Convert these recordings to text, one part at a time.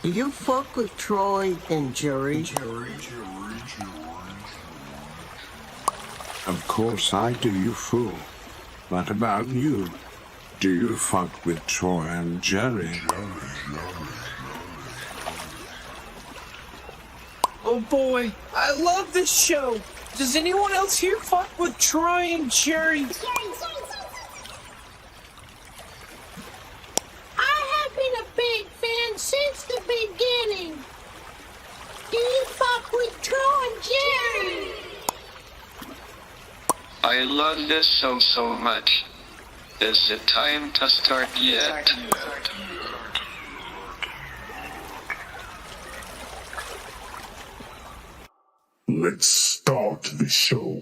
Do you fuck with Troy and Jerry? Of course I do, you fool. What about you? Do you fuck with Troy and Jerry? Oh boy, I love this show. Does anyone else here fuck with Troy and Jerry? I have been a big fan since the beginning. Do you fuck with Troy and Jerry? I love this show so much. Is it time to start yet? Let's start the show.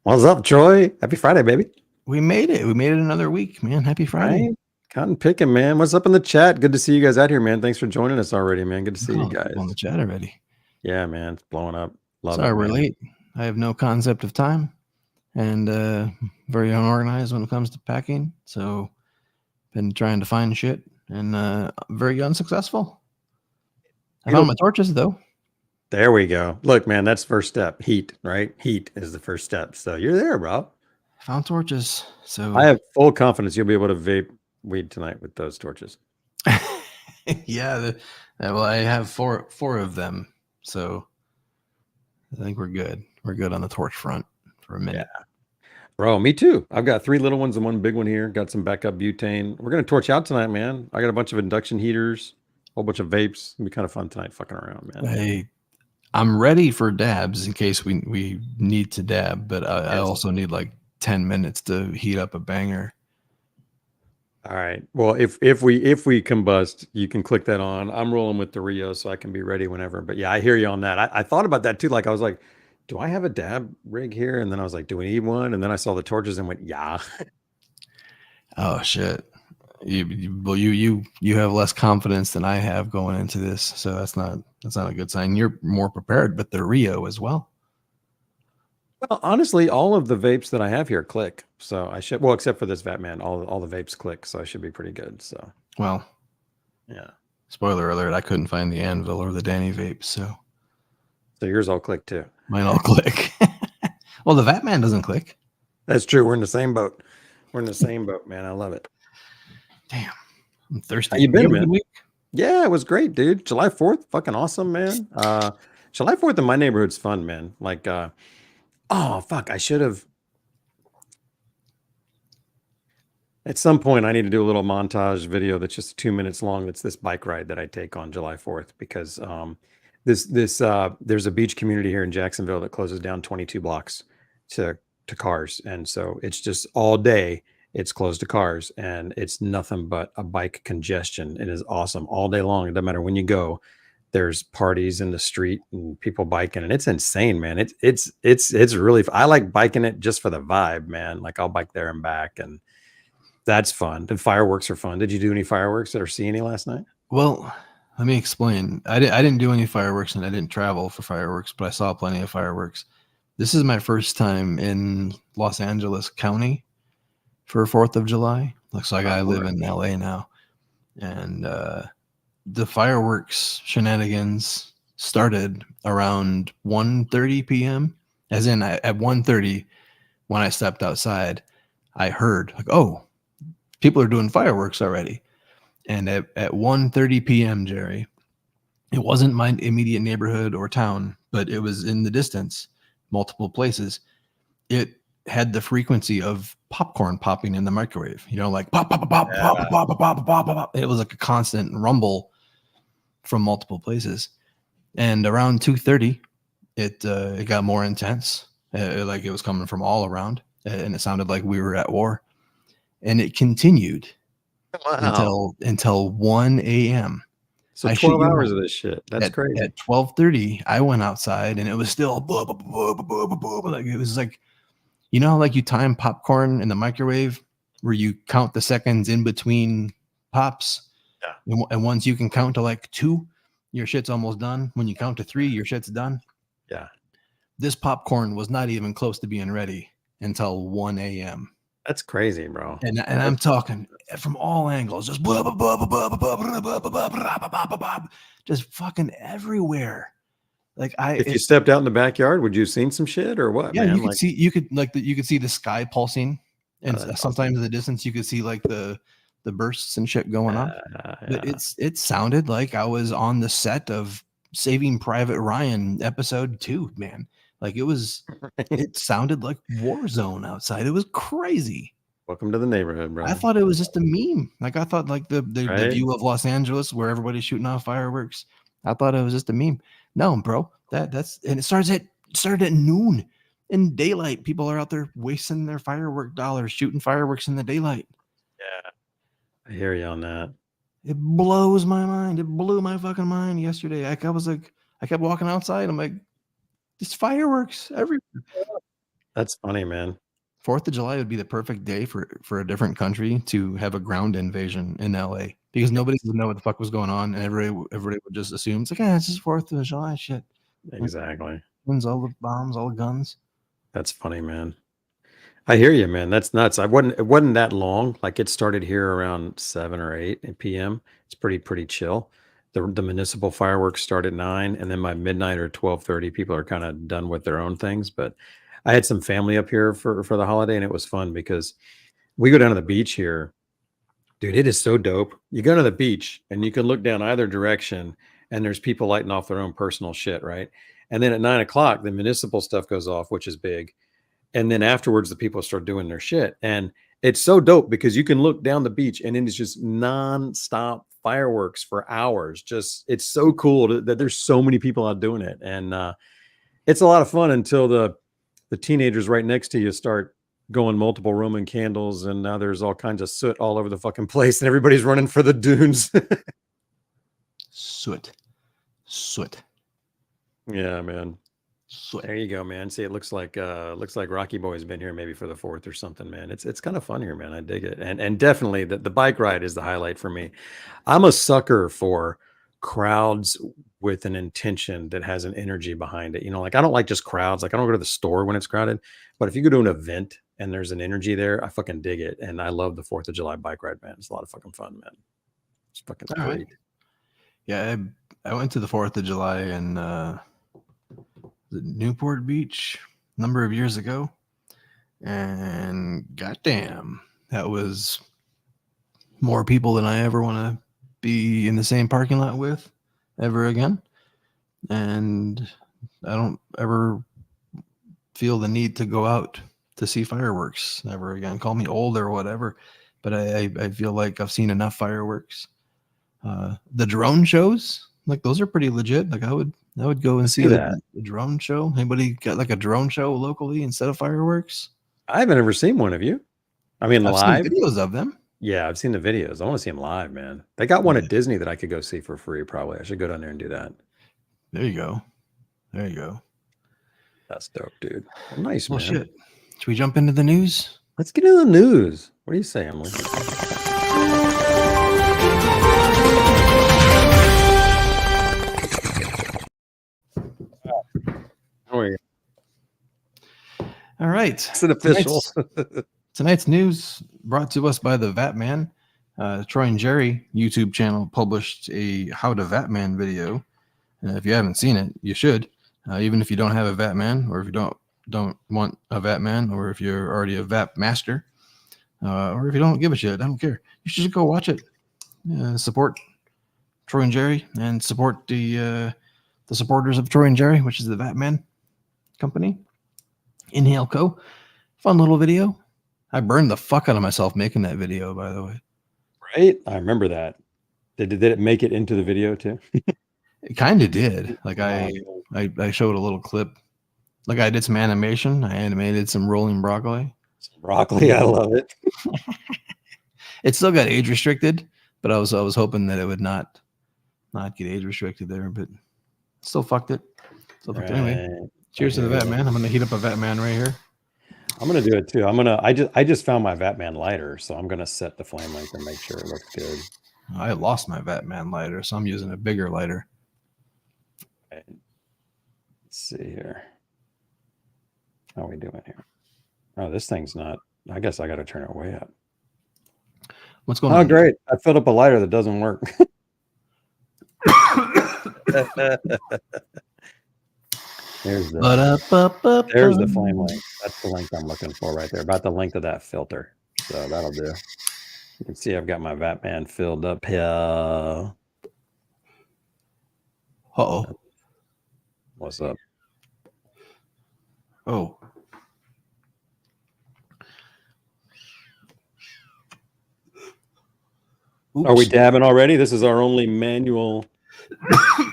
What's up, Troy? Happy Friday, baby. We made it. We made it another week, man. Happy Friday. Right? Cotton picking, man. What's up in the chat? Good to see you guys out here, man. Thanks for joining us already, man. Good to see you guys. On the chat already. Yeah, man. It's blowing up. Love Sorry it, we're man. late. I have no concept of time and very unorganized when it comes to packing. So been trying to find shit and very unsuccessful. I found my torches though. There we go. Look, man, that's first step. Heat, right? Heat is the first step. So you're there, bro. Found torches. So I have full confidence you'll be able to vape weed tonight with those torches. yeah. Well, I have four of them. So I think we're good. We're good on the torch front for a minute. Yeah. Bro, me too. I've got 3 little ones and 1 big one here. Got some backup butane. We're going to torch out tonight, man. I got a bunch of induction heaters, a whole bunch of vapes. It'll be kind of fun tonight fucking around, man. Hey, I'm ready for dabs in case we need to dab, but I also need like 10 minutes to heat up a banger. All right. Well, if we combust, you can click that on. I'm rolling with the Rio, so I can be ready whenever. But yeah, I hear you on that. I thought about that too. Like I was like, do I have a dab rig here? And then I was like, do we need one? And then I saw the torches and went, yeah. Oh shit. You have less confidence than I have going into this, so that's not a good sign. You're more prepared, but the Rio as well. Well, honestly, all of the vapes that I have here click, so I should. Well, except for this Vatman, all the vapes click, so I should be pretty good. So, well, yeah. Spoiler alert: I couldn't find the Anvil or the Danny vape, so yours all click too. Mine all click. Well, the Vatman doesn't click. That's true. We're in the same boat. We're in the same boat, man. I love it. Damn, I'm thirsty. How you been, man? Yeah, it was great, dude. July 4th, fucking awesome, man. July 4th in my neighborhood's fun, man. Like, oh fuck, I should have. At some point, I need to do a little montage video that's just 2 minutes long. That's this bike ride that I take on July 4th because there's a beach community here in Jacksonville that closes down 22 blocks to cars, and so it's just all day. It's closed to cars, and it's nothing but a bike congestion. It is awesome all day long. It doesn't matter when you go. There's parties in the street and people biking, and it's insane, man. It's really. I like biking it just for the vibe, man. Like I'll bike there and back, and that's fun. The fireworks are fun. Did you do any fireworks or see any last night? Well, let me explain. I didn't do any fireworks, and I didn't travel for fireworks, but I saw plenty of fireworks. This is my first time in Los Angeles County for 4th of July. Looks like I live in LA now. And the fireworks shenanigans started around 1:30 p.m. As in at 1:30, when I stepped outside, I heard like, oh, people are doing fireworks already. And at 1:30 p.m., Jerry, it wasn't my immediate neighborhood or town, but it was in the distance, multiple places. It had the frequency of popcorn popping in the microwave, like pop, pop, pop, pop, pop, pop, pop, pop, pop, pop. It was like a constant rumble from multiple places. And around 2:30, it got more intense, like it was coming from all around, and it sounded like we were at war. And it continued until 1 a.m. So 12 hours of this shit. That's crazy. At 12:30, I went outside and it was still blah, blah, blah, blah, blah, blah, blah. Like it was like, like you time popcorn in the microwave where you count the seconds in between pops. Yeah. And once you can count to like 2, your shit's almost done. When you count to 3, your shit's done. Yeah. This popcorn was not even close to being ready until 1 a.m. That's crazy, bro. And I'm talking from all angles, just blah, blah, blah, blah, blah, blah, blah, blah, blah, blah, blah, blah, blah, blah, just fucking everywhere. Like if you stepped out in the backyard, would you have seen some shit or what? Yeah, man? you could see the sky pulsing, and sometimes in the distance you could see like the bursts and shit going on. But it sounded like I was on the set of Saving Private Ryan episode 2, man. Like it sounded like war zone outside. It was crazy. Welcome to the neighborhood, bro. I thought it was just a meme. Like I thought like the view of Los Angeles where everybody's shooting off fireworks. I thought it was just a meme. No, bro. That's and it started at noon in daylight. People are out there wasting their firework dollars, shooting fireworks in the daylight. Yeah. I hear you on that. It blows my mind. It blew my fucking mind yesterday. I kept walking outside. I'm like, there's fireworks everywhere. That's funny, man. 4th of July would be the perfect day for a different country to have a ground invasion in LA because nobody would know what the fuck was going on, and everybody would just assume it's like, it's just 4th of July shit. Exactly. All the bombs, all the guns. That's funny, man. I hear you, man. That's nuts. It wasn't that long. Like it started here around 7 or 8 p.m. It's pretty chill. The municipal fireworks start at 9, and then by midnight or 12:30, people are kind of done with their own things. But I had some family up here for the holiday, and it was fun because we go down to the beach here. Dude, it is so dope. You go to the beach, and you can look down either direction, and there's people lighting off their own personal shit, right? And then at 9 o'clock, the municipal stuff goes off, which is big. And then afterwards, the people start doing their shit. And it's so dope because you can look down the beach, and it is just nonstop fireworks for hours. It's so cool that there's so many people out doing it. And it's a lot of fun until the teenagers right next to you start going multiple Roman candles, and now there's all kinds of soot all over the fucking place, and everybody's running for the dunes. Soot. Yeah, man. There you go, man. See, it looks like Rocky Boy's been here maybe for the 4th or something, man. It's kind of fun here, man. I dig it. And definitely the bike ride is the highlight for me. I'm a sucker for crowds with an intention that has an energy behind it. Like I don't like just crowds. Like I don't go to the store when it's crowded, but if you go to an event and there's an energy there, I fucking dig it. And I love the 4th of July bike ride, man. It's a lot of fucking fun, man. It's fucking great. Right. Yeah, I went to the 4th of July in Newport Beach a number of years ago, and goddamn, that was more people than I ever want to be in the same parking lot with ever again. And I don't ever feel the need to go out to see fireworks ever again. Call me old or whatever, but I feel like I've seen enough fireworks. The drone shows, like those are pretty legit. Like I would go and see the drone show. Anybody got like a drone show locally instead of fireworks? I haven't ever seen one. Have you? I mean, I've live seen videos of them. Yeah, I've seen the videos. I want to see them live, man. They got one at Disney that I could go see for free. Probably I should go down there and do that. There you go. That's dope, dude. Well, nice, well, man. Shit. Should we jump into the news? Let's get into the news. What do you say, Emily? All right. It's an official. Tonight's news brought to us by the Vap Man. Troy and Jerry YouTube channel published a How to Vap Man video. If you haven't seen it, you should. Even if you don't have a Vap Man, or if you don't want a Vap Man, or if you're already a Vap master, or if you don't give a shit, I don't care. You should just go watch it. Support Troy and Jerry, and support the supporters of Troy and Jerry, which is the Vatman company, Inhale Co. Fun little video. I burned the fuck out of myself making that video, by the way. Right? I remember that. Did it make it into the video too? It kind of did. Like I showed a little clip. Like I did some animation. I animated some rolling broccoli. Some broccoli, I love it. It still got age restricted, but I was hoping that it would not get age restricted there, but still fucked it. Still fucked it. Anyway, cheers to the Vatman. I'm gonna heat up a Vatman right here. I'm gonna do it too. I just found my Vatman lighter, so I'm gonna set the flame length and make sure it looks good. I lost my Vatman lighter, so I'm using a bigger lighter. Right. Let's see here. How are we doing here? Oh, this thing's not. I guess I got to turn it way up. What's going on? Oh, great! I filled up a lighter that doesn't work. There's the flame length. That's the length I'm looking for right there. About the length of that filter. So that'll do. You can see I've got my Vatman filled up here. Uh-oh. What's up? Oh. Oops. Are we dabbing already? This is our only manual. You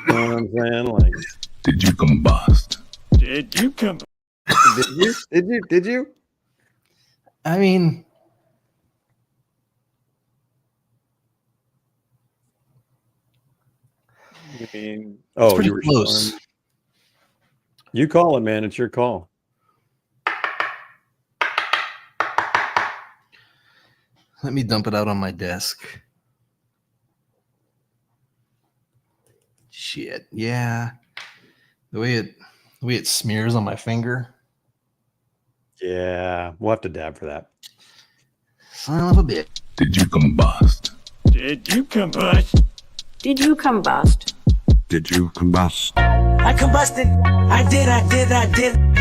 know what I'm saying? Like, Did you combust? did you come? Did you? I mean, Oh, pretty you were close. You call it, man. It's your call. Let me dump it out on my desk. Shit. Yeah. The way it smears on my finger. Yeah, we'll have to dab for that. Son of a bitch. Did you combust? Did you combust? Did you combust? I combusted. I did.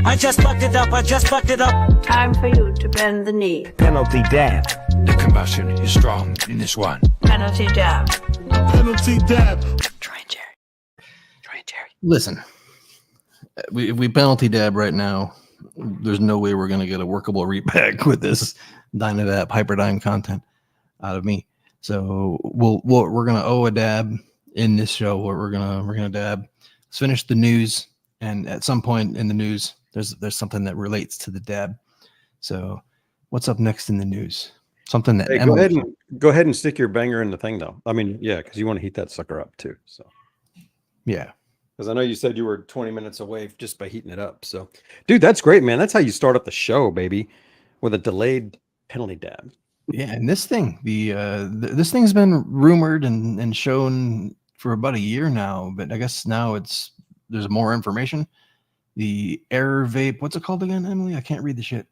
I just fucked it up. Time for you to bend the knee. Penalty dab. The combustion is strong in this one. Penalty jab. Penalty dab. Troy and Jerry. Listen, if we penalty dab right now, there's no way we're going to get a workable repack with this DynaVap HyperDine content out of me. So we're going to owe a dab in this show. We're gonna dab. Let's finish the news, and at some point in the news, there's something that relates to the dab. So what's up next in the news? Something that Hey, go ahead and stick your banger in the thing, though. I mean, yeah, because you want to heat that sucker up too. So yeah. Because I know you said you were 20 minutes away just by heating it up. So, dude, that's great, man. That's how you start up the show, baby, with a delayed penalty dab. Yeah, and this thing, this thing's been rumored and shown for about a year now, but I guess now there's more information. The Air Vape, what's it called again, Emily? I can't read the shit.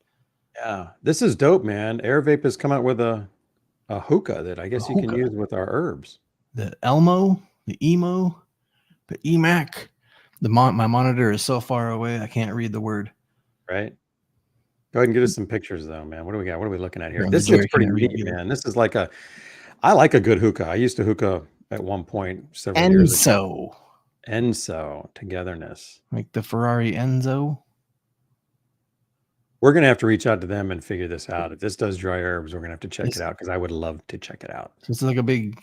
Yeah, this is dope, man. Air Vape has come out with a hookah that I guess you can use with our herbs. The Elmo, the Emo, the EMAC. My monitor is so far away I can't read the word. Right. Go ahead and get us some pictures, though, man. What do we got? What are we looking at here? Yeah, This Jerry looks pretty can't read neat, either. man. This is like I like a good hookah. I used to hookah at one point several years ago. Enso, togetherness. Like the Ferrari Enzo. We're going to have to reach out to them and figure this out. If this does dry herbs, we're going to have to check it out because I would love to check it out. So it's like a big,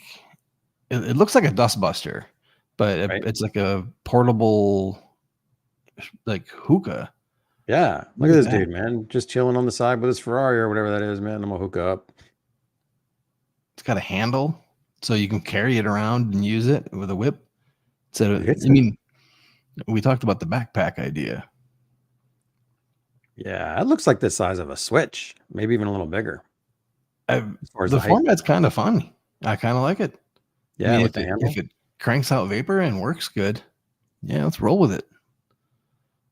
it looks like a dust buster, but Right. it's like a portable, like hookah. Yeah. Look at this dude, man. Just chilling on the side with his Ferrari or whatever that is, man. I'm going to hook up. It's got a handle, so you can carry it around and use it with a whip. So, It's I mean, we talked about the backpack idea. Yeah. It looks like the size of a Switch, maybe even a little bigger. As far as The height. format's kind of fun. I kind of like it. Yeah. I mean, with if the it, handle. if it cranks out vapor and works good, yeah, let's roll with it.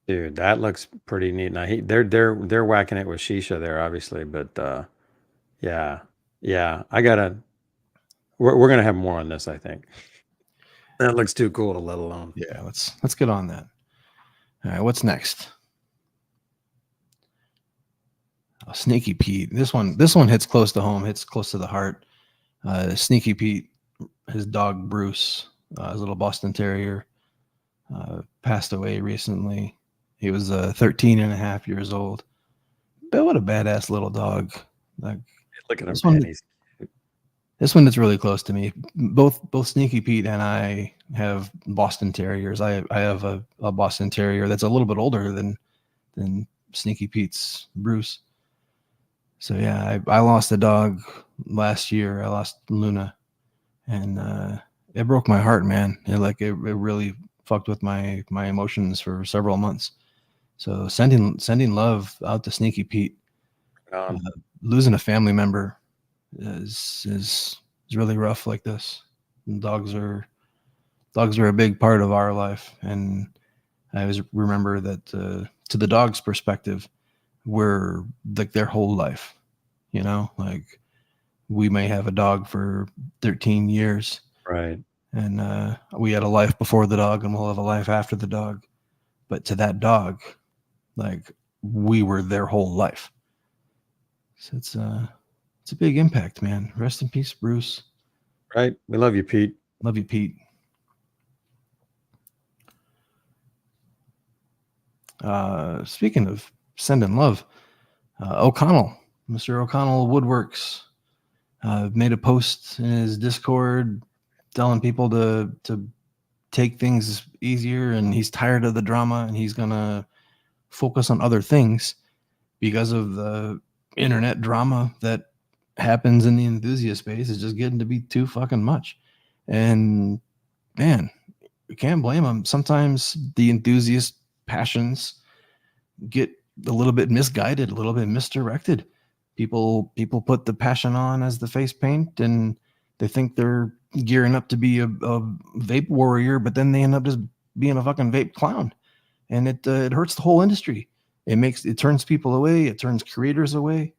Dude, that looks pretty neat. Now they're whacking it with shisha there, obviously, but yeah, we're gonna have more on this, I think. That looks too cool to let alone. Yeah, let's get on that. All right, what's next? Sneaky Pete. This one hits close to home, hits close to the heart. Sneaky Pete, his dog Bruce, his little Boston Terrier, passed away recently. He was 13 and a half years old. But what a badass little dog. Like, Look at him, this man. one, this one that's really close to me. Both Sneaky Pete and I have Boston Terriers. I have a Boston Terrier that's a little bit older than Sneaky Pete's Bruce. So yeah, I lost a dog last year. I lost Luna, and it broke my heart, man. It really fucked with my emotions for several months. So sending love out to Sneaky Pete. Losing a family member is really rough like this. And dogs are a big part of our life, and I always remember that to the dog's perspective, we're like their whole life. You know, like we may have a dog for 13 years, right? And we had a life before the dog, and we'll have a life after the dog. But to that dog, like we were their whole life. So it's a big impact, man. Rest in peace, Bruce. Right. We love you, Pete. Love you, Pete. Speaking of sending love, O'Connell, Mr. O'Connell Woodworks, made a post in his Discord telling people to take things easier, and he's tired of the drama, and he's gonna focus on other things because of the internet drama that happens in the enthusiast space. Is just getting to be too fucking much. And man, you can't blame him. Sometimes the enthusiast passions get a little bit misguided, a little bit misdirected. People put the passion on as the face paint, and they think they're gearing up to be a vape warrior, but then they end up just being a fucking vape clown, and it hurts the whole industry. It turns people away. It turns creators away.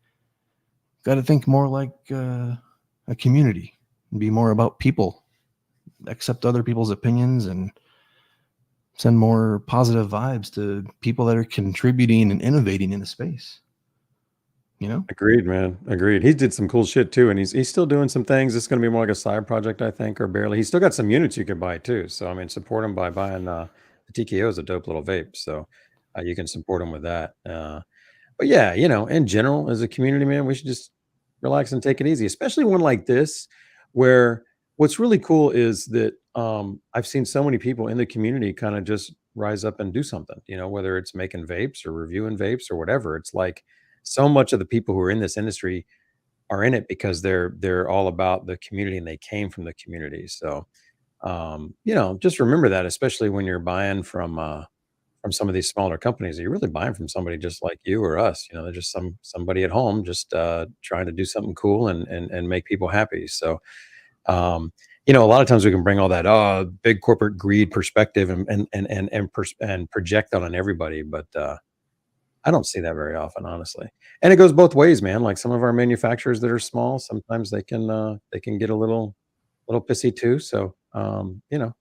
Got to think more like a community, and be more about people, accept other people's opinions, and send more positive vibes to people that are contributing and innovating in the space. You know? Agreed, man. Agreed. He did some cool shit too, and he's still doing some things. It's going to be more like a side project, I think, or barely. He's still got some units you can buy too. So I mean, support him by buying the TKO is a dope little vape. So you can support him with that. But yeah, you know, in general, as a community, man, we should just relax and take it easy, especially one like this, where what's really cool is that I've seen so many people in the community kind of just rise up and do something, you know, whether it's making vapes or reviewing vapes or whatever. It's like so much of the people who are in this industry are in it because they're all about the community and they came from the community. So you know, just remember that, especially when you're buying from some of these smaller companies. You're really buying from somebody just like you or us. You know, they're just somebody at home just trying to do something cool and make people happy. So you know, a lot of times we can bring all that big corporate greed perspective and project on everybody, but I don't see that very often, honestly. And it goes both ways, man. Like some of our manufacturers that are small, sometimes they can get a little pissy too. So you know,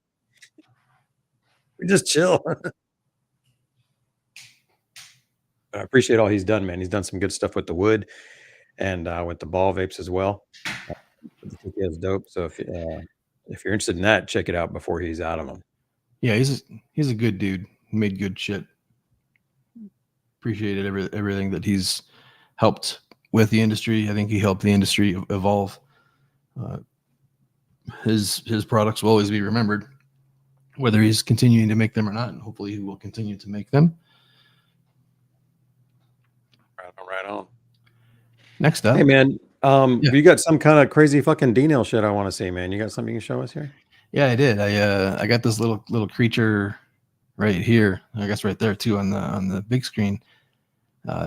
we just chill. I appreciate all he's done, man. He's done some good stuff with the wood and with the ball vapes as well. I think he has dope. So if you're interested in that, check it out before he's out of them. Yeah, he's a good dude. He made good shit. Appreciated everything that he's helped with the industry. I think he helped the industry evolve. His products will always be remembered, whether he's continuing to make them or not, and hopefully he will continue to make them. Right on. Next up, hey man, you got some kind of crazy fucking D-nail shit I want to see, man. You got something you can show us here? Yeah, I did. I got this little creature right here. I guess right there too on the big screen.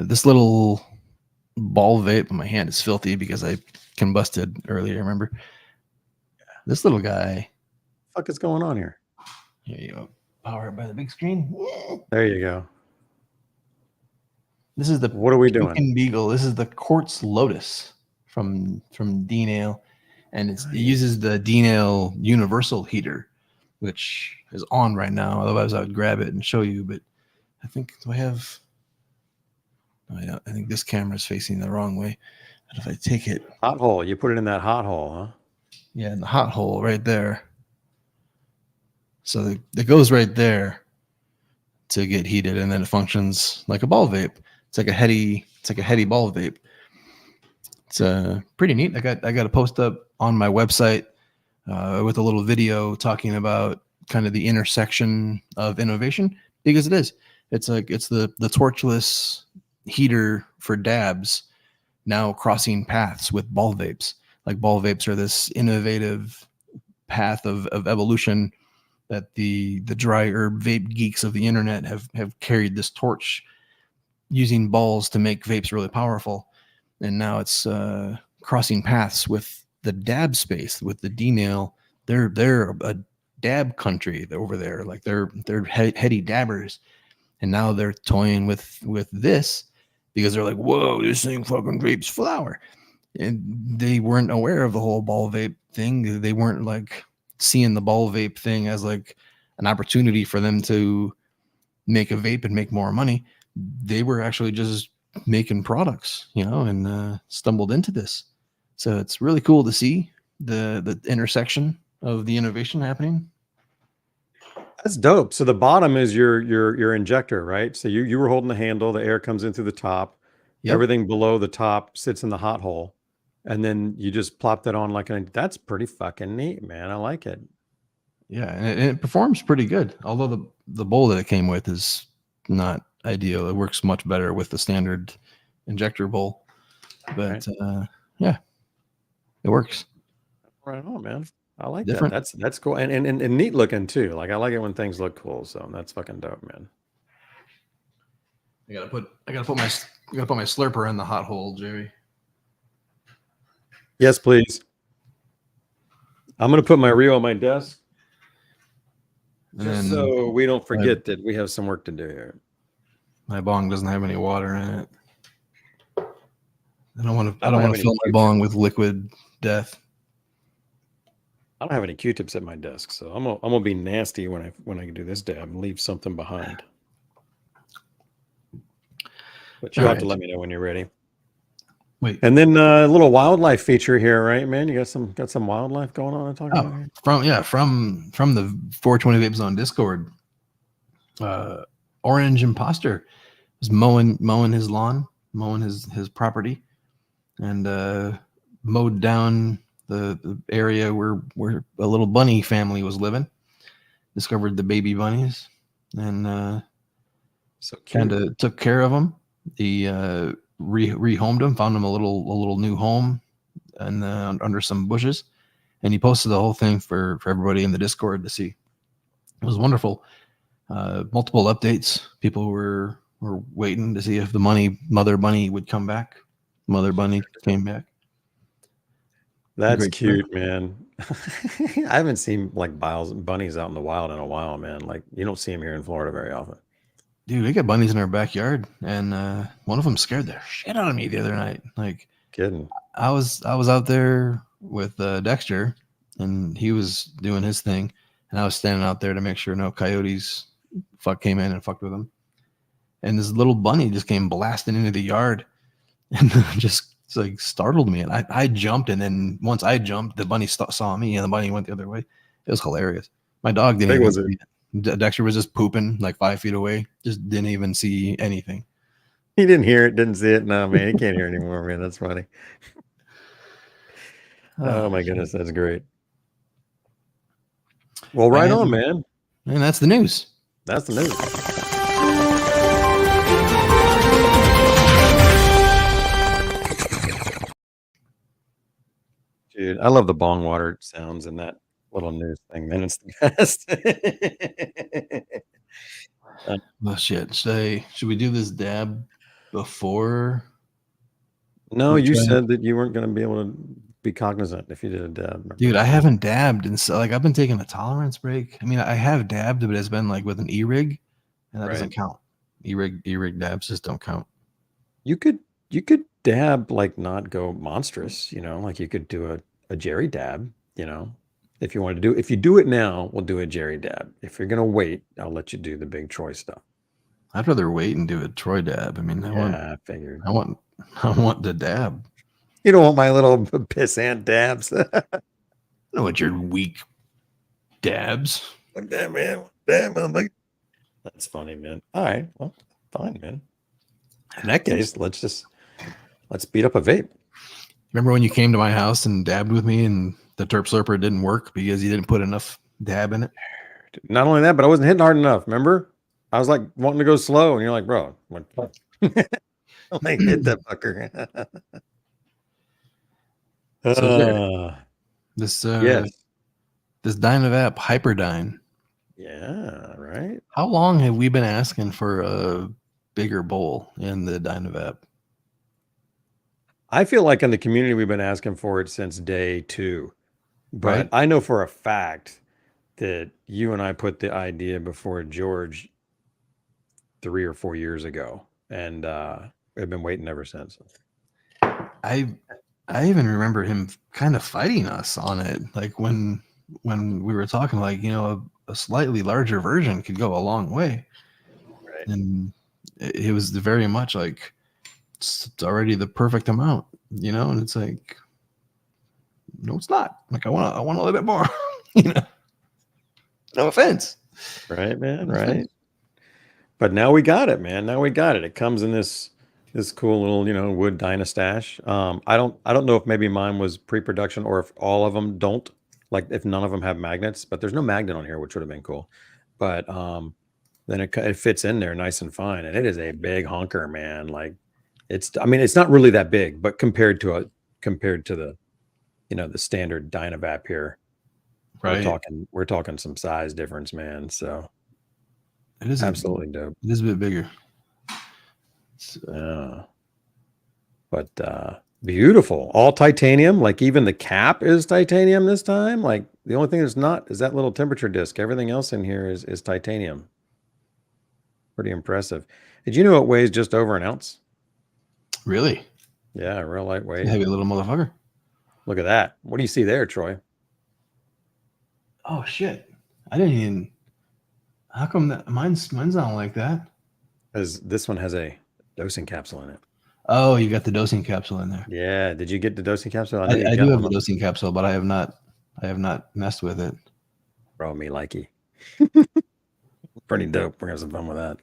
This little ball vape. My hand is filthy because I combusted earlier. Remember? This little guy. What the fuck is going on here? Here you go. Power it by the big screen. There you go. This is the what are we doing? Beagle. This is the Quartz Lotus from D-nail, and it uses the D-nail universal heater, which is on right now. Otherwise, I would grab it and show you. But I think do I have I think this camera is facing the wrong way. But if I take it, hot hole, you put it in that hot hole, huh? yeah, in the hot hole right there. So it goes right there to get heated, and then it functions like a ball vape. It's like a heady ball vape. It's pretty neat. I got a post up on my website with a little video talking about kind of the intersection of innovation, because it is. It's like it's the torchless heater for dabs now crossing paths with ball vapes. Like ball vapes are this innovative path of evolution that the dry herb vape geeks of the internet have carried this torch using balls to make vapes really powerful. And now it's crossing paths with the dab space, with the D-nail. They're a dab country over there. Like they're heady dabbers. And now they're toying with this because they're like, whoa, this thing fucking vapes flower. And they weren't aware of the whole ball vape thing. They weren't like seeing the ball vape thing as like an opportunity for them to make a vape and make more money. They were actually just making products, and stumbled into this. So it's really cool to see the intersection of the innovation happening. That's dope. So the bottom is your injector, right? So you were holding the handle, the air comes in through the top. Yep. Everything below the top sits in the hot hole. And then you just plop that on that's pretty fucking neat, man. I like it. Yeah, and it performs pretty good. Although the bowl that it came with is not ideal. It works much better with the standard injector bowl. But yeah, it works. Right on, man. I like that. That's cool. And neat looking too. Like I like it when things look cool. So that's fucking dope, man. I gotta put my slurper in the hot hole, Jerry. Yes, please. I'm going to put my reel on my desk just so we don't forget that we have some work to do here. My bong doesn't have any water in it. I don't want to fill my bong with liquid death. I don't have any Q-tips at my desk, so I'm gonna be nasty when I do this dab and leave something behind. But you'll have to let me know when you're ready. Wait. And then a little wildlife feature here, right, man? You got some wildlife going on to talk about here? From the 420 Vape Zone Discord. Orange Imposter was mowing his lawn, mowing his property, and mowed down the area where a little bunny family was living. Discovered the baby bunnies, and so kind of took care of them. He rehomed them, found them a little new home, and under some bushes, and he posted the whole thing for everybody in the Discord to see. It was wonderful. Multiple updates. People were waiting to see if the mother bunny would come back. Mother bunny came back. That's cute, man. I haven't seen like bunnies out in the wild in a while, man. Like you don't see them here in Florida very often. Dude, we got bunnies in our backyard, and one of them scared the shit out of me the other night. Like, kidding. I was out there with Dexter, and he was doing his thing, and I was standing out there to make sure no coyotes came in and fucked with him. And this little bunny just came blasting into the yard, and just like startled me. And I jumped, and then once I jumped, the bunny saw me, and the bunny went the other way. It was hilarious. My dog didn't even see it. Dexter was just pooping like 5 feet away. Just didn't even see anything. He didn't hear it, didn't see it. No, man, he can't hear anymore, man. That's funny. Oh my goodness, that's great. Well, right on, man. And that's the news. That's the news. Dude, I love the bong water sounds and that little news thing, man. It's the best. Well, shit. Should we do this dab before? No, you said that you weren't going to be able to be cognizant if you did a dab. Dude, I haven't dabbed, and so like I've been taking a tolerance break. I mean, I have dabbed, but it's been like with an e-rig, and that doesn't count. E-rig dabs just don't count. You could dab, like not go monstrous, like you could do a Jerry dab, if you want to do. If you do it now, we'll do a Jerry dab. If you're gonna wait, I'll let you do the big Troy stuff. I'd rather wait and do a Troy dab. I mean, I figured. I want the dab. You don't want my little pissant dabs. I don't want your weak dabs. Like that, man. Damn, I'm like, that's funny, man. All right, well, fine, man. In that case, let's beat up a vape. Remember when you came to my house and dabbed with me, and the Terp Slurper didn't work because you didn't put enough dab in it? Not only that, but I wasn't hitting hard enough. Remember, I was like wanting to go slow, and you're like, bro, what? Like, hit that fucker. This yes. This DynaVap HyperDyn. Yeah, right. How long have we been asking for a bigger bowl in the DynaVap? I feel like in the community we've been asking for it since day 2, but Right. I know for a fact that you and I put the idea before George 3 or 4 years ago, and we've been waiting ever since. I even remember him kind of fighting us on it, like when we were talking, like, you know, a slightly larger version could go a long way. Right. And it was very much like it's already the perfect amount, you know. And it's like, no, it's not. Like, I want a little bit more. You know, no offense. Right, man. Right. But now we got it, man. Now we got it. It comes in this cool little, you know, wood Dynastash. I don't know if maybe mine was pre-production or if all of them don't, like if none of them have magnets, but there's no magnet on here, which would have been cool. But then it fits in there nice and fine, and it is a big honker, man. Like, I mean, it's not really that big, but compared to the, you know, the standard DynaVap here, Right. we're talking some size difference, man. So It is absolutely dope. It is a bit bigger. But beautiful, all titanium. Like, even the cap is titanium this time. Like, the only thing that's not is that little temperature disc. Everything else in here is titanium. Pretty impressive. Did you know it weighs just over an ounce? Really? Yeah, real lightweight. Heavy little motherfucker. Look at that. What do you see there, Troy? Oh shit! I didn't even. How come that mine's not like that? Because this one has a dosing capsule in it. Oh, you got the dosing capsule in there. Yeah. Did you get the dosing capsule? I do have the dosing capsule, but I have not messed with it. Bro, me likey. Pretty dope. We're gonna have some fun with that.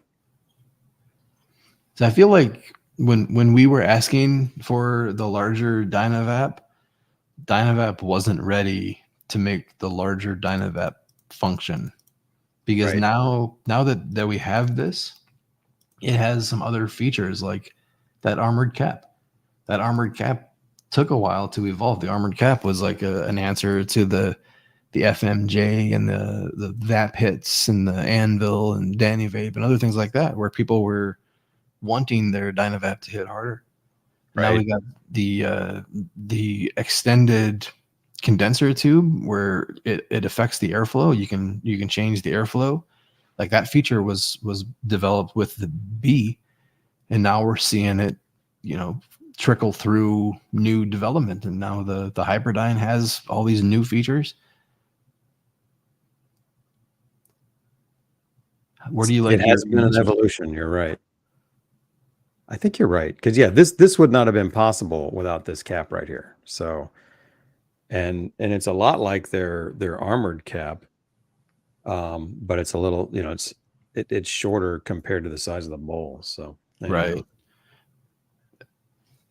So I feel like when we were asking for the larger DynaVap wasn't ready to make the larger DynaVap function, because Right. now that we have this, it has some other features like that armored cap. That armored cap took a while to evolve. The armored cap was like an answer to the FMJ and the Vap hits and the Anvil and Danny Vape and other things like that, where people were wanting their DynaVap to hit harder. Right. Now we got the extended condenser tube where it affects the airflow. You can change the airflow. Like, that feature was developed with the B, and now we're seeing it, you know, trickle through new development. And now the HyperDyn has all these new features. Where do you like? It has been an evolution. You're right. I think you're right, because yeah, this would not have been possible without this cap right here. So, and it's a lot like their armored cap, but it's a little, you know, it's shorter compared to the size of the bowl. So Right.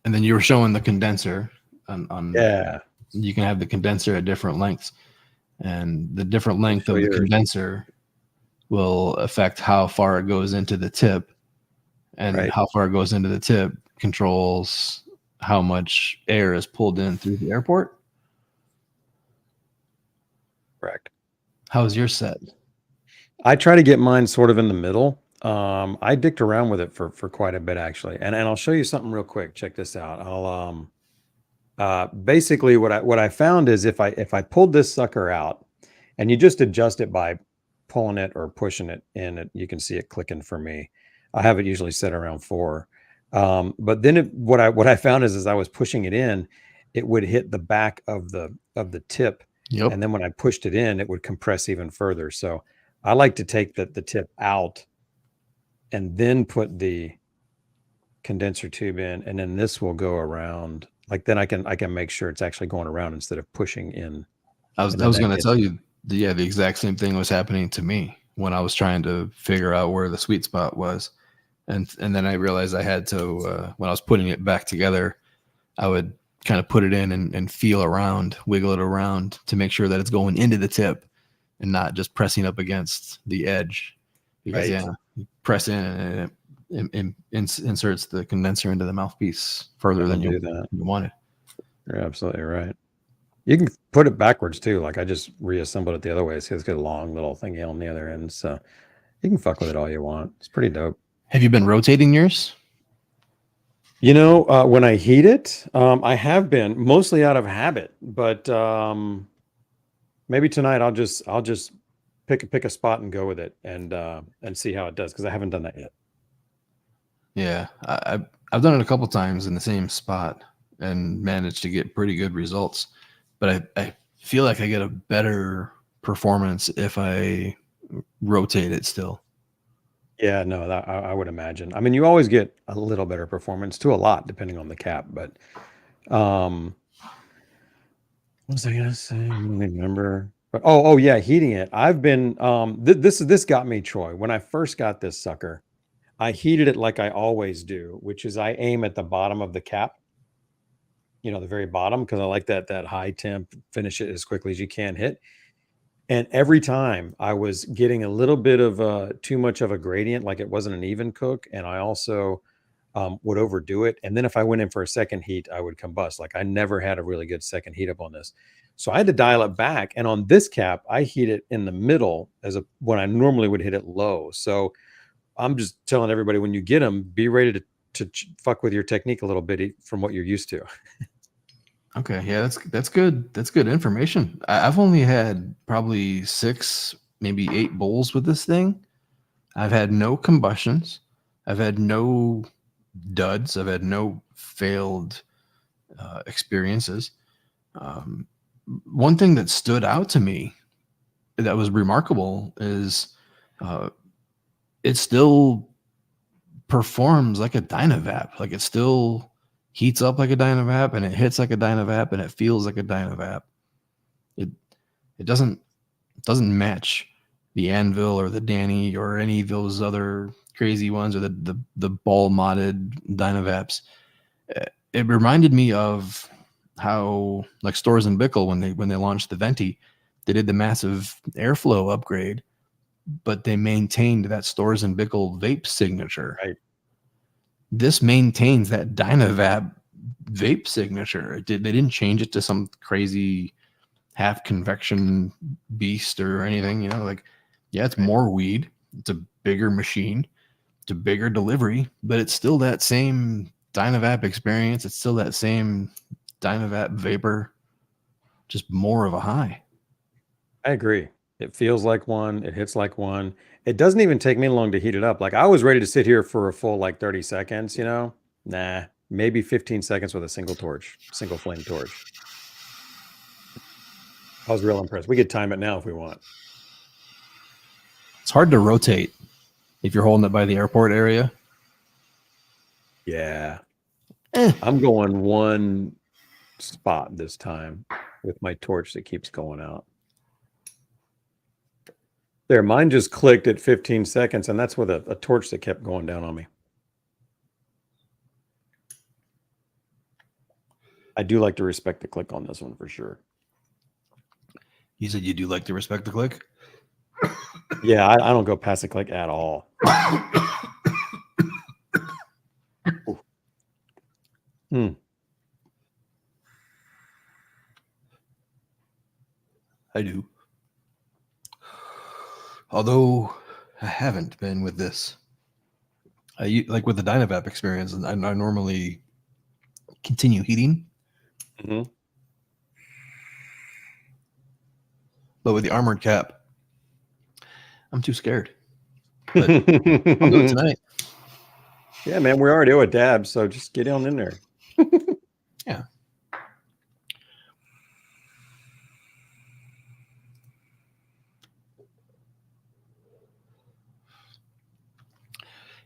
And then you were showing the condenser on Yeah. You can have the condenser at different lengths, and the different length of the yours. condenser will affect how far it goes into the tip, and Right. how far it goes into the tip controls how much air is pulled in through the airport. Correct. How's your set? I try to get mine sort of in the middle. I dicked around with it for quite a bit, actually, and I'll show you something real quick. Check this out. I'll basically what I found is if I pulled this sucker out, and you just adjust it by pulling it or pushing it in, you can see it clicking for me. I have it usually set around 4, but then what I found is as I was pushing it in, it would hit the back of the tip. Yep. And then when I pushed it in, it would compress even further. So I like to take the tip out and then put the condenser tube in, and then this will go around. Like then I can make sure it's actually going around instead of pushing in. I was going to tell you, the exact same thing was happening to me when I was trying to figure out where the sweet spot was, and then I realized I had to when I was putting it back together, I would kind of put it in and feel around, wiggle it around to make sure that it's going into the tip and not just pressing up against the edge. Because you press in and it inserts the condenser into the mouthpiece further than you wanted. You're absolutely right. You can put it backwards too. Like I just reassembled it the other way. So it's got a long little thingy on the other end. So you can fuck with it all you want. It's pretty dope. Have you been rotating yours? You know, when I heat it, I have been mostly out of habit, but maybe tonight I'll just pick a spot and go with it and see how it does, because I haven't done that yet. Yeah, I've done it a couple times in the same spot and managed to get pretty good results, but I feel like I get a better performance if I rotate it still. Yeah, no, that I would imagine. I mean, you always get a little better performance to a lot depending on the cap, but what was I gonna say? I don't remember. But oh yeah, heating it. I've been this got me, Troy. When I first got this sucker, I heated it like I always do, which is I aim at the bottom of the cap. You know, the very bottom, because I like that high temp, finish it as quickly as you can hit. And every time I was getting a little bit of too much of a gradient, like it wasn't an even cook. And I also would overdo it. And then if I went in for a second heat, I would combust. Like I never had a really good second heat up on this. So I had to dial it back. And on this cap, I heat it in the middle when I normally would hit it low. So I'm just telling everybody, when you get them, be ready to fuck with your technique a little bit from what you're used to. Okay, yeah, that's good. That's good information. I've only had probably 6, maybe 8 bowls with this thing. I've had no combustions. I've had no duds. I've had no failed experiences. One thing that stood out to me that was remarkable is it still performs like a DynaVap. Like it still heats up like a DynaVap, and it hits like a DynaVap, and it feels like a DynaVap. It doesn't match the Anvil or the Danny or any of those other crazy ones, or the ball modded DynaVaps. It reminded me of how, like, Stores and Bickle, when they launched the Venti, they did the massive airflow upgrade, but they maintained that Stores and Bickle vape signature. Right. This maintains that DynaVap vape signature. They didn't change it to some crazy half convection beast or anything. You know, like, yeah, it's more weed. It's a bigger machine. It's a bigger delivery, but it's still that same DynaVap experience. It's still that same DynaVap vapor, just more of a high. I agree. It feels like one. It hits like one. It doesn't even take me long to heat it up. Like I was ready to sit here for a full 30 seconds, you know? Nah, maybe 15 seconds with a single flame torch. I was real impressed. We could time it now if we want. It's hard to rotate if you're holding it by the airport area. Yeah. I'm going one spot this time with my torch that keeps going out. There, mine just clicked at 15 seconds, and that's with a torch that kept going down on me. I do like to respect the click on this one for sure. You said you do like to respect the click? Yeah, I don't go past the click at all. I do. Although I haven't been with this. Like with the DynaVap experience, and I normally continue heating. Mm-hmm. But with the armored cap, I'm too scared. But I'll do it tonight. Yeah, man, we already owe a dab, so just get on in there. Yeah.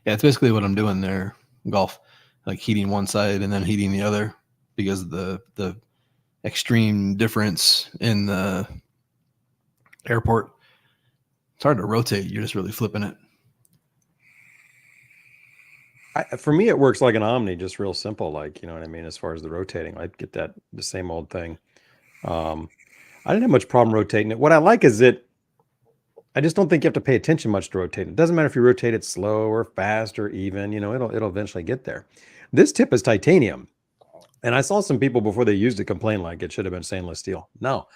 Yeah, it's basically what I'm doing there. Golf, like heating one side and then heating the other because of the extreme difference in the airport. It's hard to rotate. You're just really flipping it. For me, it works like an Omni, just real simple. Like, you know what I mean? As far as the rotating, I get the same old thing. I didn't have much problem rotating it. What I like is I just don't think you have to pay attention much to rotating. It doesn't matter if you rotate it slow or fast or even, you know, it'll eventually get there. This tip is titanium. And I saw some people before they used it complain like it should have been stainless steel. No,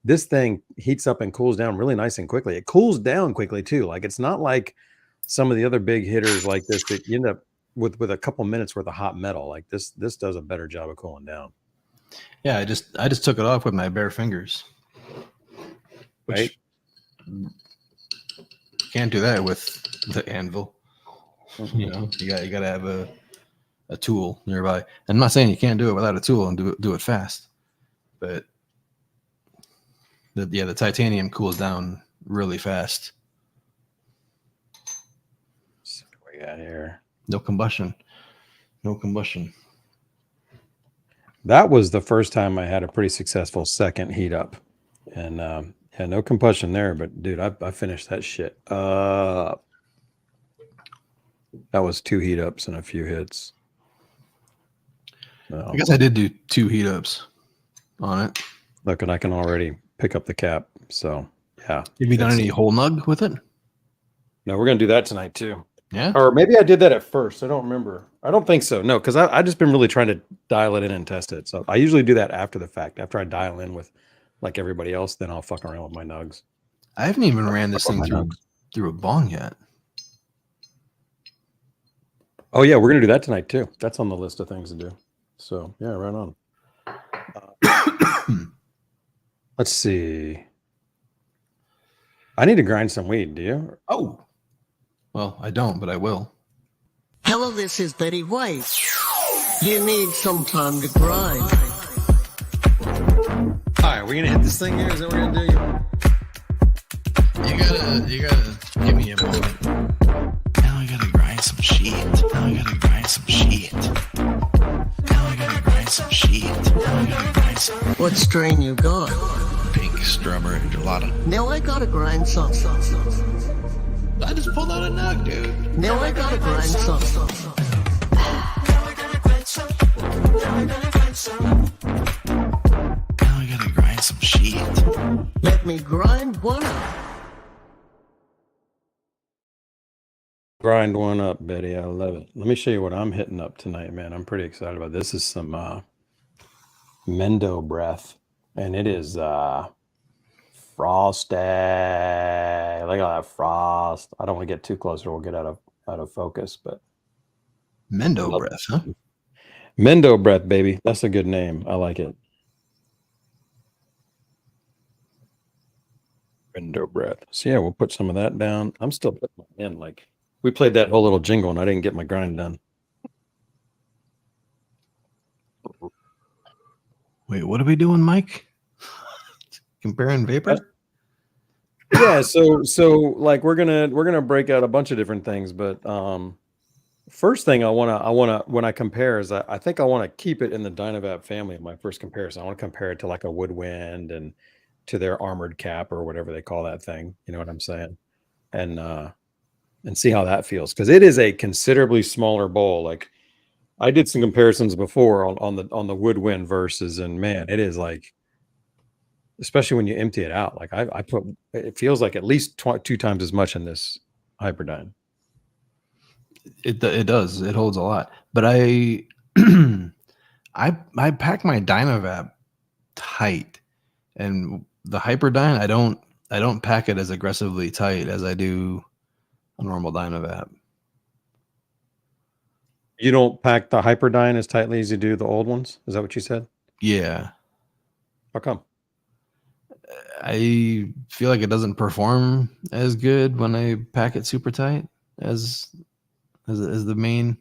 this thing heats up and cools down really nice and quickly. It cools down quickly too. Like it's not like some of the other big hitters like this that you end up with a couple minutes worth of hot metal. Like this does a better job of cooling down. Yeah, I just took it off with my bare fingers. Right? Can't do that with the Anvil. Mm-hmm. You know, you got to have a tool nearby. And I'm not saying you can't do it without a tool and do it fast, but the titanium cools down really fast. So what we got here? No combustion. That was the first time I had a pretty successful second heat up, and yeah, no combustion there. But dude, I finished that shit. That was 2 heat ups and a few hits. I guess I did do 2 heat ups on it. Look, and I can already pick up the cap. So yeah. Have you done any whole nug with it? No, we're gonna do that tonight too. Yeah. Or maybe I did that at first. I don't remember. I don't think so. No, because I just been really trying to dial it in and test it. So I usually do that after the fact. After I dial in with like everybody else, then I'll fuck around with my nugs. I haven't even ran this thing through a bong yet. Oh yeah, we're gonna do that tonight too. That's on the list of things to do. So yeah, right on. Let's see. I need to grind some weed. Do you? Oh, well, I don't, but I will. Hello, this is Betty White. You need some time to grind. All right, we're gonna hit this thing here. Is that what we're gonna do? You gotta give me a moment. Now I gotta grind some shit. What strain you got? Pink strawberry gelato. Now I gotta grind some. I just pulled out a nug, dude. Now I gotta grind some. Now I gotta grind some shit. Let me grind one up. Grind one up, Betty. I love it. Let me show you what I'm hitting up tonight, man. I'm pretty excited about this. Is some Mendo breath, and it is frosty. Look at that frost. I don't want to get too close or we'll get out of focus, but Mendo breath, huh? Mendo breath, baby. That's a good name. I like it. Mendo breath. So yeah, we'll put some of that down. I'm still putting mine in. Like we played that whole little jingle and I didn't get my grind done. Wait, what are we doing, Mike? Comparing vapor? Yeah, so like we're gonna break out a bunch of different things, but first thing I wanna when I compare is I think I want to keep it in the DynaVap family of my first comparison. I want to compare it to like a Woodwind and to their armored cap or whatever they call that thing. You know what I'm saying? And see how that feels, because it is a considerably smaller bowl. Like I did some comparisons before on the Woodwind versus, and man, it is like, especially when you empty it out. Like I put, it feels like at least 2 times as much in this HyperDine. It does. It holds a lot. But I pack my DynaVap tight, and the HyperDine I don't pack it as aggressively tight as I do a normal DynaVap. You don't pack the HyperDine as tightly as you do the old ones? Is that what you said? Yeah. How come? I feel like it doesn't perform as good when I pack it super tight as the main.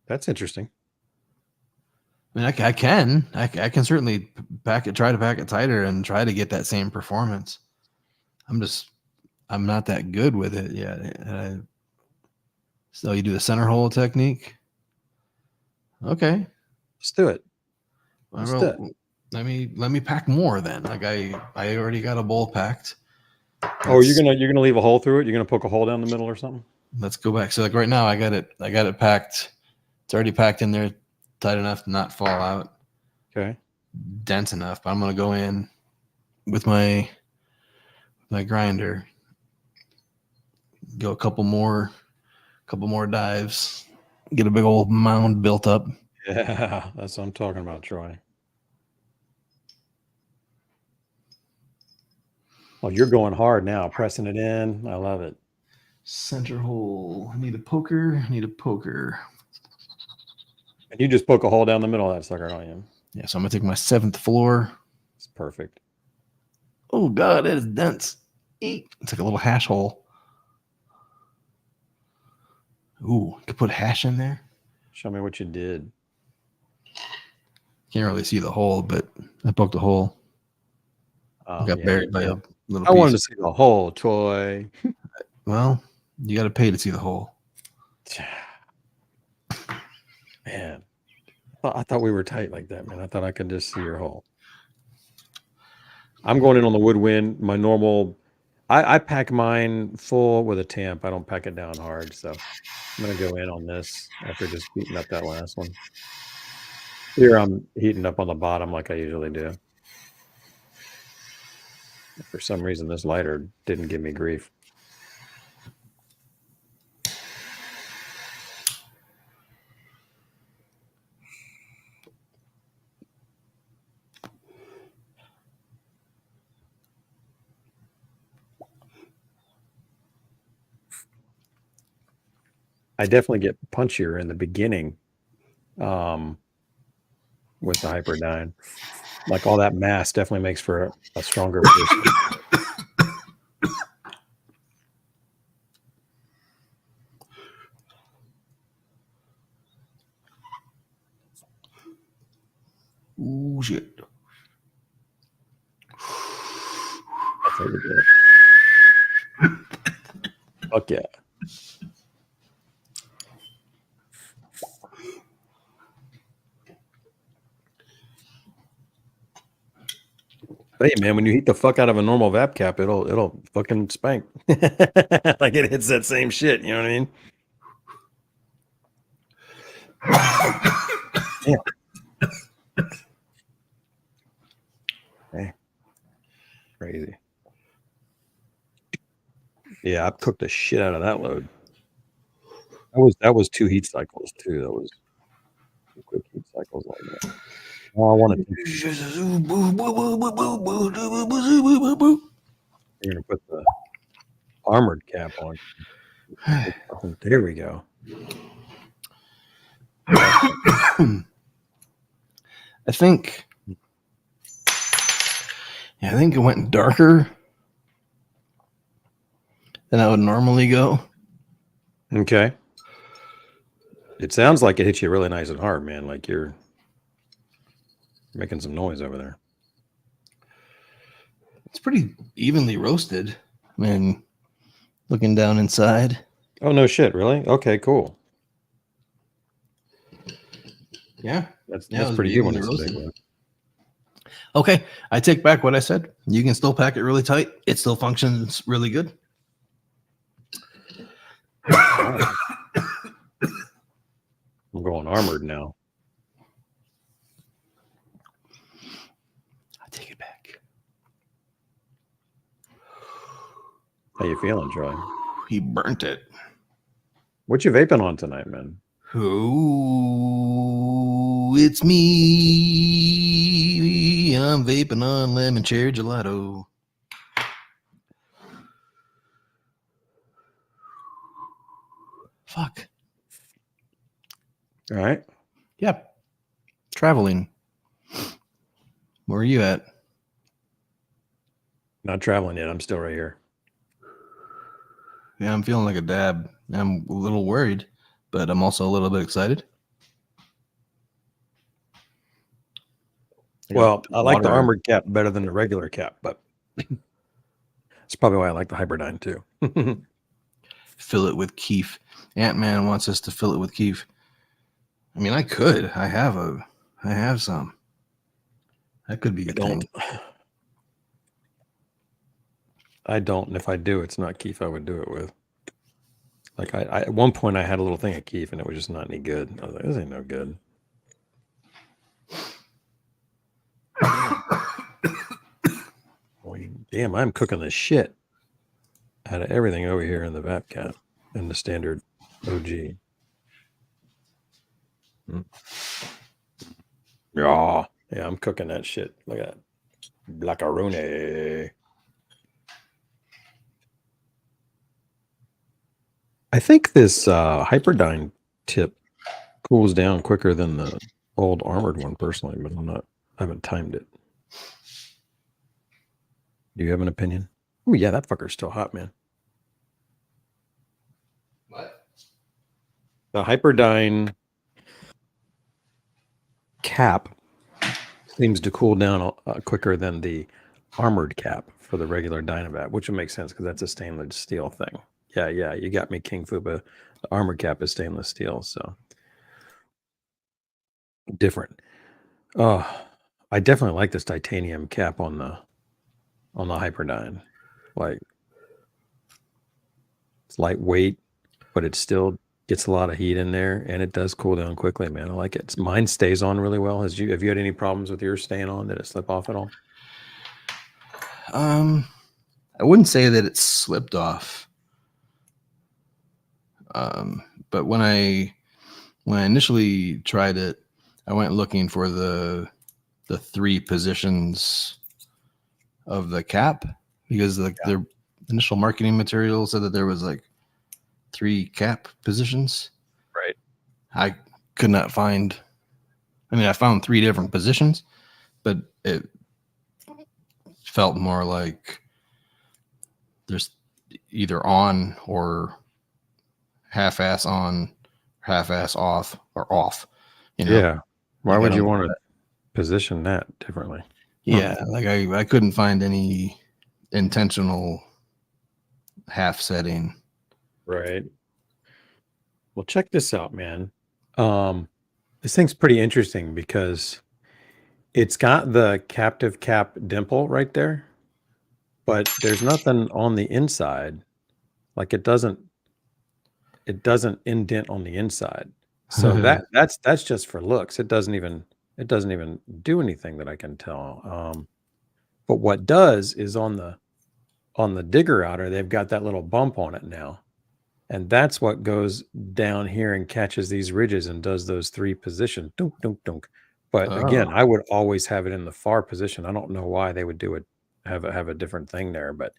That's interesting. I mean, I can certainly try to pack it tighter and try to get that same performance. I'm I'm not that good with it yet. So you do the center hole technique. Okay. Let's do it. Well, Let's do it. let me pack more then. Like I already got a bowl packed. Oh, you're gonna leave a hole through it? You're gonna poke a hole down the middle or something? Let's go back. So like right now I got it packed. It's already packed in there tight enough to not fall out. Okay. Dense enough. But I'm gonna go in with my grinder. Go a couple more dives. Get a big old mound built up. Yeah, that's what I'm talking about, Troy. Oh, you're going hard now, pressing it in. I love it. Center hole. I need a poker. And you just poke a hole down the middle of that sucker, don't you? Yeah, so I'm gonna take my 7th floor. It's perfect. Oh god, that is dense. It's like a little hash hole. Ooh, could put hash in there. Show me what you did. Can't really see the hole, but I poked a hole. Got buried by a little I piece. wanted to see the hole, Troy. Well, you got to pay to see the hole. Man, I thought we were tight like that, man. I thought I could just see your hole. I'm going in on the woodwind. My normal, I pack mine full with a tamp. I don't pack it down hard, so I'm gonna go in on this after just heating up that last one. Here I'm heating up on the bottom like I usually do. For some reason, this lighter didn't give me grief. I definitely get punchier in the beginning with the HyperDyn. Like all that mass definitely makes for a stronger person. Ooh, shit. That's how we do it. Fuck yeah. Hey man, when you heat the fuck out of a normal Vapcap, it'll fucking spank. Like it hits that same shit, you know what I mean? Yeah. Hey. Crazy. Yeah, I've cooked the shit out of that load. That was 2 heat cycles too. That was 2 quick heat cycles like that. Oh, I want to. You're gonna put the armored cap on. There we go. I think it went darker than I would normally go. Okay. It sounds like it hit you really nice and hard, man. Like you're making some noise over there. It's pretty evenly roasted. I mean, looking down inside. Oh, no shit. Really? Okay, cool. Yeah. That's pretty good when it's a big one. Okay. I take back what I said. You can still pack it really tight. It still functions really good. I'm going armored now. I take it back. How you feeling, Troy? He burnt it. What you vaping on tonight, man? Oh, it's me. I'm vaping on lemon cherry gelato. Fuck. All right. Yep. Traveling. Where are you at? Not traveling yet. I'm still right here. Yeah, I'm feeling like a dab. I'm a little worried, but I'm also a little bit excited. Well, I like the armored cap better than the regular cap, but That's probably why I like the HyperDine too. Fill it with keef. Ant-Man wants us to fill it with keef. I mean, I could. I have some. That could be a thing. I don't, and if I do, it's not keef I would do it with. Like I at one point I had a little thing of keef and it was just not any good. I was like, this ain't no good. Boy, damn, I'm cooking the shit out of everything over here in the Vapcap and the standard OG. Yeah, I'm cooking that shit. Look at that. Blackaroni. I think this HyperDine tip cools down quicker than the old armored one personally, but I haven't timed it. Do you have an opinion? Oh yeah, that fucker's still hot, man. What? The HyperDine cap seems to cool down quicker than the armored cap for the regular DynaVap, which would make sense because that's a stainless steel thing. Yeah, you got me, King Fuba. The armored cap is stainless steel, so different. Oh, I definitely like this titanium cap on the HyperDine. Like, it's lightweight, but it still gets a lot of heat in there, and it does cool down quickly, man. I like it. Mine stays on really well. Have you had any problems with yours staying on? Did it slip off at all? I wouldn't say that it slipped off. But when I initially tried it, I went looking for the 3 positions of the cap because their initial marketing material said that there was like 3 cap positions. Right. I could not find. I mean, I found 3 different positions, but it felt more like there's either on or half-ass on, half-ass off, or off. You know? Yeah. Why would you want to position that differently? Yeah, like I couldn't find any intentional half setting. Right. Well, check this out, man. This thing's pretty interesting because it's got the captive cap dimple right there, but there's nothing on the inside. Like it doesn't indent on the inside. So that's just for looks. It doesn't even do anything that I can tell. But what does is on the digger outer, they've got that little bump on it now. And that's what goes down here and catches these ridges and does those 3 positions. Dunk, dunk, dunk. But again, I would always have it in the far position. I don't know why they would do it, have a different thing there. But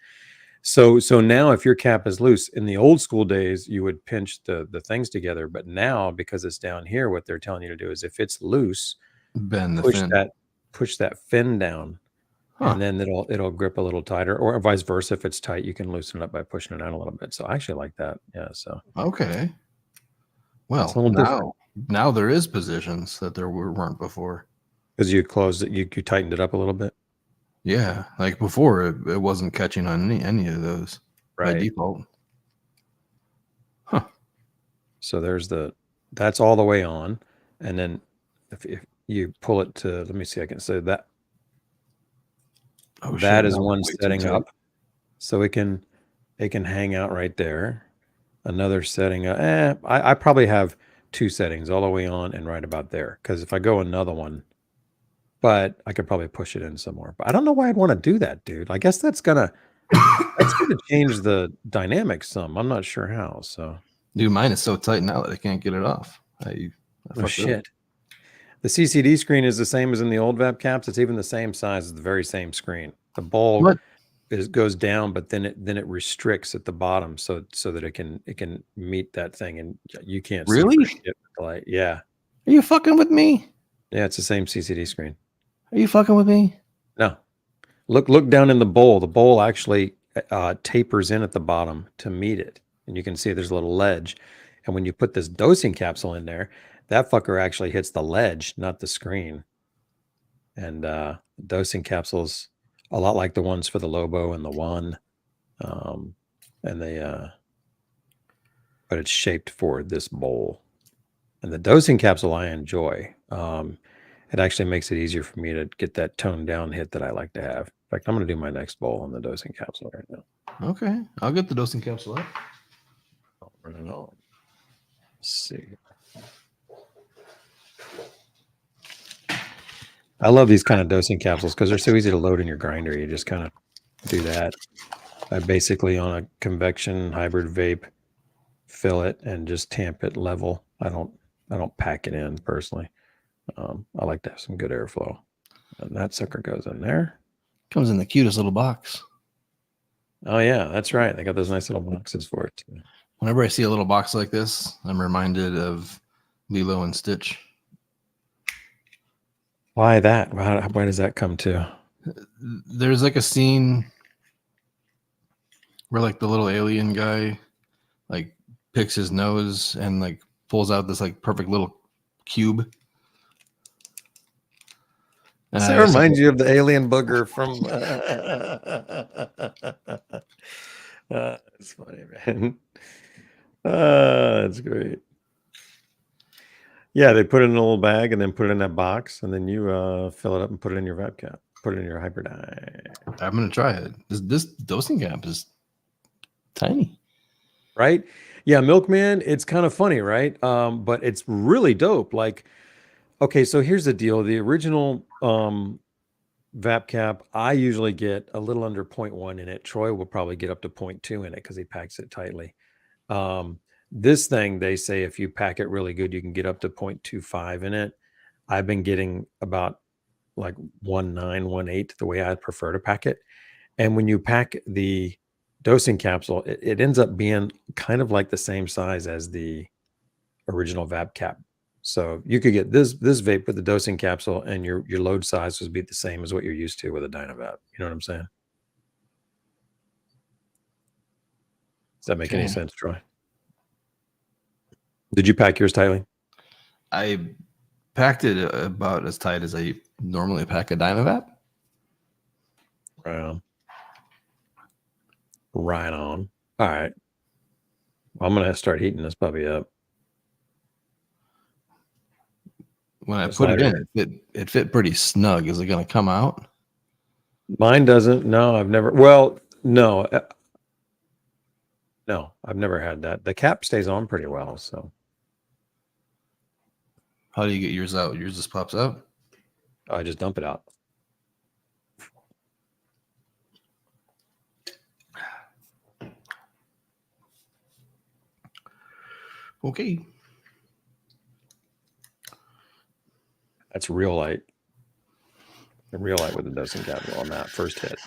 so now if your cap is loose, in the old school days, you would pinch the things together. But now, because it's down here, what they're telling you to do is if it's loose, bend the push fin. push that fin down. And then it'll grip a little tighter, or vice versa. If it's tight, you can loosen it up by pushing it out a little bit. So I actually like that. Yeah. So okay. Well, now there is positions that there weren't before. Because you closed it, you tightened it up a little bit. Yeah, like before it wasn't catching on any of those by default. Huh. So that's all the way on, and then if you pull it to, let me see, I can say that. Oh, that is one setting up, so it can hang out right there. Another setting up. I probably have 2 settings all the way on and right about there. Because if I go another one, but I could probably push it in somewhere. But I don't know why I'd want to do that, dude. I guess that's gonna change the dynamics some. I'm not sure how. So, dude, mine is so tight now that I can't get it off. Oh shit. The CCD screen is the same as in the old Vapcaps. It's even the same size as the very same screen. The bulb goes down, but then it restricts at the bottom so that it can meet that thing, and you can't really see shit with the light. Yeah. Are you fucking with me? Yeah, it's the same CCD screen. Are you fucking with me? No. Look down in the bowl. The bowl actually tapers in at the bottom to meet it, and you can see there's a little ledge. And when you put this dosing capsule in there, that fucker actually hits the ledge, not the screen. And dosing capsules, a lot like the ones for the Lobo and the One, and they but it's shaped for this bowl. And the dosing capsule I enjoy. It actually makes it easier for me to get that toned down hit that I like to have. In fact, I'm going to do my next bowl on the dosing capsule right now. Okay, I'll get the dosing capsule up. I'll run it on. Let's see. I love these kind of dosing capsules because they're so easy to load in your grinder. You just kind of do that. I basically, on a convection hybrid vape, fill it and just tamp it level. I don't pack it in personally. I like to have some good airflow. And that sucker goes in there. Comes in the cutest little box. Oh yeah, that's right. They got those nice little boxes for it too. Whenever I see a little box like this, I'm reminded of Lilo and Stitch. Why that? Why does that come to? There's like a scene where like the little alien guy like picks his nose and like pulls out this like perfect little cube. Does that remind you of the alien booger from? It's funny, man. That's great. Yeah, they put it in a little bag and then put it in that box, and then you fill it up and put it in your Vapcap. Put it in your HyperDine. I'm gonna try it. This dosing cap is tiny, right? Yeah, Milkman. It's kind of funny, right? But it's really dope. Like, okay, so here's the deal: the original Vapcap, I usually get a little under 0.1 in it. Troy will probably get up to 0.2 in it because he packs it tightly. This thing, they say if you pack it really good, you can get up to 0.25 in it. I've been getting about like 1.9, 1.8, the way I prefer to pack it. And when you pack the dosing capsule, it ends up being kind of like the same size as the original Vapcap. So you could get this vape with the dosing capsule, and your load size would be the same as what you're used to with a DynaVap. You know what I'm saying? Does that make any sense, Troy? Did you pack yours tightly? I packed it about as tight as I normally pack a DynaVap. Right on. Right on. All right. Well, I'm going to start heating this puppy up. When I put it in, it fit pretty snug. Is it going to come out? Mine doesn't. No, I've never. Well, no. No, I've never had that. The cap stays on pretty well. So, how do you get yours out? Yours just pops out? I just dump it out. Okay. That's real light. The real light with the dosing capsule on that first hit.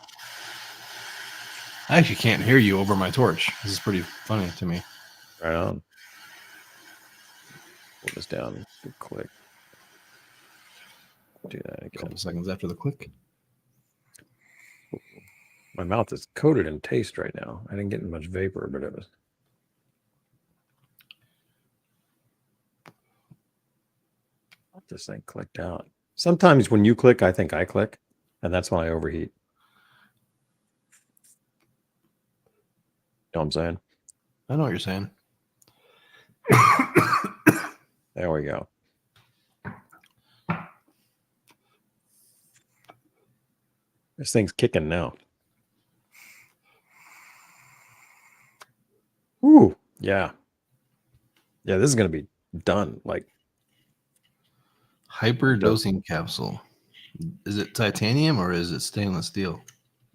I actually can't hear you over my torch. This is pretty funny to me. Right on. Pull this down. Good click. Do that again. A couple seconds after the click. My mouth is coated in taste right now. I didn't get much vapor, but it was. This thing clicked out. Sometimes when you click, I think I click, and that's when I overheat. You know what I'm saying? I know what you're saying. There we go. This thing's kicking now. Ooh, yeah. Yeah, this is going to be done. Like, Hyper dosing capsule. Is it titanium or is it stainless steel?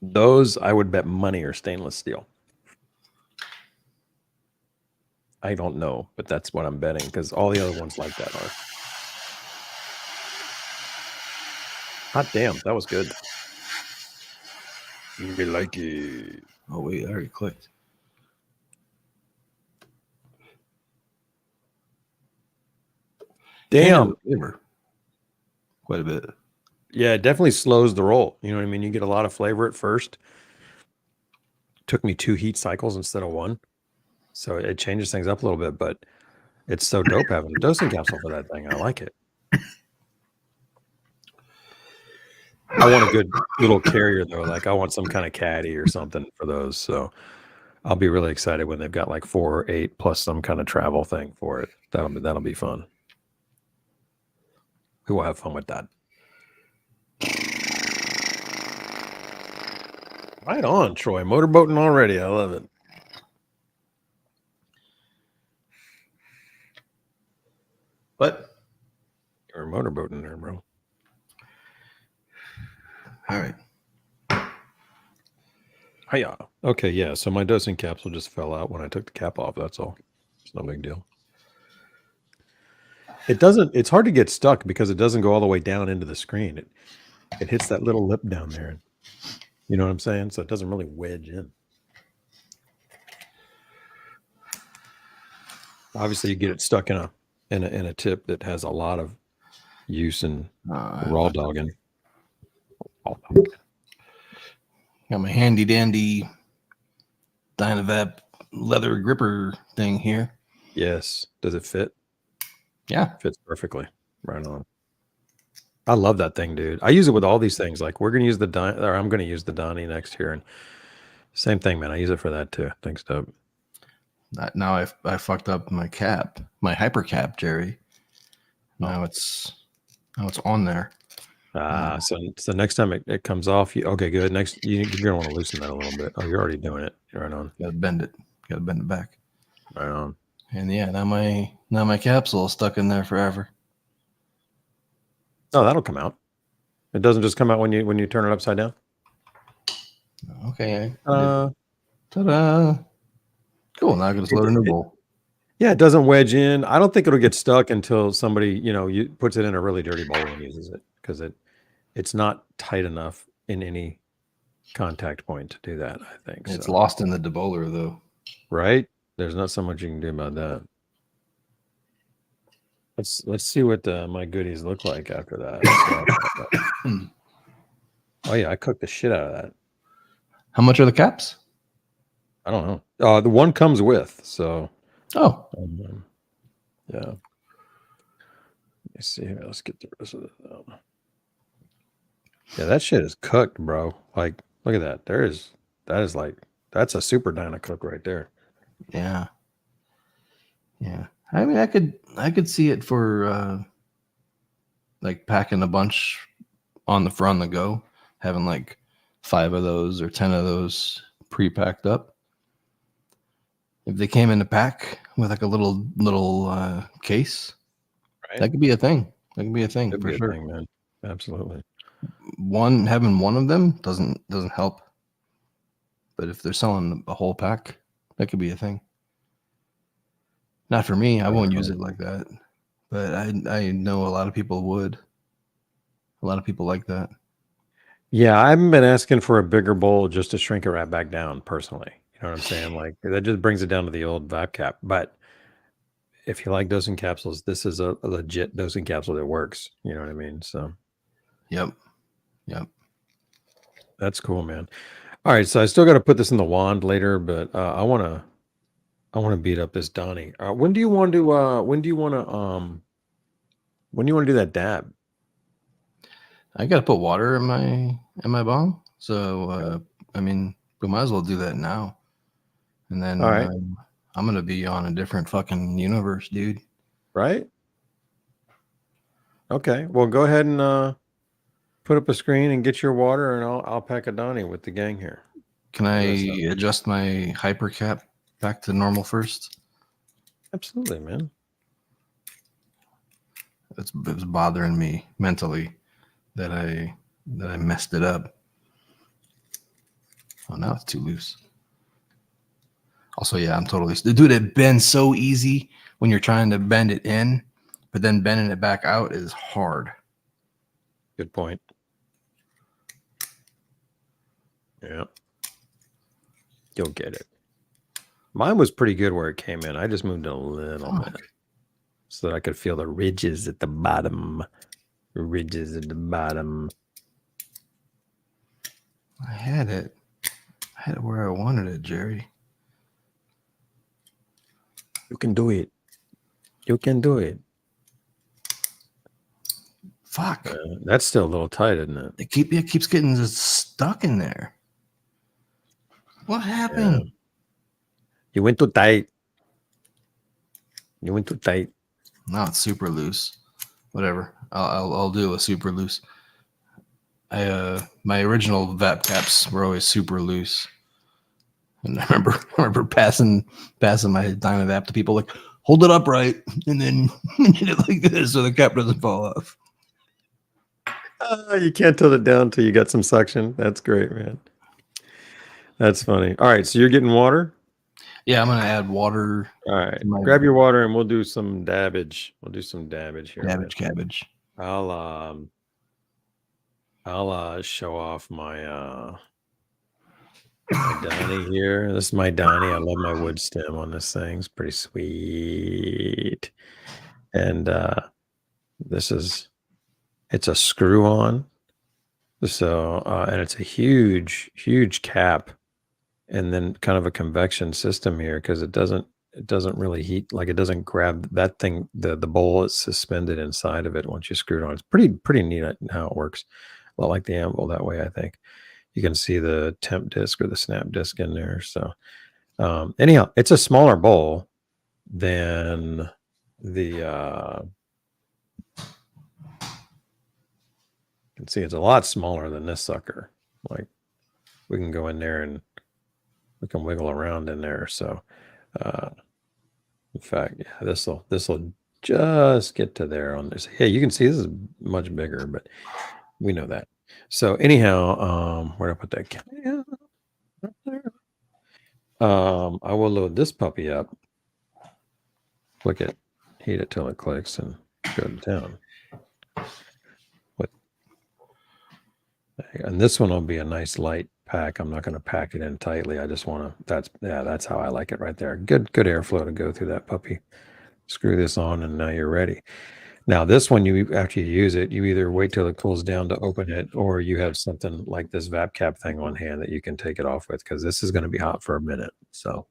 those I would bet money are stainless steel. I don't know, but that's what I'm betting because all the other ones like that are. Hot damn, that was good. You like it. Oh, wait, I already clicked. Damn. Flavor. Quite a bit. Yeah, it definitely slows the roll. You know what I mean? You get a lot of flavor at first. Took me 2 heat cycles instead of 1. So it changes things up a little bit, but it's so dope having a dosing capsule for that thing. I like it. I want a good little carrier though. Like I want some kind of caddy or something for those. So I'll be really excited when they've got like 4 or 8 plus some kind of travel thing for it. That'll be fun. We will have fun with that. Right on, Troy. Motorboating already. I love it. What? You're motorboating there, bro. All right. Hiya. Okay, yeah. So my dosing capsule just fell out when I took the cap off. That's all. It's no big deal. It's hard to get stuck because it doesn't go all the way down into the screen. It hits that little lip down there. You know what I'm saying? So it doesn't really wedge in. Obviously, you get it stuck in a tip that has a lot of use in raw dogging. Got my handy dandy DynaVap leather gripper thing here. Yes. Does it fit? Yeah. Fits perfectly. Right on. I love that thing, dude. I use it with all these things. Like I'm going to use the Dani next here, and same thing, man. I use it for that too. Thanks, Dub. Now I fucked up my cap, my hyper cap, Jerry. Now it's on there. So next time it comes off, okay, good. Next, you're gonna want to loosen that a little bit. Oh, you're already doing it. Right on. Gotta bend it back. Right on. And yeah, now my capsule is stuck in there forever. Oh, that'll come out. It doesn't just come out when you turn it upside down. Okay. Ta-da! Cool. Now I can just load a new bowl. Yeah, it doesn't wedge in. I don't think it'll get stuck until somebody puts it in a really dirty bowl and uses it, because it's not tight enough in any contact point to do that. I think it's lost in the debowler though. Right? There's not so much you can do about that. Let's see what my goodies look like after that. Oh yeah, I cooked the shit out of that. How much are the caps? I don't know. The one comes with, so. Oh. Yeah. Let me see here. Let's get the rest of it out. Yeah, that shit is cooked, bro. Like, look at that. That's a super DynaCook right there. Yeah. Yeah. I mean, I could see it for like packing a bunch on the go, having like 5 of those or 10 of those pre-packed up. If they came in a pack with like a little case, right, that could be a thing. That could be a thing for sure, man. Absolutely. Having one of them doesn't help, but if they're selling a whole pack, that could be a thing. Not for me. I won't use it like that, but I know a lot of people would. A lot of people like that. Yeah, I haven't been asking for a bigger bowl just to shrink it right back down personally. You know what I'm saying? Like, that just brings it down to the old Vapcap. But if you like dosing capsules, this is a legit dosing capsule that works. You know what I mean? So, yep. That's cool, man. All right, so I still got to put this in the wand later, but I want to beat up this Dani. When do you want to do that dab? I got to put water in my bong, so I mean, we might as well do that now. And then all right. I'm gonna be on a different fucking universe, dude. Right? Okay. Well, go ahead and put up a screen and get your water, and I'll pack a Dani with the gang here. Can I adjust my hyper cap back to normal first? Absolutely, man. It was bothering me mentally that I messed it up. Oh, now it's too loose. Also, yeah, I'm totally... Dude, it bends so easy when you're trying to bend it in, but then bending it back out is hard. Good point. Yeah. You'll get it. Mine was pretty good where it came in. I just moved it a little bit so that I could feel the ridges at the bottom. Ridges at the bottom. I had it where I wanted it, Jerry. You can do it. You can do it. Fuck. That's still a little tight, isn't it? It keeps getting just stuck in there. What happened? Yeah. You went too tight. You went too tight. Now it's super loose. Whatever. I'll do a super loose. My original Vapcaps were always super loose. And I remember passing my DynaVap to people like, hold it upright, and then hit it like this so the cap doesn't fall off. You can't tilt it down until you got some suction. That's great, man. That's funny. All right, so you're getting water? Yeah, I'm gonna add water. All right, grab your water and we'll do some dabbage. We'll do some dabbage here. Cabbage. I'll show off my Dani here. This is my Dani. I love my wood stem on this thing. It's pretty sweet. And it's a screw on. So and it's a huge cap, and then kind of a convection system here because it doesn't really heat, like it doesn't grab that thing. The bowl is suspended inside of it once you screw it on. It's pretty neat how it works. A lot like the Anvil that way, I think. You can see the temp disc or the snap disc in there. So anyhow, it's a smaller bowl than the you can see it's a lot smaller than this sucker. Like we can go in there and we can wiggle around in there. So in fact, yeah, this will just get to there on this. Yeah, you can see this is much bigger, but we know that. So anyhow, where do I put that? Yeah, right there. I will load this puppy up. Click it, heat it till it clicks, and go to town. And this one will be a nice light pack. I'm not going to pack it in tightly. I just want to. That's how I like it right there. Good airflow to go through that puppy. Screw this on, and now you're ready. Now this one, after you use it, you either wait till it cools down to open it, or you have something like this Vapcap thing on hand that you can take it off with, because this is going to be hot for a minute. So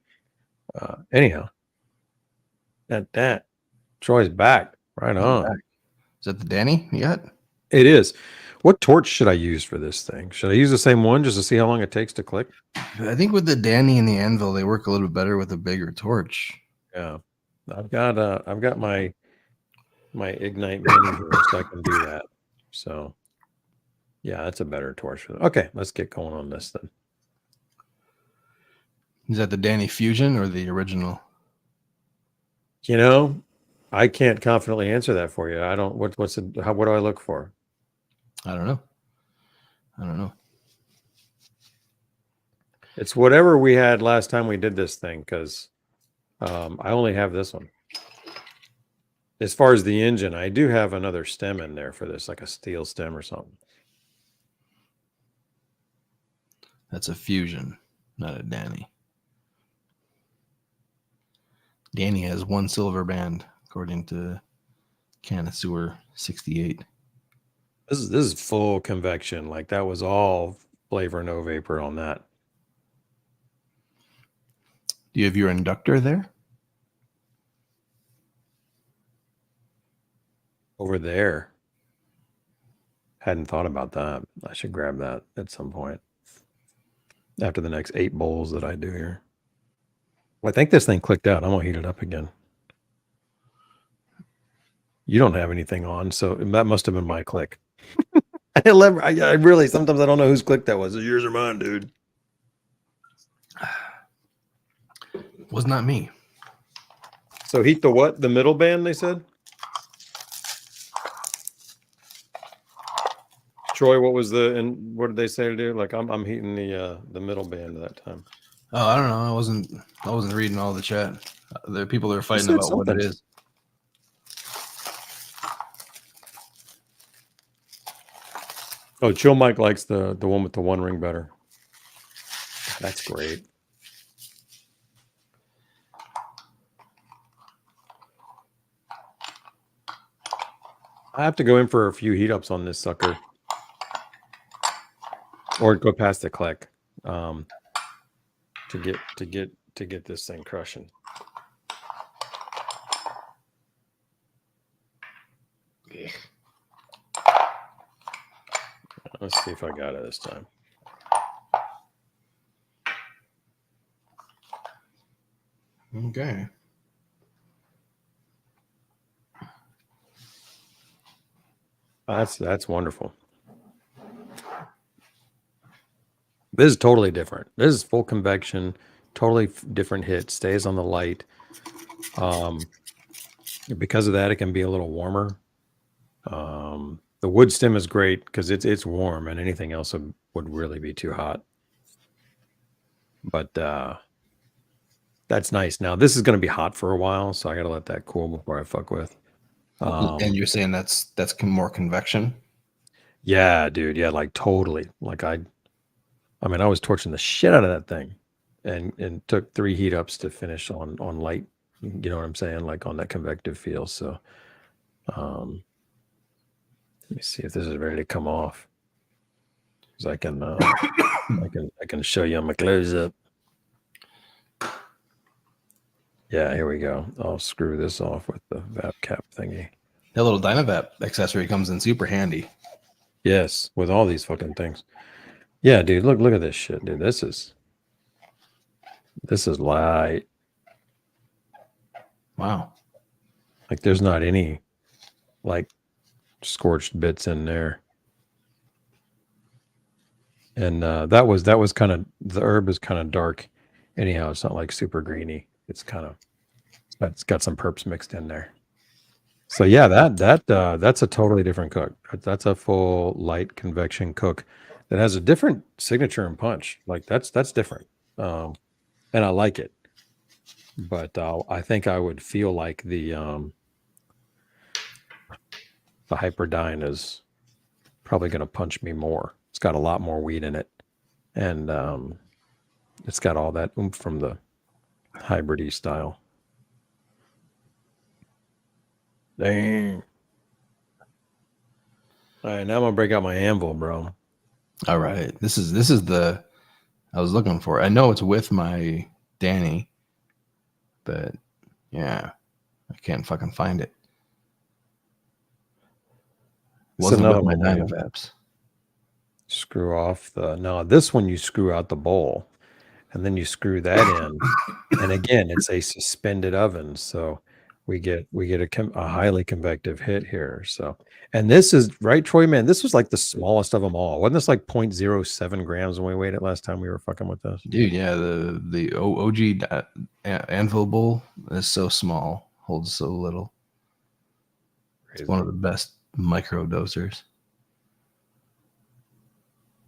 anyhow, that Troy's back. Right on. Is that the Danny yet? It is. What torch should I use for this thing? Should I use the same one just to see how long it takes to click? I think with the Danny and the Anvil, they work a little bit better with a bigger torch. Yeah, I've got my Ignite Mini here, so I can do that. So yeah, that's a better torch for that. Okay, let's get going on this then. Is that the Danny Fusion or the original? You know, I can't confidently answer that for you. I don't. What do I look for? I don't know. It's whatever we had last time we did this thing, because I only have this one. As far as the engine, I do have another stem in there for this, like a steel stem or something. That's a Fusion, not a Danny. Danny has one silver band, according to Connoisseur 68. This is full convection. Like that was all flavor, no vapor on that. Do you have your inductor there? Over there. Hadn't thought about that. I should grab that at some point after the next 8 bowls that I do here. Well, I think this thing clicked out. I'm gonna heat it up again. You don't have anything on, so that must have been my click. I really sometimes I don't know whose click that was. Is it yours or mine, dude? Was not me. So heat the what? The middle band, they said? Troy, what was and what did they say to do? Like I'm heating the middle band at that time. Oh, I don't know. I wasn't reading all the chat. There are people that are fighting about what it is. Oh, Chill Mike likes the one with the 1 ring better. That's great. I have to go in for a few heat ups on this sucker, or go past the click, to get this thing crushing. Let's see if I got it this time. Okay. That's wonderful. This is totally different. This is full convection, totally different hit. Stays on the light. Because of that, it can be a little warmer. The wood stem is great because it's warm, and anything else would really be too hot. But that's nice. Now this is going to be hot for a while, so I got to let that cool before I fuck with. And you're saying that's more convection? Yeah, dude. Yeah, like totally. Like I mean, I was torching the shit out of that thing, and took 3 heat ups to finish on light. You know what I'm saying? Like on that convective feel. So, let me see if this is ready to come off. Because I can, I can show you on my close up. Yeah, here we go. I'll screw this off with the Vapcap thingy. That little DynaVap accessory comes in super handy. Yes, with all these fucking things. Yeah, dude, look at this shit, dude. This is light. Wow. Like there's not any like scorched bits in there. And that was kind of, the herb is kind of dark. Anyhow, it's not like super greeny. It's got some perps mixed in there. So yeah, that's a totally different cook. That's a full light convection cook that has a different signature and punch. Like that's different. And I like it. But I think I would feel like the HyperDine is probably going to punch me more. It's got a lot more weed in it, and it's got all that oomph from the hybridy style. Dang. All right, now I'm gonna break out my Anvil, bro. All right, this is the I was looking for. I know it's with my Danny, but yeah, I can't fucking find it. Wasn't with my DynaVaps. Screw off no, this one you screw out the bowl, and then you screw that in, and again it's a suspended oven, so we get a highly convective hit here. So, and this is right, Troy, man, this was like the smallest of them all. Wasn't this like 0.07 grams when we weighed it last time we were fucking with this? Dude, yeah, the OG Anvil bowl is so small, holds so little. Crazy. It's one of the best micro dosers.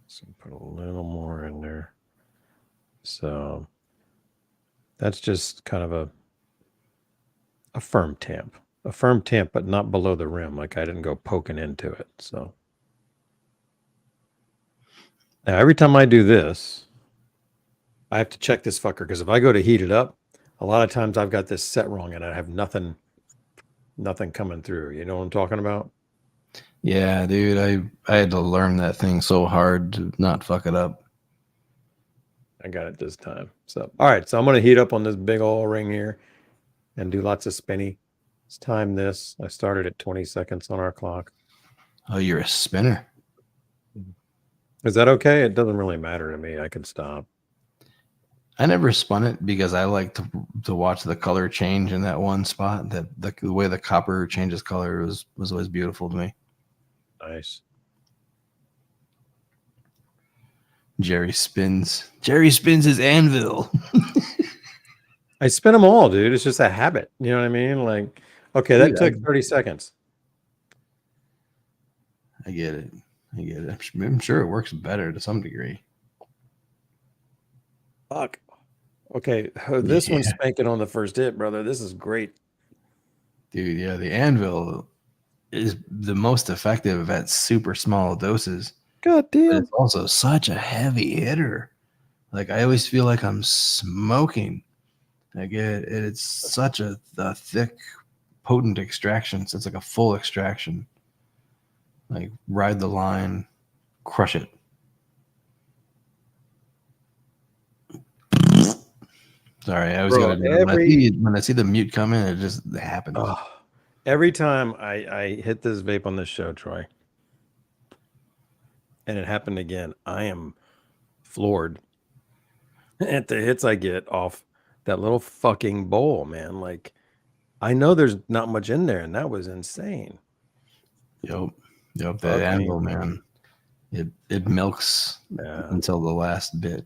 So put a little more in there. So that's just kind of a firm tamp, but not below the rim. Like I didn't go poking into it. So now every time I do this, I have to check this fucker, because if I go to heat it up, a lot of times I've got this set wrong and I have nothing coming through. You know what I'm talking about? Yeah, dude, I had to learn that thing so hard to not fuck it up. I got it this time. So, all right. So I'm going to heat up on this big old ring here and do lots of spinny. Let's time this. I started at 20 seconds on our clock. Oh, you're a spinner. Is that okay? It doesn't really matter to me. I can stop. I never spun it because I like to watch the color change in that one spot. That the way the copper changes color was always beautiful to me. Nice. Jerry spins his anvil. I spin them all, dude. It's just a habit. You know what I mean? Like, okay, that took 30 seconds. I get it. I'm sure it works better to some degree. Fuck. Okay, this one's spanking on the first hit, brother. This is great. Dude, yeah, the anvil is the most effective at super small doses. God damn. But it's also such a heavy hitter. Like I always feel like I'm smoking. Like it's such a thick, potent extraction. So it's like a full extraction. Like ride the line, crush it. Sorry, I always got to do it. When I see the mute come in, it just happens. Oh, every time I hit this vape on this show, Troy, and it happened again. I am floored at the hits I get off that little fucking bowl, man. Like, I know there's not much in there, and that was insane. Yep. The Fuck me, Anvil, man. It milks until the last bit.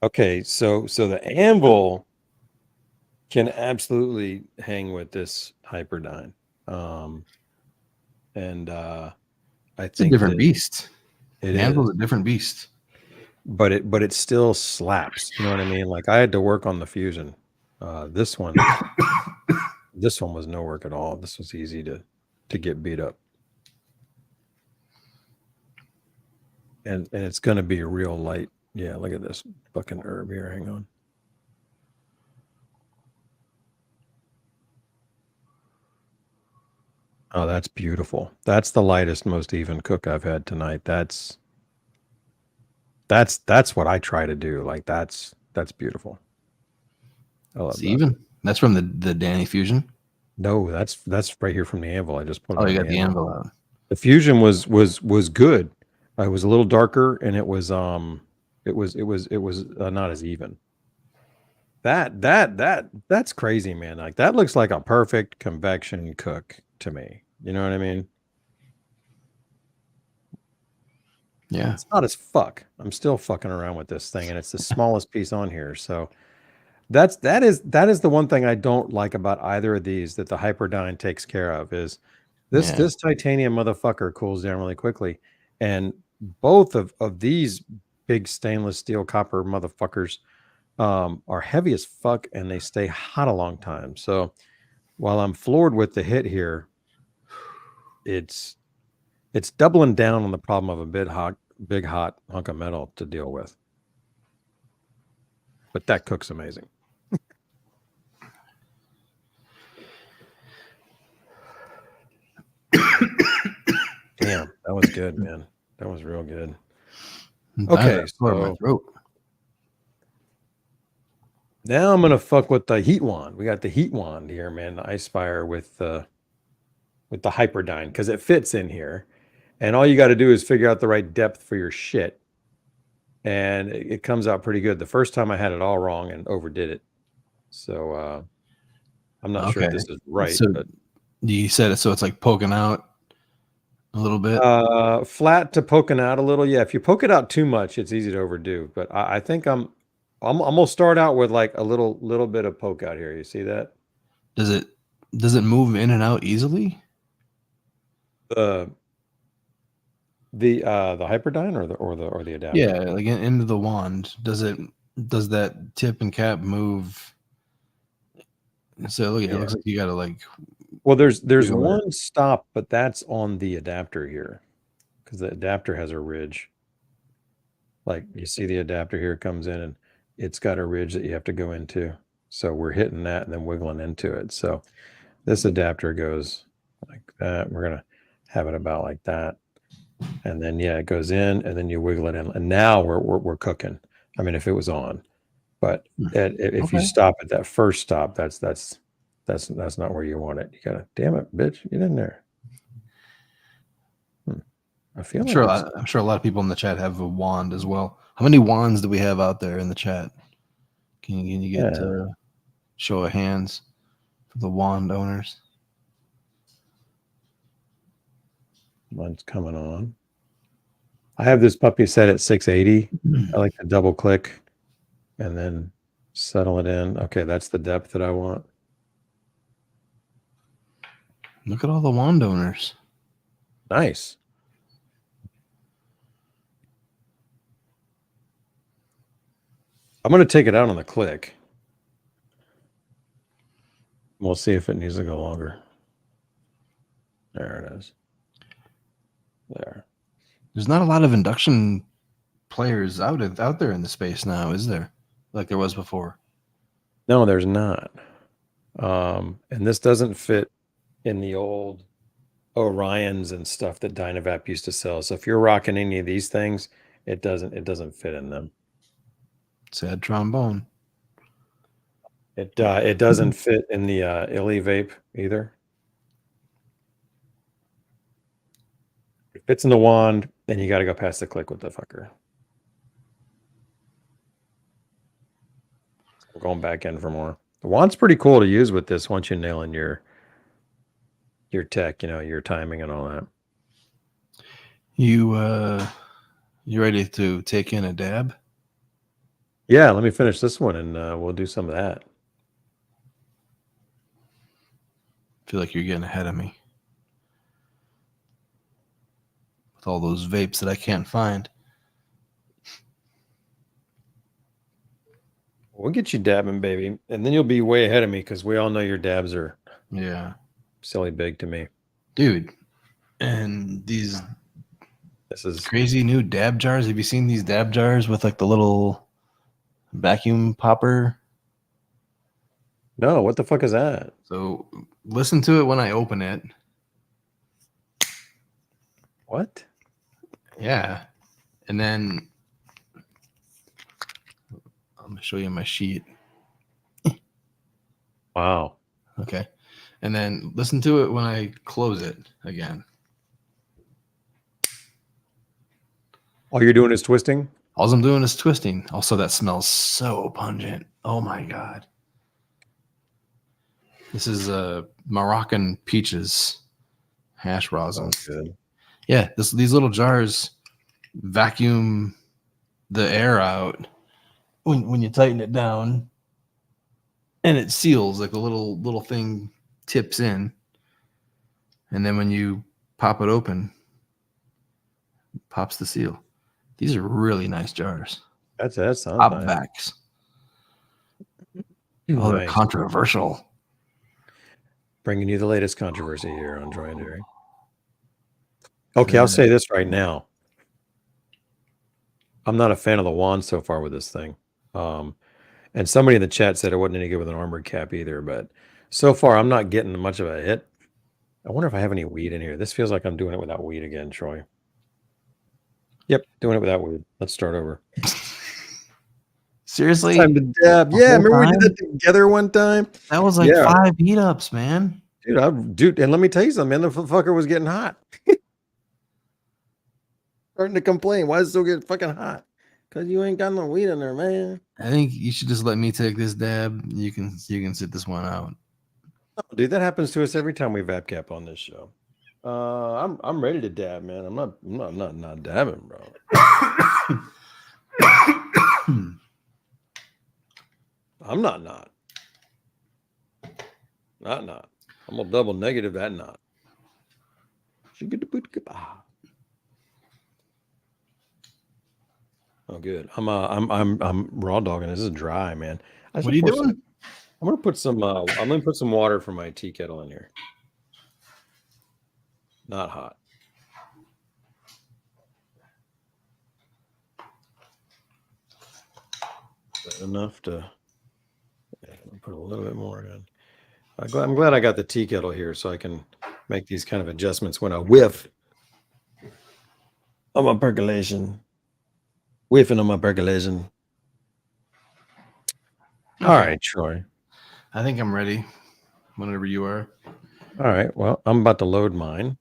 Okay, so the Anvil can absolutely hang with this HyperDine. And I It's a think different that beast. it The Anvil's is, a different beast. but it still slaps. You know what I mean? Like, I had to work on the Fusion. This one was no work at all. This was easy to get beat up. And it's gonna be a real light. Yeah, look at this fucking herb here. Hang on. Oh, that's beautiful. That's the lightest, most even cook I've had tonight. That's what I try to do. Like, that's beautiful. I love It's that. even. That's from the Danny Fusion. No, that's right here from the Anvil. I just put it Oh, on you got the Anvil out. The Fusion was good. It was a little darker, and it was not as even. That's crazy, man. Like, that looks like a perfect convection cook to me. You know what I mean? Yeah. It's not as fuck. I'm still fucking around with this thing, and it's the smallest piece on here. So that is the one thing I don't like about either of these that the HyperDine takes care of is this titanium motherfucker cools down really quickly. And both of these big stainless steel copper motherfuckers are heavy as fuck, and they stay hot a long time. So while I'm floored with the hit here, it's doubling down on the problem of a big hot hunk of metal to deal with. But that cook's amazing. Damn, that was good, man. That was real good. Okay, so now I'm gonna fuck with the heat wand. We got the heat wand here, man. The Ice Fire with the HyperDine, because it fits in here, and all you got to do is figure out the right depth for your shit, and it comes out pretty good. The first time I had it all wrong and overdid it, so I'm not sure if this is right. So but you said it, so it's like poking out a little bit. Flat to poking out a little. Yeah, if you poke it out too much, it's easy to overdo. But I think I'm gonna start out with like a little bit of poke out here. You see that? Does it move in and out easily? The HyperDine or the adapter? Yeah, like into the wand. Does that tip and cap move? So look, it looks like you gotta like. Well, there's one stop, but that's on the adapter here, because the adapter has a ridge. Like, you see the adapter here comes in, and it's got a ridge that you have to go into. So we're hitting that and then wiggling into it. So this adapter goes like that. We're gonna have it about like that, and then it goes in, and then you wiggle it in, and now we're cooking. I mean, if it was on, but if you stop at that first stop, that's not where you want it. You gotta, damn it, bitch, get in there. I feel I'm sure a lot of people in the chat have a wand as well. How many wands do we have out there in the chat? Can you get show of hands for the wand owners? Mine's coming on. I have this puppy set at 680. I like to double click and then settle it in. Okay, that's the depth that I want. Look at all the wand owners. Nice. I'm going to take it out on the click. We'll see if it needs to go longer. There it is. There. There's not a lot of induction players out there in the space now, is there? Like there was before. No, there's not. And this doesn't fit in the old Orions and stuff that DynaVap used to sell. So if you're rocking any of these things, it doesn't fit in them. Sad trombone. It doesn't fit in the Illy Vape either. It fits in the wand, and you got to go past the click with the fucker. I'm going back in for more. The wand's pretty cool to use with this once you nail in your tech, your timing and all that. You ready to take in a dab? Yeah, let me finish this one, and we'll do some of that. I feel like you're getting ahead of me with all those vapes that I can't find. We'll get you dabbing, baby, and then you'll be way ahead of me because we all know your dabs are silly big to me, dude. And this is crazy new dab jars. Have you seen these dab jars with like the little vacuum popper? No, what the fuck is that? So listen to it when I open it. What? Yeah. And then I'm going to show you my sheet. Wow. Okay. And then listen to it when I close it again. All you're doing is twisting? All I'm doing is twisting. Also, that smells so pungent. Oh my God. This is Moroccan peaches hash rosin. Sounds good. Yeah, these little jars vacuum the air out when you tighten it down, and it seals. Like a little thing tips in, and then when you pop it open, it pops the seal. These are really nice jars. That sounds Top nice. vacs. Oh, they're Nice. controversial. Bringing you the latest controversy here on Troy and Jerry. Okay, I'll say this right now. I'm not a fan of the wand so far with this thing. And somebody in the chat said it wasn't any good with an armored cap either, but so far I'm not getting much of a hit. I wonder if I have any weed in here. This feels like I'm doing it without weed again, Troy. Yep, doing it without weed. Let's start over. Seriously? Time to dab. Yeah, remember we did that together one time? That was like 5 heat ups, man. Dude, and let me tell you something, man. The fucker was getting hot. Starting to complain. Why is it still getting fucking hot? Because you ain't got no weed in there, man. I think you should just let me take this dab. You can sit this one out. Oh, dude, that happens to us every time we Vapcap on this show. I'm ready to dab, man. I'm not dabbing, bro. I'm not. Not. I'm gonna double negative that not. Oh, good. I'm raw dogging. This is dry, man. What are you doing? I'm gonna put some. I'm gonna put some water from my tea kettle in here. Not hot. Is that enough to? Yeah, I'll put a little bit more in. I'm glad I got the tea kettle here so I can make these kind of adjustments when I whiff on my percolation. Whiffing on my percolation. Okay. All right, Troy. I think I'm ready whenever you are. All right. Well, I'm about to load mine,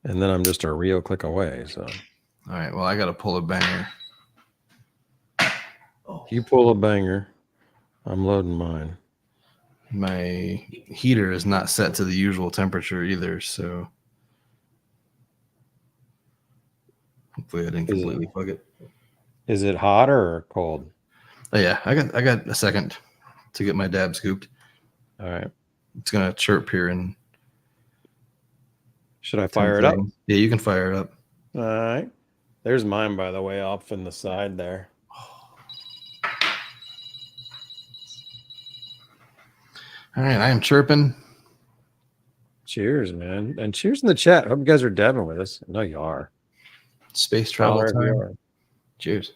and then I'm just a real click away. So, all right. Well, I got to pull a banger. You pull a banger. I'm loading mine. My heater is not set to the usual temperature either, so hopefully I didn't completely bug it. Is it hot or cold? Oh yeah, I got a second to get my dab scooped. All right. It's gonna chirp here and should I fire it up? Yeah, you can fire it up. All right. There's mine, by the way, off in the side there. All right, I am chirping. Cheers, man. And cheers in the chat. Hope you guys are dabbing with us. I know you are. Space travel time. Cheers.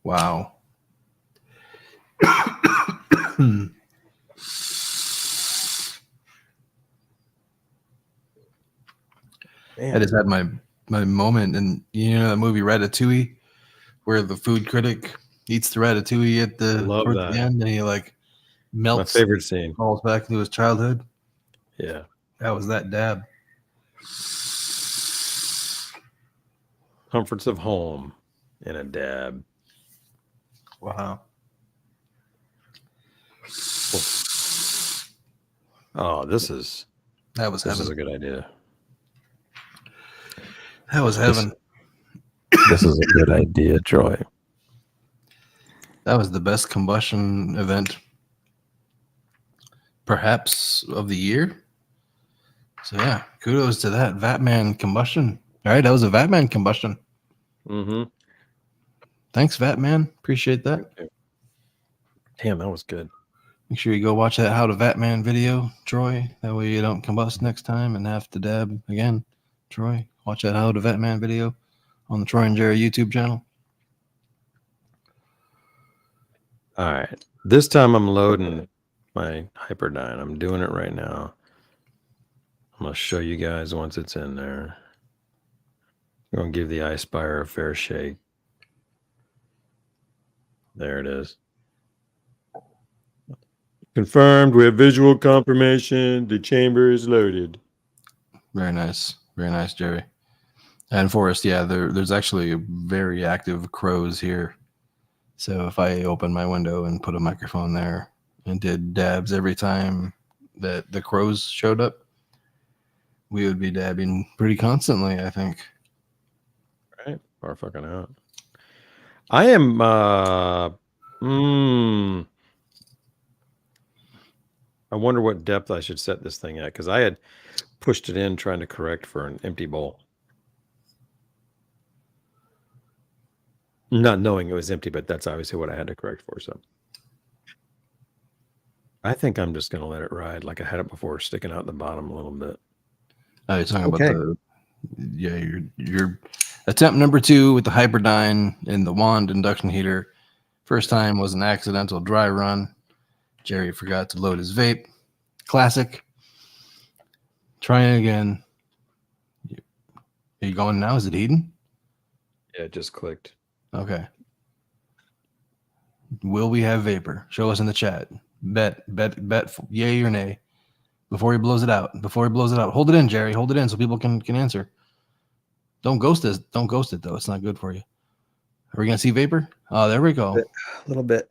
Wow. I just had my moment, and you know that movie Ratatouille, where the food critic eats the ratatouille at the Love towards that. the end, and he like melts. My favorite scene. Falls back into his childhood. Yeah. That was that dab. Comforts of home in a dab. Wow. Oh, this is heaven. a good idea. That was heaven. This is a good idea, Troy. That was the best combustion event, perhaps, of the year. So yeah, kudos to that Vatman combustion. All right, that was a Vatman combustion. Mm-hmm. Thanks, Vatman. Appreciate that. Damn, that was good. Make sure you go watch that How to Vatman video, Troy. That way you don't combust next time and have to dab again. Troy, watch that How to Vatman video on the Troy and Jerry YouTube channel. All right. This time I'm loading my HyperDine. I'm doing it right now. I'm going to show you guys once it's in there. I'm going to give the iSpire a fair shake. There it is. Confirmed. We have visual confirmation. The chamber is loaded. Very nice. Very nice, Jerry. And Forrest, yeah, there's actually very active crows here. So if I open my window and put a microphone there and did dabs every time that the crows showed up, we would be dabbing pretty constantly, I think. Right. Far fucking out. I am I wonder what depth I should set this thing at, because I had pushed it in trying to correct for an empty bowl. Not knowing it was empty, but that's obviously what I had to correct for. So I think I'm just going to let it ride like I had it before, sticking out the bottom a little bit. Oh, you're talking about your attempt number 2 with the HyperDine and the wand induction heater. First time was an accidental dry run. Jerry forgot to load his vape. Classic. Trying again. Are you going now? Is it heating? Yeah, it just clicked. Okay. Will we have vapor? Show us in the chat. Bet, yay or nay. Before he blows it out. Hold it in, Jerry. Hold it in so people can answer. Don't ghost this. Don't ghost it, though. It's not good for you. Are we going to see vapor? Oh, there we go. A little bit.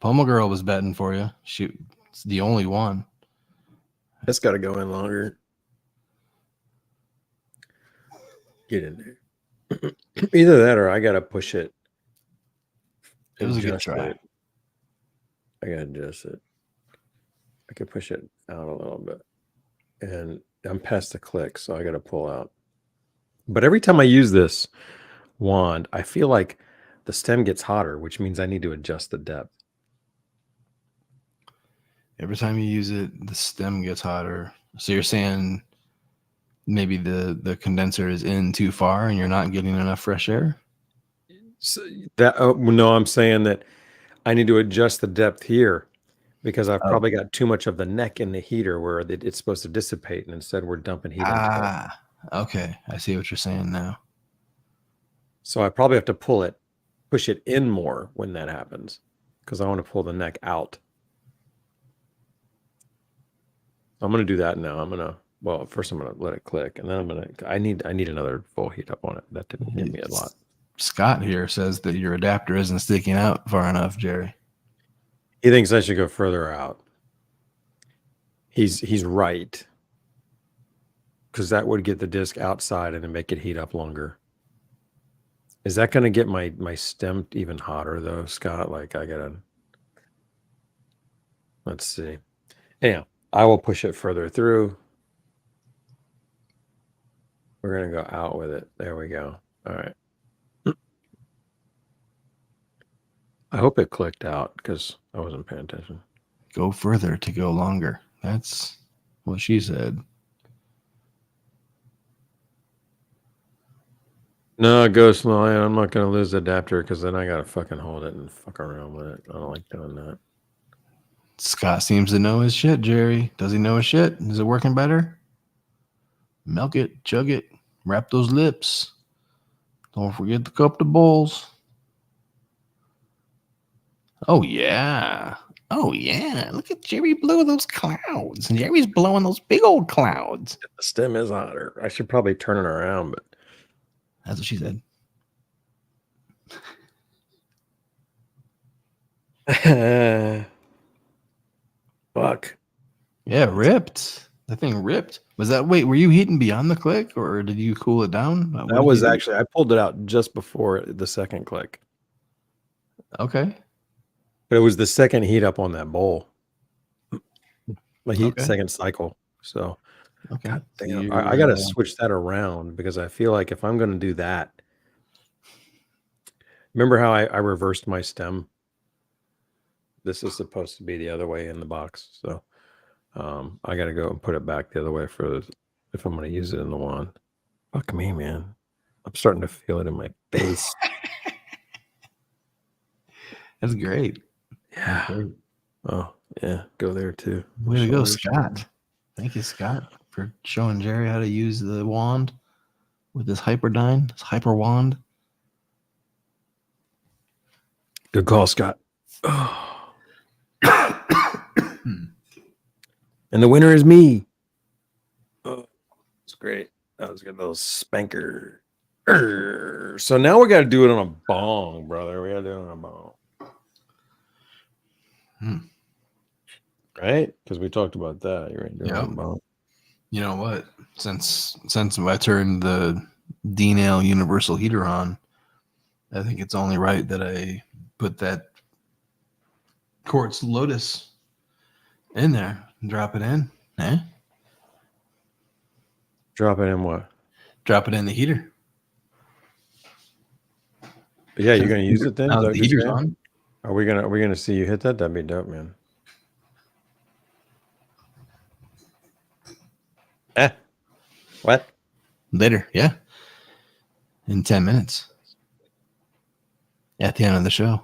Poma Girl was betting for you. It's the only one. It's got to go in longer. Get in there. Either that or I got to push it. It was a good try. I got to adjust it. I can push it out a little bit. And I'm past the click, so I got to pull out. But every time I use this wand, I feel like the stem gets hotter, which means I need to adjust the depth. Every time you use it, the stem gets hotter. So you're saying maybe the condenser is in too far and you're not getting enough fresh air? So that no, I'm saying that I need to adjust the depth here because I've probably got too much of the neck in the heater where it's supposed to dissipate, and instead we're dumping heat into it. Okay. I see what you're saying now. So I probably have to push it in more when that happens because I want to pull the neck out. I'm going to do that now. First I'm going to let it click, and then I need another full heat up on it. That didn't give me a lot. Scott here says that your adapter isn't sticking out far enough, Jerry. He thinks I should go further out. He's right. Because that would get the disc outside and then make it heat up longer. Is that going to get my stem even hotter though, Scott? Like let's see. Anyhow, I will push it further through. We're going to go out with it. There we go. All right. I hope it clicked out because I wasn't paying attention. Go further to go longer. That's what she said. No, go slow. I'm not going to lose the adapter because then I got to fucking hold it and fuck around with it. I don't like doing that. Scott seems to know his shit, Jerry. Does he know his shit? Is it working better? Milk it, chug it, wrap those lips. Don't forget to cup the bowls. Oh, yeah. Oh, yeah. Look at Jerry blow those clouds. And Jerry's blowing those big old clouds. The stem is hotter. I should probably turn it around, but that's what she said. Fuck. Yeah, ripped. That thing ripped. Was that, wait, were you heating beyond the click or did you cool it down? That was actually, I pulled it out just before the second click. Okay. But it was the second heat up on that bowl. My second cycle. So, okay. God damn, I got to switch that around because I feel like if I'm going to do that, remember how I reversed my stem? This is supposed to be the other way in the box. So, I got to go and put it back the other way for if I'm going to use it in the wand. Fuck me, man. I'm starting to feel it in my face. That's great. Yeah. Great. Oh, yeah. Go there too. Way to go, Scott. Thank you, Scott, for showing Jerry how to use the wand with this HyperDyn, this hyper wand. Good call, Scott. Oh. And the winner is me. Oh, it's great. That was a good little spanker. So now we got to do it on a bong, brother. We got to do it on a bong. Right? Because we talked about that. You're right. Yeah. You know what? Since I turned the D-Nail universal heater on, I think it's only right that I put that Quartz Lotus in there and drop it in. Eh? Drop it in what? Drop it in the heater. But yeah, you're gonna use it then? The heater's on. Are we gonna see you hit that? That'd be dope, man. What? Later, yeah. In 10 minutes. At the end of the show.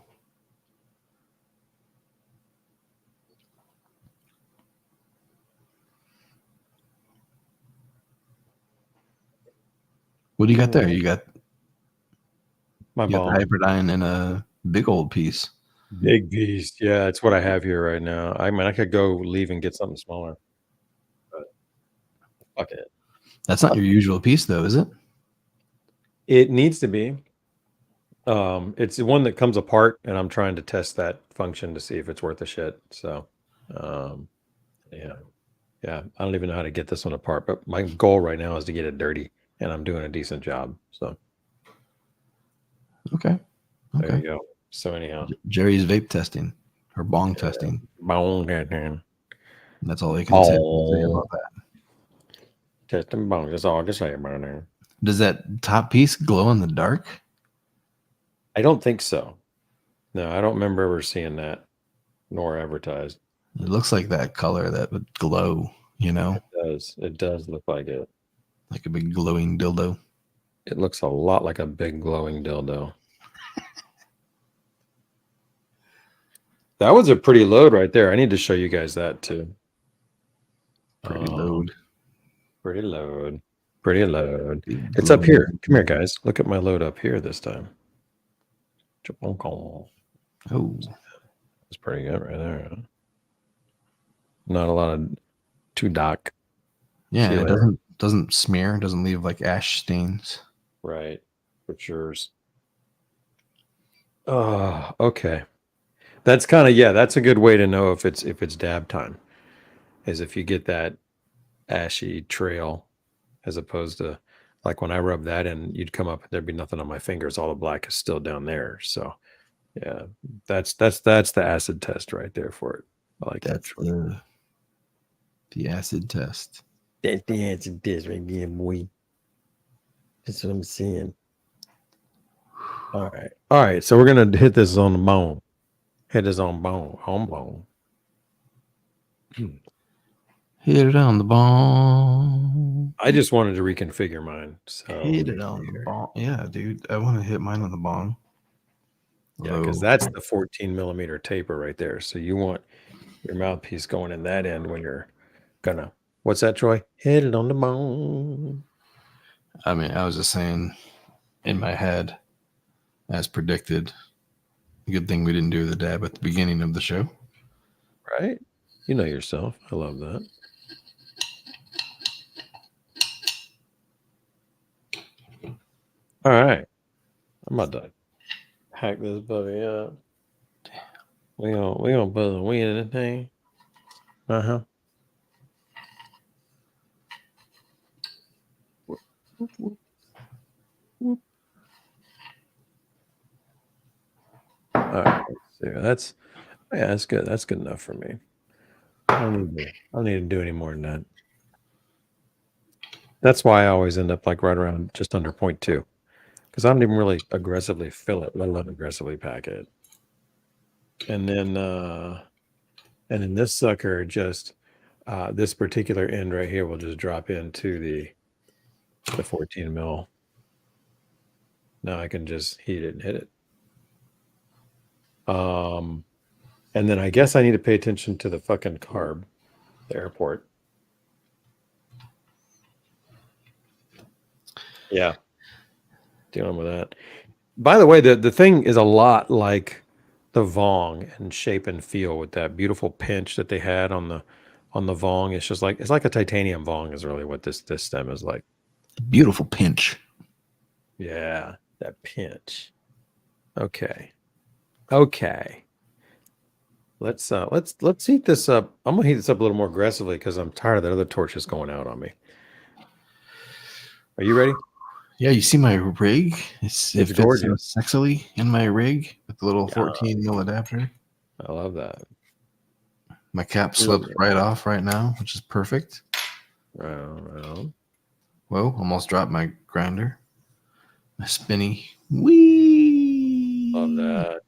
What do you got there? You got my ball. HyperDyn in a big old piece. Big piece. Yeah, it's what I have here right now. I mean, I could go leave and get something smaller. But fuck it. That's not your usual piece though, is it? It needs to be. It's the one that comes apart, and I'm trying to test that function to see if it's worth a shit. So yeah. I don't even know how to get this one apart, but my goal right now is to get it dirty. And I'm doing a decent job. So, okay. There you go. So anyhow, Jerry's vape testing or bong testing. Bong testing. That's all I can say about that. Testing bong. That's all I can say about it. Does that top piece glow in the dark? I don't think so. No, I don't remember ever seeing that, nor advertised. It looks like that color that would glow. You know, it does. It does look like it. Like a big glowing dildo. It looks a lot like a big glowing dildo. That was a pretty load right there. I need to show you guys that too. Pretty load. Pretty load. Pretty load. It's up here. Come here, guys. Look at my load up here this time. Oh. It's pretty good right there. Huh? Not a lot of too dark. Yeah, it doesn't smear, doesn't leave like ash stains. Right. For sure. Oh, okay. That's kind of, yeah, that's a good way to know if it's dab time. Is if you get that ashy trail as opposed to like when I rub that in, you'd come up and there'd be nothing on my fingers. All the black is still down there. So yeah, that's the acid test right there for it. I like that's that. The acid test. That's the acid test right there, boy. That's what I'm saying. All right. So we're gonna hit this on the bone. Hit this on bone. On bone. Hit it on the bone. I just wanted to reconfigure mine. So hit it on the bone. Yeah, dude. I want to hit mine on the bone. Yeah, because that's the 14 millimeter taper right there. So you want your mouthpiece going in that end when you're gonna What's that, Troy? Hit it on the bone. I mean, I was just saying in my head, as predicted. Good thing we didn't do the dab at the beginning of the show. Right? You know yourself. I love that. All right. I'm about to hack this puppy up. We gonna put the weed in the thing. Uh-huh. All right. That's good. That's good enough for me. I don't need to do any more than that. That's why I always end up like right around just under 0.2. Because I don't even really aggressively fill it, let alone aggressively pack it. And then this sucker just this particular end right here will just drop into the 14 mil. Now I can just heat it and hit it. And then I guess I need to pay attention to the fucking carb, the airport. Yeah. Dealing with that. By the way, the thing is a lot like the Vong in shape and feel with that beautiful pinch that they had on the Vong. It's just like it's like a titanium Vong is really what this stem is like. Beautiful pinch. Yeah, that pinch. Okay. Let's heat this up. I'm gonna heat this up a little more aggressively because I'm tired of that other torches going out on me. Are you ready? Yeah, you see my rig? It fits gorgeous. Sexily in my rig with the little 14 mil adapter. I love that. My cap slips right off right now, which is perfect. Right. Whoa, almost dropped my grinder. My spinny. Whee! Love that.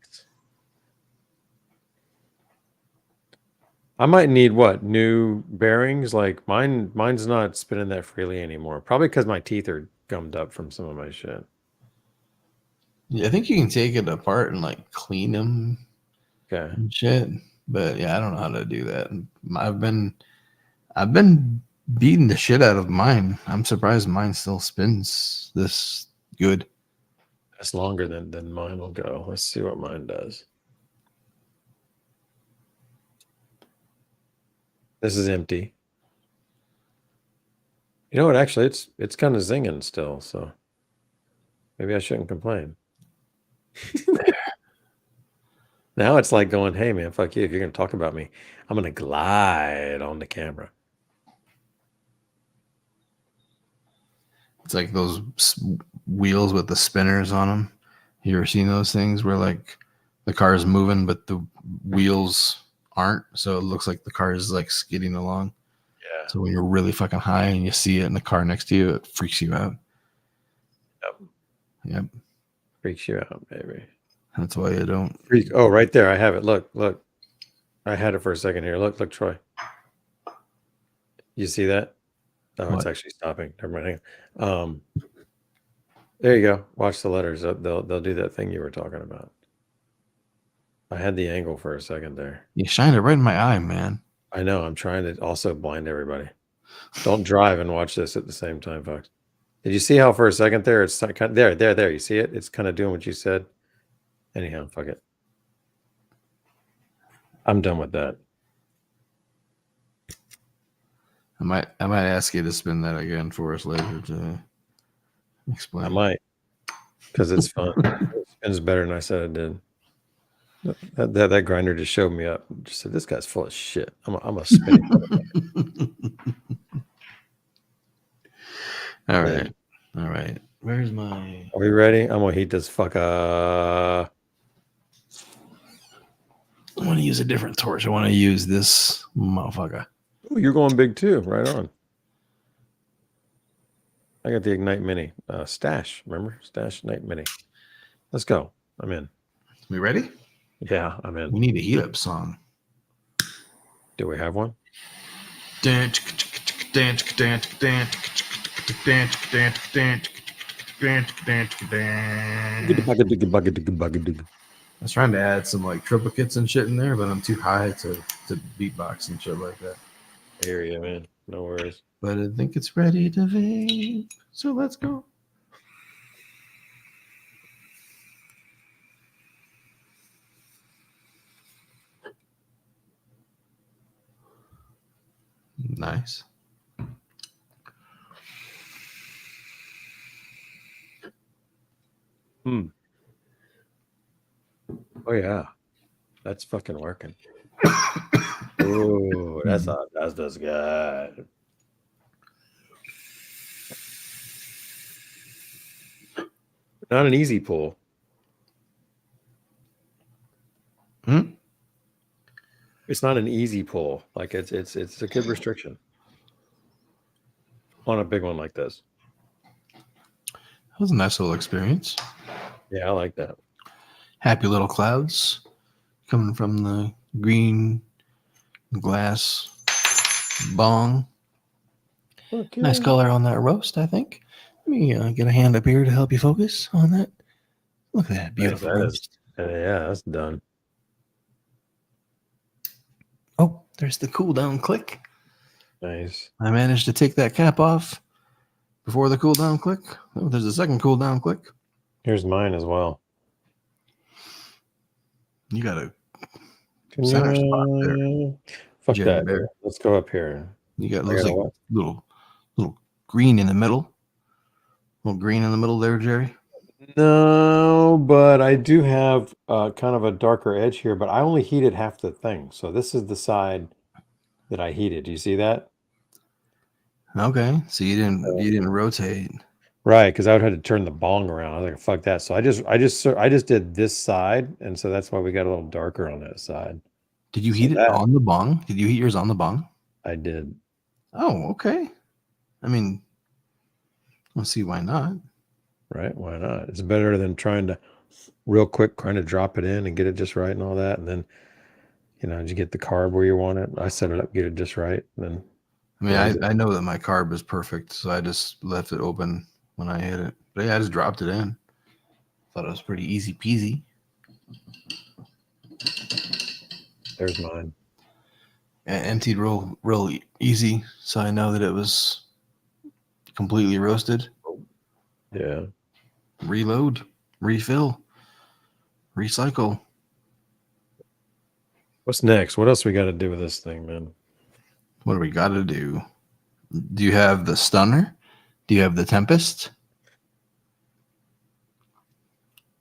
I might need new bearings? Like mine's not spinning that freely anymore. Probably because my teeth are gummed up from some of my shit. Yeah, I think you can take it apart and like clean them. Okay. And shit. But yeah, I don't know how to do that. I've been beating the shit out of mine. I'm surprised mine still spins this good. That's longer than mine will go. Let's see what mine does. This is empty. You know what? Actually, it's kind of zinging still, so maybe I shouldn't complain. Now it's like going, hey man, fuck you. If you're gonna talk about me, I'm gonna glide on the camera. It's like those wheels with the spinners on them. You ever seen those things where like the car is moving, but the wheels aren't? So it looks like the car is like skidding along. Yeah. So when you're really fucking high and you see it in the car next to you, it freaks you out. Yep. Freaks you out, baby. That's why you don't. Oh, right there. I have it. Look. I had it for a second here. Look, Troy. You see that? Oh, What? It's actually stopping. Never mind. Hang on. There you go. Watch the letters. They'll do that thing you were talking about. I had the angle for a second there. You shined it right in my eye, man. I know. I'm trying to also blind everybody. Don't drive and watch this at the same time, folks. Did you see how for a second there it's kind of there? You see it? It's kind of doing what you said. Anyhow, fuck it. I'm done with that. I might ask you to spin that again for us later to explain. I might, because it's fun. It spins better than I said it did. That grinder just showed me up. Just said, this guy's full of shit. I'm a spin. All right. Where's my? Are we ready? I'm gonna heat this fuck up. I want to use a different torch. I want to use this motherfucker. Ooh, you're going big too. Right on. I got the Ignite Mini. Stash. Remember? Stash Ignite Mini. Let's go. I'm in. We ready? Yeah, I'm in. We need a heat up song. Do we have one? I was trying to add some like triplicates and shit in there, but I'm too high to beatbox and shit like that. I hear you, man. No worries. But I think it's ready to vape. So let's go. Nice. Hmm. Oh yeah, that's fucking working. Oh, that's good. Not an easy pull. Hmm? It's not an easy pull. Like it's a good restriction on a big one like this. That was a nice little experience. Yeah, I like that. Happy little clouds coming from the green glass bong. Okay. Nice color on that roast, I think. Let me get a hand up here to help you focus on that. Look at that beautiful roast. Yeah, that's done. Oh, there's the cool down click. Nice. I managed to take that cap off before the cool down click. Oh, there's a second cool down click. Here's mine as well. You got a center spot there. Fuck Jerry that. Bear. Let's go up here. You got looks like little green in the middle. Little green in the middle there, Jerry. No, but I do have kind of a darker edge here, but I only heated half the thing. So this is the side that I heated. Do you see that? Okay, so you didn't rotate. Right, because I would have to turn the bong around. I was like, fuck that. So I just did this side, and so that's why we got a little darker on that side. Did you heat it on the bong? Did you heat yours on the bong? I did. Oh, okay. I mean, let's see why not. Right? Why not? It's better than trying to real quick trying to drop it in and get it just right and all that. And then, did you get the carb where you want it? I set it up, get it just right. Then I mean, I know that my carb is perfect, so I just left it open when I hit it. But yeah, I just dropped it in. Thought it was pretty easy peasy. There's mine. Emptied real easy, so I know that it was completely roasted. Yeah. Reload, refill, recycle. What's next? What else we got to do with this thing, man? What do we got to do? Do you have the stunner? Do you have the Tempest?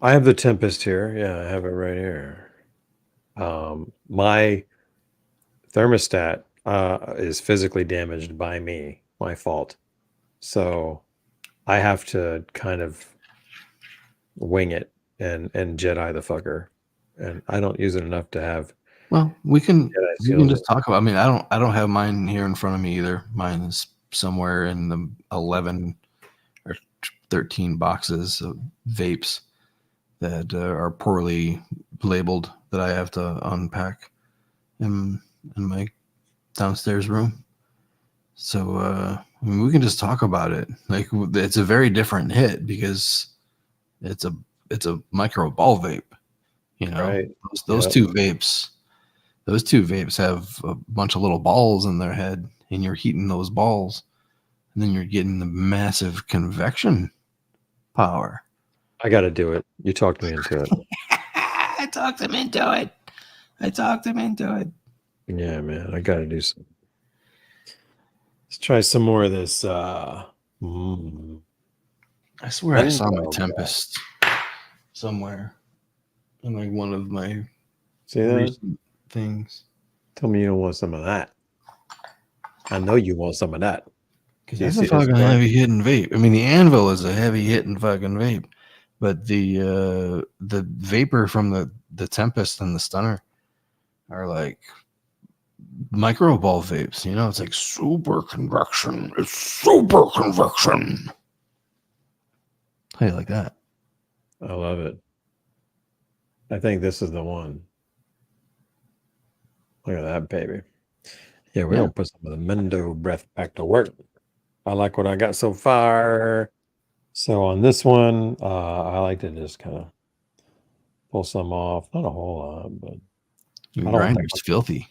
I have the Tempest here. Yeah, I have it right here. My thermostat is physically damaged by me, my fault. So I have to kind of wing it and Jedi the fucker. And I don't use it enough to have. Well, we can just talk about. I mean, I don't have mine here in front of me either. Mine is somewhere in the 11 or 13 boxes of vapes that are poorly labeled that I have to unpack in my downstairs room. So I mean, we can just talk about it. Like, it's a very different hit because it's a micro ball vape. Right. Those two vapes. Those two vapes have a bunch of little balls in their head, and you're heating those balls, and then you're getting the massive convection power. I got to do it. You talked me into it. I talked him into it. Yeah, man. I got to do some. Let's try some more of this. I swear I saw my Tempest somewhere in like one of my recent things. Tell me you don't want some of that. I know you want some of that. Because that's a fucking heavy hitting vape. I mean, the Anvil is a heavy hitting fucking vape, but the vapor from the Tempest and the Stunner are like micro ball vapes. It's like super convection. It's super convection. How do you like that? I love it. I think this is the one. Look at that, baby. Yeah, we're going to put some of the Mendo breath back to work. I like what I got so far. So on this one, I like to just kind of pull some off. Not a whole lot, but your grinder's filthy.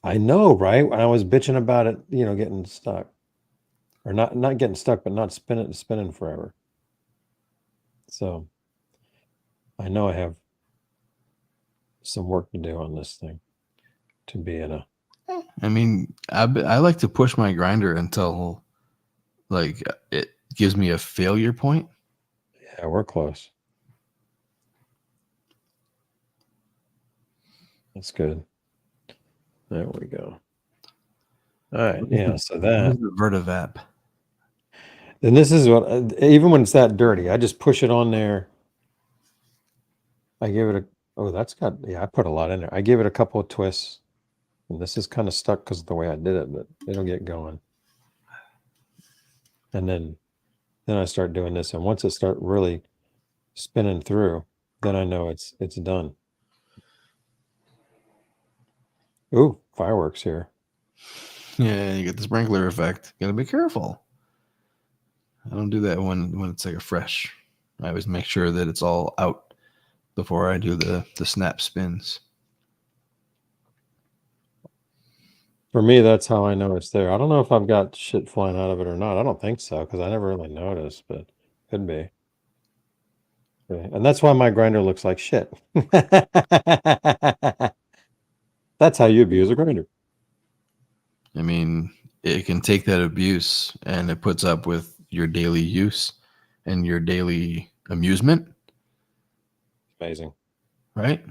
I know, right? When I was bitching about it, getting stuck. Or not getting stuck, but not spinning forever. So I know I have some work to do on this thing to be in a. I mean, I like to push my grinder until like it gives me a failure point. Yeah, we're close. That's good. There we go. All right. Yeah. So What that. is the VertiVap? And this is what, even when it's that dirty, I just push it on there. I give it I put a lot in there. I give it a couple of twists. And this is kind of stuck because of the way I did it, but it'll get going. And then I start doing this. And once it start really spinning through, then I know it's done. Ooh, fireworks here. Yeah, you get the sprinkler effect. Gotta be careful. I don't do that when it's like a fresh. I always make sure that it's all out before I do the snap spins. For me, that's how I know it's there. I don't know if I've got shit flying out of it or not. I don't think so, because I never really noticed, but could be. Okay. And that's why my grinder looks like shit. That's how you abuse a grinder. I mean, it can take that abuse and it puts up with your daily use and your daily amusement. Amazing. Right?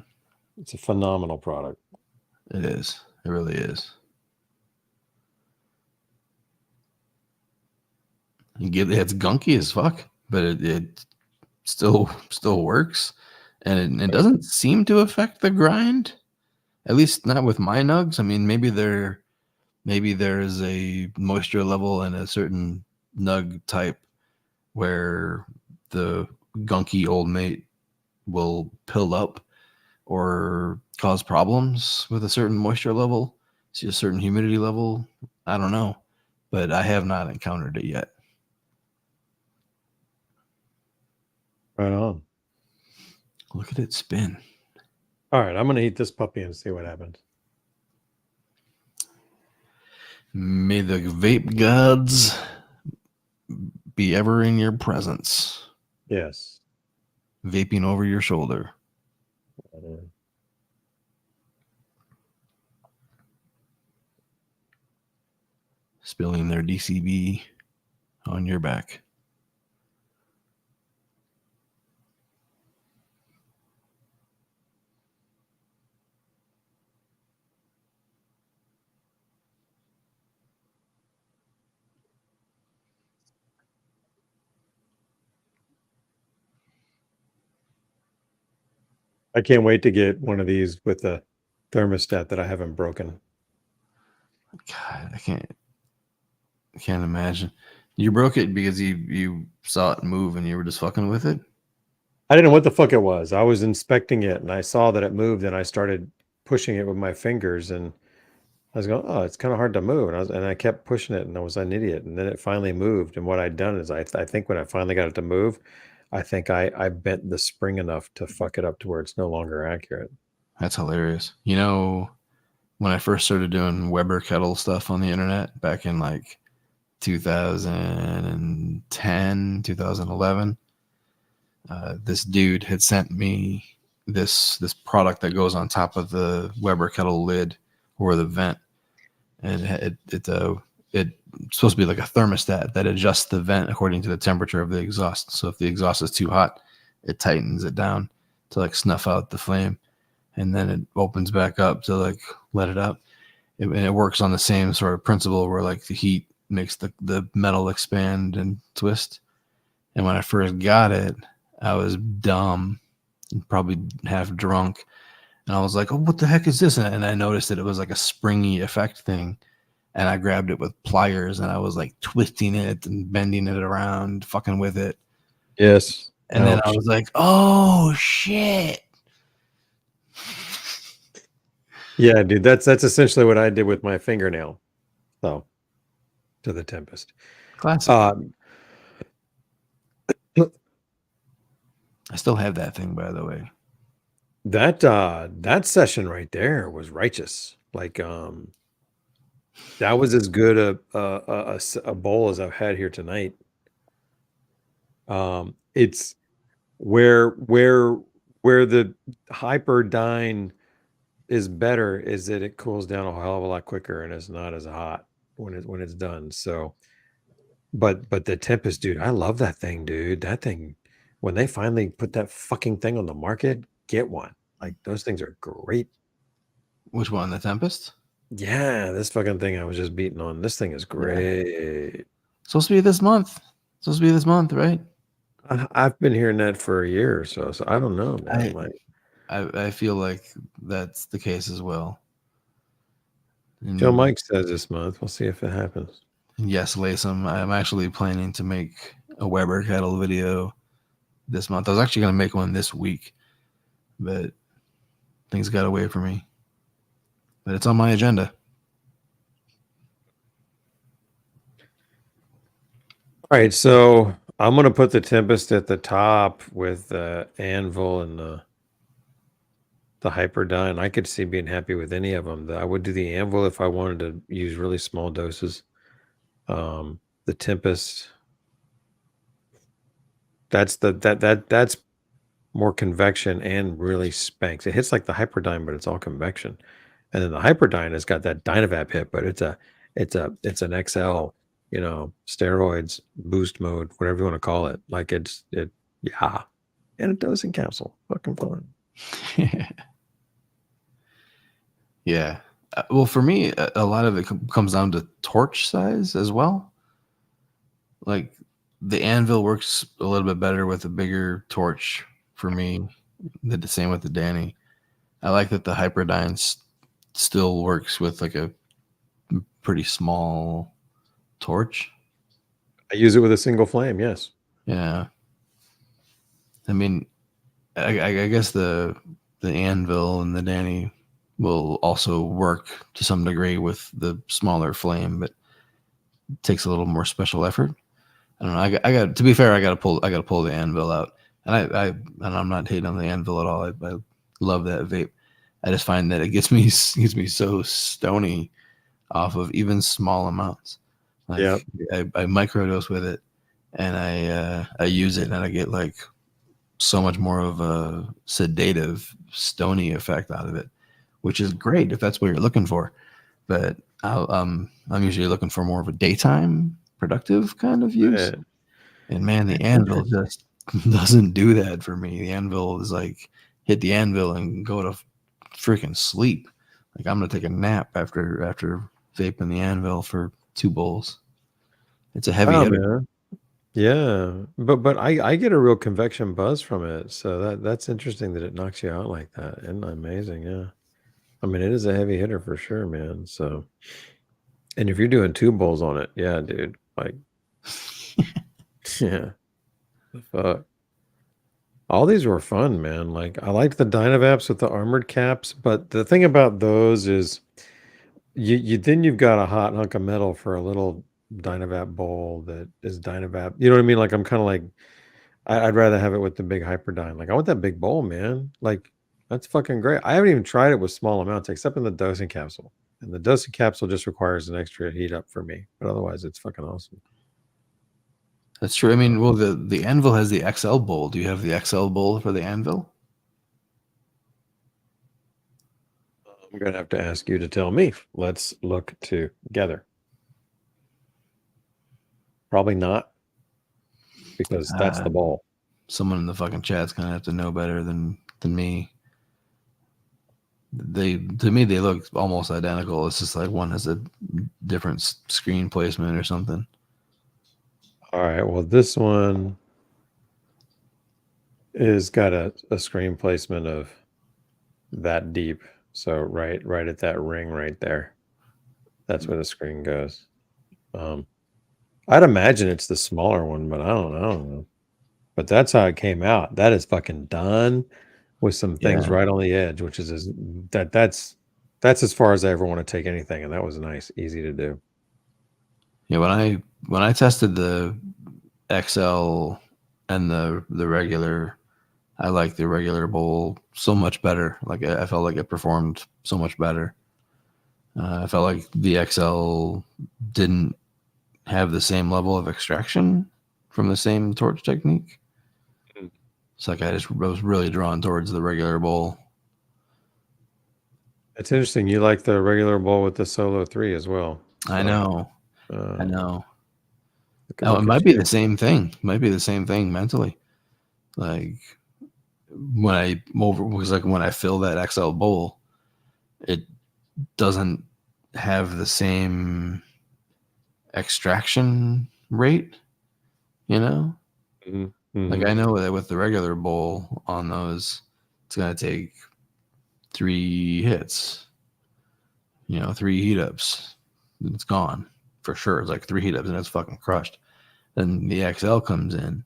It's a phenomenal product. It is. It really is. It's gunky as fuck, but it still works, and it doesn't seem to affect the grind. At least not with my nugs. I mean, maybe there's a moisture level in a certain nug type where the gunky old mate will pill up or cause problems with a certain moisture level, see a certain humidity level. I don't know, but I have not encountered it yet. Right on. Look at it spin. All right, I'm going to eat this puppy and see what happens. May the vape gods be ever in your presence. Yes. Vaping over your shoulder. Spilling their DCB on your back. I can't wait to get one of these with a thermostat that I haven't broken. God, I can't imagine. You broke it because you saw it move and you were just fucking with it? I didn't know what the fuck it was. I was inspecting it and I saw that it moved and I started pushing it with my fingers and I was going, oh, it's kind of hard to move. And I kept pushing it and I was an idiot. And then it finally moved. And what I'd done is I think when I finally got it to move, I think I bent the spring enough to fuck it up to where it's no longer accurate. That's hilarious. You know, when I first started doing Weber kettle stuff on the internet back in like 2010, 2011, this dude had sent me this product that goes on top of the Weber kettle lid or the vent. And it's supposed to be like a thermostat that adjusts the vent according to the temperature of the exhaust. So if the exhaust is too hot, it tightens it down to like snuff out the flame. And then it opens back up to like let it out. And it works on the same sort of principle where like the heat makes the metal expand and twist. And when I first got it, I was dumb, probably half drunk. And I was like, oh, what the heck is this? And I noticed that it was like a springy effect thing. And I grabbed it with pliers and I was like twisting it and bending it around, fucking with it. Yes. And then I was like, oh, shit. Yeah, dude, that's essentially what I did with my fingernail. So, to the Tempest. Classic. I still have that thing, by the way. That session right there was righteous. Like that was as good a bowl as I've had here tonight. It's where the HyperDine is better is that it cools down a hell of a lot quicker and it's not as hot when it's done. So, but the Tempest, dude, I love that thing, dude. That thing, when they finally put that fucking thing on the market, get one. Like those things are great. Which one? The Tempest? Yeah, this fucking thing I was just beating on. This thing is great. Supposed to be this month. Supposed to be this month, right? I've been hearing that for a year or so. So I don't know, man. I feel like that's the case as well. Joe Mike says this month. We'll see if it happens. Yes, Latham. I'm actually planning to make a Weber kettle video this month. I was actually going to make one this week, but things got away from me. But it's on my agenda. All right, so I'm going to put the Tempest at the top with the Anvil and the HyperDyn. I could see being happy with any of them. I would do the Anvil if I wanted to use really small doses. The Tempest, that's more convection and really spanks. It hits like the HyperDyn, but it's all convection. And then the HyperDyn has got that DynaVap hit, but it's an XL, steroids, boost mode, whatever you want to call it. Like yeah. And a dosing capsule. Fucking fun. Yeah. Well, for me, a lot of it comes down to torch size as well. Like the Anvil works a little bit better with a bigger torch for me. Did the same with the Danny. I like that the HyperDyn still works with like a pretty small torch. I use it with a single flame. Yes. Yeah. I mean, I guess the Anvil and the Danny will also work to some degree with the smaller flame, but it takes a little more special effort. I don't know. I got to be fair. I got to pull the Anvil out, and I'm not hating on the Anvil at all. I love that vape. I just find that it gets me so stony off of even small amounts. Like, yeah, I microdose with it, and I use it, and I get like so much more of a sedative, stony effect out of it, which is great if that's what you're looking for. But I'm usually looking for more of a daytime productive kind of use. And man, the Anvil just doesn't do that for me. The Anvil is like hit the Anvil and go to freaking sleep. Like I'm gonna take a nap after vaping the Anvil for 2 bowls. It's a heavy hitter. Man. Yeah, but I get a real convection buzz from it, so that's interesting that it knocks you out like that. Isn't that amazing? Yeah, I mean it is a heavy hitter for sure, man. So, and if you're doing 2 bowls on it, yeah, dude, like, yeah, the fuck. All these were fun, man. Like I liked the DynaVaps with the armored caps, but the thing about those is, you've got a hot hunk of metal for a little DynaVap bowl that is DynaVap. You know what I mean? Like I'm kind of like, I'd rather have it with the big HyperDyn. Like I want that big bowl, man. Like that's fucking great. I haven't even tried it with small amounts except in the dosing capsule. And the dosing capsule just requires an extra heat up for me. But otherwise it's fucking awesome. That's true. I mean, well, the Anvil has the XL bowl. Do you have the XL bowl for the Anvil? I'm going to have to ask you to tell me. Let's look together. Probably not, because that's the ball. Someone in the fucking chat's gonna have to know better than me. To me they look almost identical. It's just like one has a different screen placement or something. All right. Well, this one is got a screen placement of that deep. So right at that ring right there. That's where the screen goes. I'd imagine it's the smaller one, but I don't know. But that's how it came out. That is fucking done with some things right on the edge, which is that's as far as I ever want to take anything, and that was nice, easy to do. Yeah, when I tested the XL and the regular, I like the regular bowl so much better. Like I felt like it performed so much better. I felt like the XL didn't have the same level of extraction from the same torch technique. It's like I was really drawn towards the regular bowl. It's interesting. You like the regular bowl with the Solo 3 as well. I know. I know. It might be the same thing. Might be the same thing mentally. Like when I fill that XL bowl, it doesn't have the same extraction rate, you know? Mm-hmm. Like I know that with the regular bowl on those, it's gonna take 3 hits, 3 heat ups. It's gone for sure. It's like 3 heat ups and it's fucking crushed. Then the XL comes in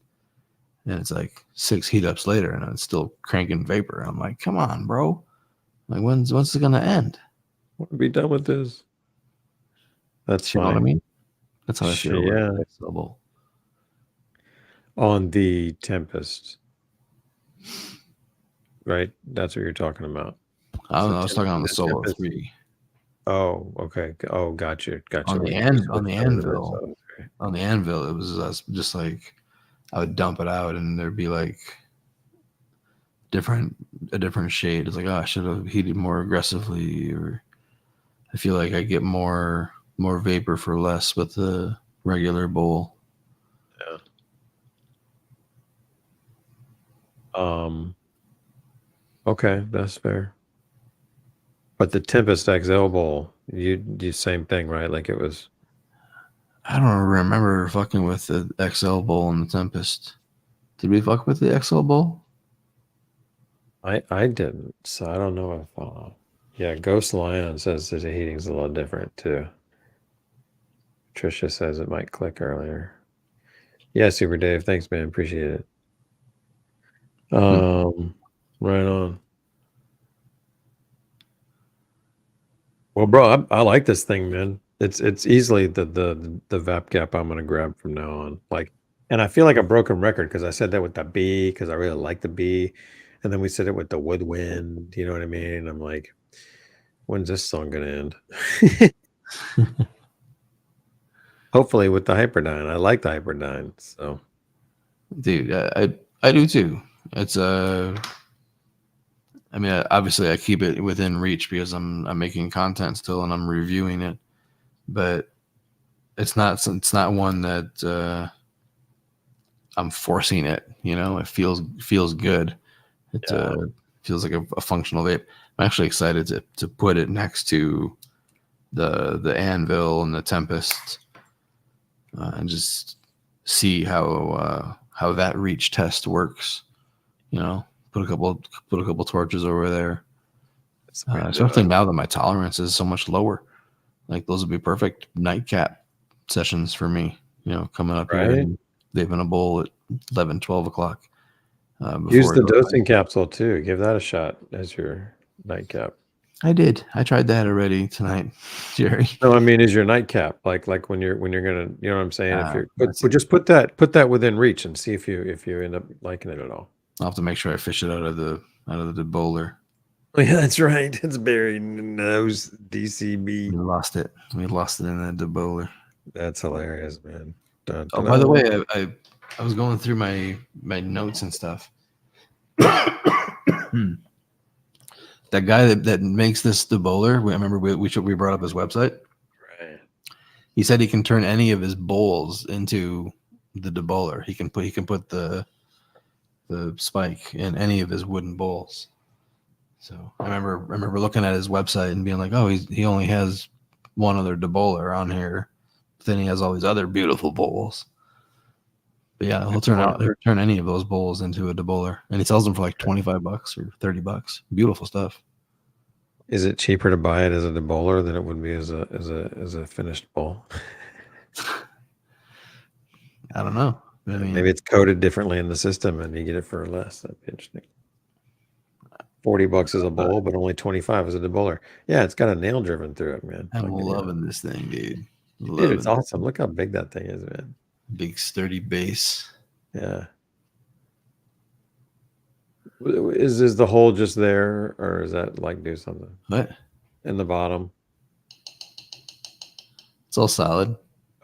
and it's like 6 heat ups later and it's still cranking vapor. I'm like, come on, bro. Like when's it gonna end? I want to be done with this. That's You know what I mean? That's how I feel. Yeah. XL bowl. On the Tempest, right? That's what you're talking about. I don't know. I was talking on the Solo 3. Oh, okay. Oh, gotcha. On the Anvil, on the Anvil, it was just like I would dump it out, and there'd be like a different shade. It's like, oh, I should have heated more aggressively, or I feel like I get more vapor for less with the regular bowl. Yeah. Okay, that's fair. But the Tempest XL bowl, you same thing, right? Like it was. I don't remember fucking with the XL bowl and the Tempest. Did we fuck with the XL bowl? I didn't, so I don't know if. Yeah, Ghost Lion says that the heating's a little different too. Trisha says it might click earlier. Yeah, Super Dave, thanks, man. Appreciate it. Right on. Well, bro, I like this thing, man. It's easily the Vapcap I'm gonna grab from now on. Like, and I feel like a broken record because I said that with the B because I really like the B, and then we said it with the Woodwind. You know what I mean? I'm like, when's this song gonna end? Hopefully with the HyperDine. I like the HyperDine. So, dude, I do too. It's I mean, obviously, I keep it within reach because I'm making content still and I'm reviewing it, but it's not one that I'm forcing it. It feels good. It feels like a functional vape. I'm actually excited to put it next to the Anvil and the Tempest and just see how that reach test works. Put a couple torches over there. Especially now that my tolerance is so much lower. Like those would be perfect nightcap sessions for me. Coming up here and vaping a bowl at 11, 12 o'clock. Use the dosing capsule too. Give that a shot as your nightcap. I did. I tried that already tonight, Jerry. No, I mean, is your nightcap like when you're gonna, you know what I'm saying? If you're just put that within reach and see if you end up liking it at all. I'll have to make sure I fish it out of the bowler. Oh, yeah, that's right. It's buried in the nose. DCB. We lost it in the bowler. That's hilarious, man. Dun, oh, by the way, I was going through my notes and stuff. That guy that makes this debowler, I remember we brought up his website. Right. He said he can turn any of his bowls into the debowler. He can put the spike in any of his wooden bowls. So I remember looking at his website and being like, oh, he only has one other debowler on here. But then he has all these other beautiful bowls. But yeah, he'll turn any of those bowls into a debowler, and he sells them for like $25 or $30. Beautiful stuff. Is it cheaper to buy it as a debowler than it would be as a finished bowl? I don't know. I mean, maybe it's coded differently in the system, and you get it for less. That'd be interesting. $40 is a bowl, but only 25 is a debowler. Yeah, it's got a nail driven through it, man. I'm loving this thing, dude. Dude, it's awesome. Look how big that thing is, man. Big sturdy base. Yeah. Is the hole just there, or is that like do something? What? In the bottom? It's all solid.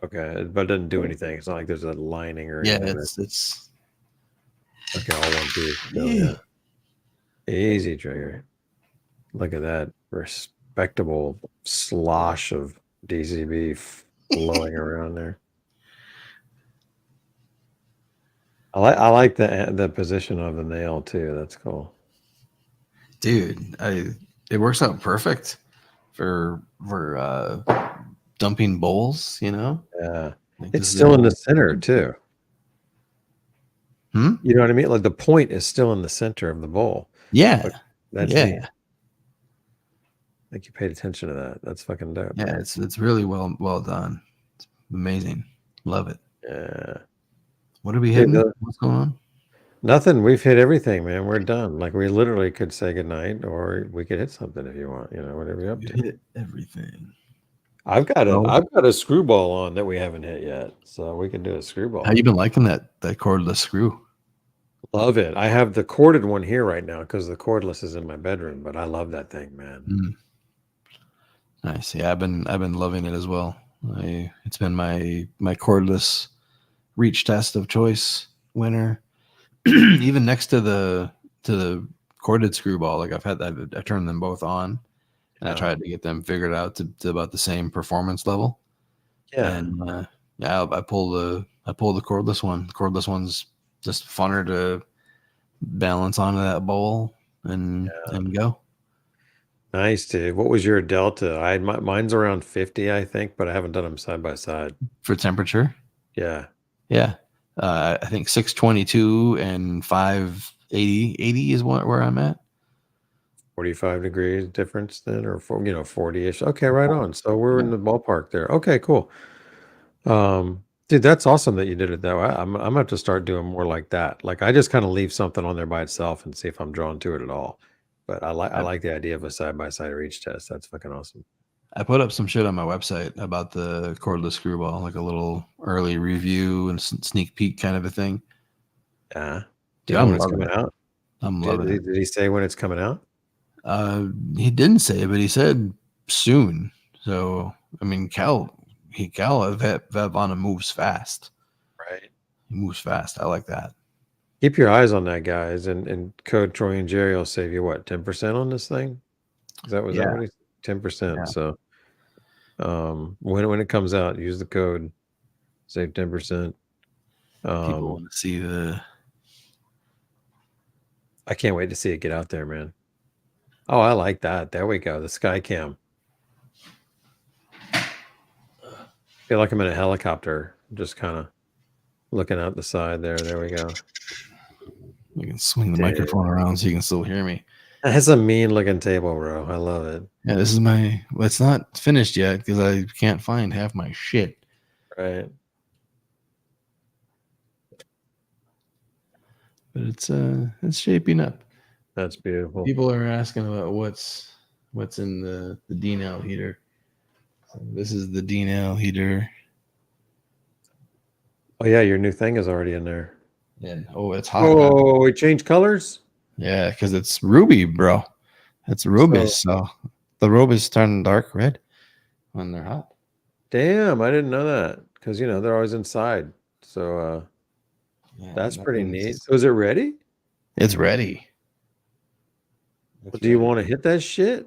Okay, but it doesn't do anything. It's not like there's a lining or Yeah, anything. it's Okay, all one piece. So, yeah. easy trigger. Look at that respectable slosh of DCB flowing around there. I like the position of the nail too. That's cool, Dude. It works out perfect for dumping bowls. You know, yeah. like It's this still in the little- center too. Hmm? You know what I mean? Like the point is still in the center of the bowl. Yeah, But that's yeah. neat. I think you paid attention to that. That's fucking dope. Yeah, it's really well done. It's amazing. Love it. Yeah. What are we Hey, hitting? What's going on? Nothing. We've hit everything, man. We're done. Like we literally could say goodnight, or we could hit something if you want. You know, whatever you're up We to. hit everything. I've got Oh. I've got a screwball on that we haven't hit yet, so we can do a screwball. How you been liking that cordless screw? Love it. I have the corded one here right now because the cordless is in my bedroom, but I love that thing, man. Nice. Yeah, I've been loving it as well. It's been my cordless reach test of choice winner. Even next to the corded screwball, like I've turned them both on, and I tried to get them figured out to about the same performance level. Yeah. And I pulled the cordless one. The cordless one's just funner to balance onto that bowl and go. Nice, dude. What was your delta? Mine's around 50, I think, but I haven't done them side by side. For temperature? Yeah. Yeah. I think 622 and 580. 80 is where I'm at. 45 degrees difference then, or 40-ish. Okay, right on. So we're in the ballpark there. Okay, cool. Dude, that's awesome that you did it that way. I'm gonna have to start doing more like that. Like I just kind of leave something on there by itself and see if I'm drawn to it at all. But I like the idea of a side-by-side reach test. That's fucking awesome. I put up some shit on my website about the cordless screwball, like a little early review and sneak peek kind of a thing. Yeah. Dude, Do you know when it's coming out? I'm loving it. Did he say when it's coming out? He didn't say, but he said soon. So I mean, Vapana moves fast. Right. He moves fast. I like that. Keep your eyes on that, guys. And code Troy and Jerry will save you what, 10% on this thing? Is that what he 10%? Yeah. So when it comes out, use the code, save 10%. People want to see I can't wait to see it get out there, man. Oh, I like that. There we go. The sky cam. Feel like I'm in a helicopter, just kind of looking out the side there. There we go. You can swing the microphone around so you can still hear me. That's a mean looking table, bro. I love it. Yeah, this is well, it's not finished yet because I can't find half my shit. Right. But it's shaping up. That's beautiful. People are asking about what's in the D-Nail heater. So this is the D-Nail heater. Oh yeah, your new thing is already in there. And it's hot. Oh, we changed colors? Yeah, because it's ruby, bro. It's ruby, so the rubies turn dark red when they're hot. Damn, I didn't know that. Because they're always inside. So that's pretty neat. So is it ready? It's ready. Do you want to hit that shit?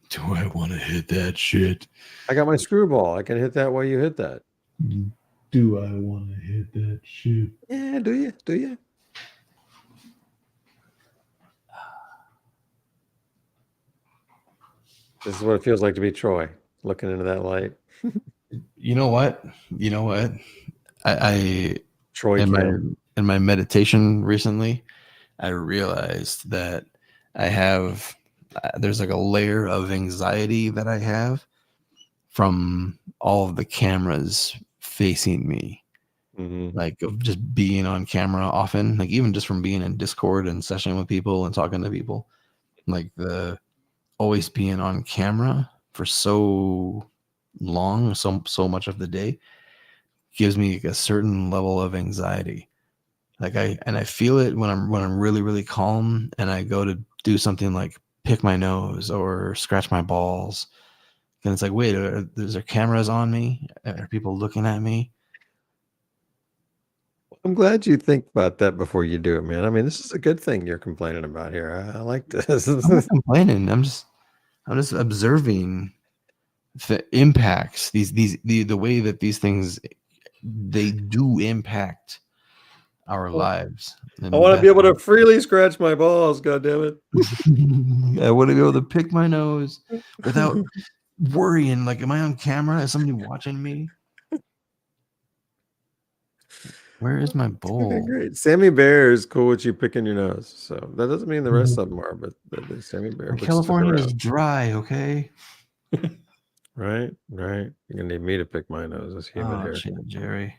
Do I want to hit that shit? I got my screwball. I can hit that while you hit that. Do I want to hit that shit? Yeah, do you? Do you? This is what it feels like to be Troy, looking into that light. You know what? I Troy in my meditation recently, I realized that I have there's like a layer of anxiety that I have from all of the cameras facing me. Like of just being on camera often, like even just from being in Discord and session with people and talking to people, like the always being on camera for so long, so much of the day gives me like a certain level of anxiety. Like I feel it when I'm really, really calm and I go to do something like pick my nose or scratch my balls, And it's like, wait, is there cameras on me? Are people looking at me? I'm glad you think about that before you do it, man. I mean, this is a good thing you're complaining about here. I like this. I'm not complaining. I'm just observing the impacts. The way that these things they do impact our lives. I want to be able to freely scratch my balls. God damn it! I want to be able to pick my nose without worrying. Like, am I on camera? Is somebody watching me? Where is my bowl? Great. Sammy Bear is cool with you picking your nose. So that doesn't mean the rest of them are, but the Sammy Bear. California is dry, okay? Right. You're gonna need me to pick my nose. It's humid here. Shit, Jerry.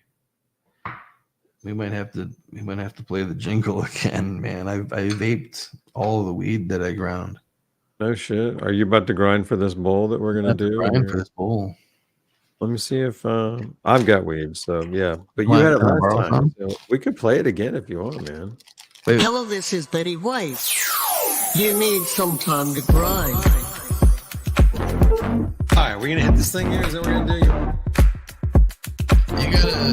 We might have to play the jingle again, man. I vaped all of the weed that I ground. No shit. Are you about to grind for this bowl that we're gonna do? Grind for this bowl. Let me see if I've got weed, so yeah. But you had it last time, so we could play it again if you want, man. Hello, this is Betty White. You need some time to grind. All right, we're gonna hit this thing here. Is that what we're gonna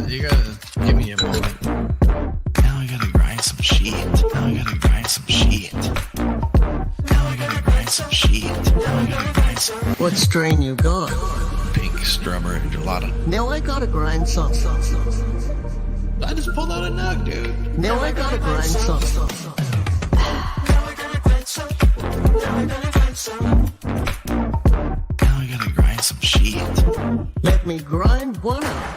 do? You gotta give me a moment. Now I gotta grind some shit. What strain you got? Pink strawberry gelato. Now I gotta grind some. I just pulled out a nug, dude. Now I gotta grind some. Now I gotta grind some shit. Let me grind one out.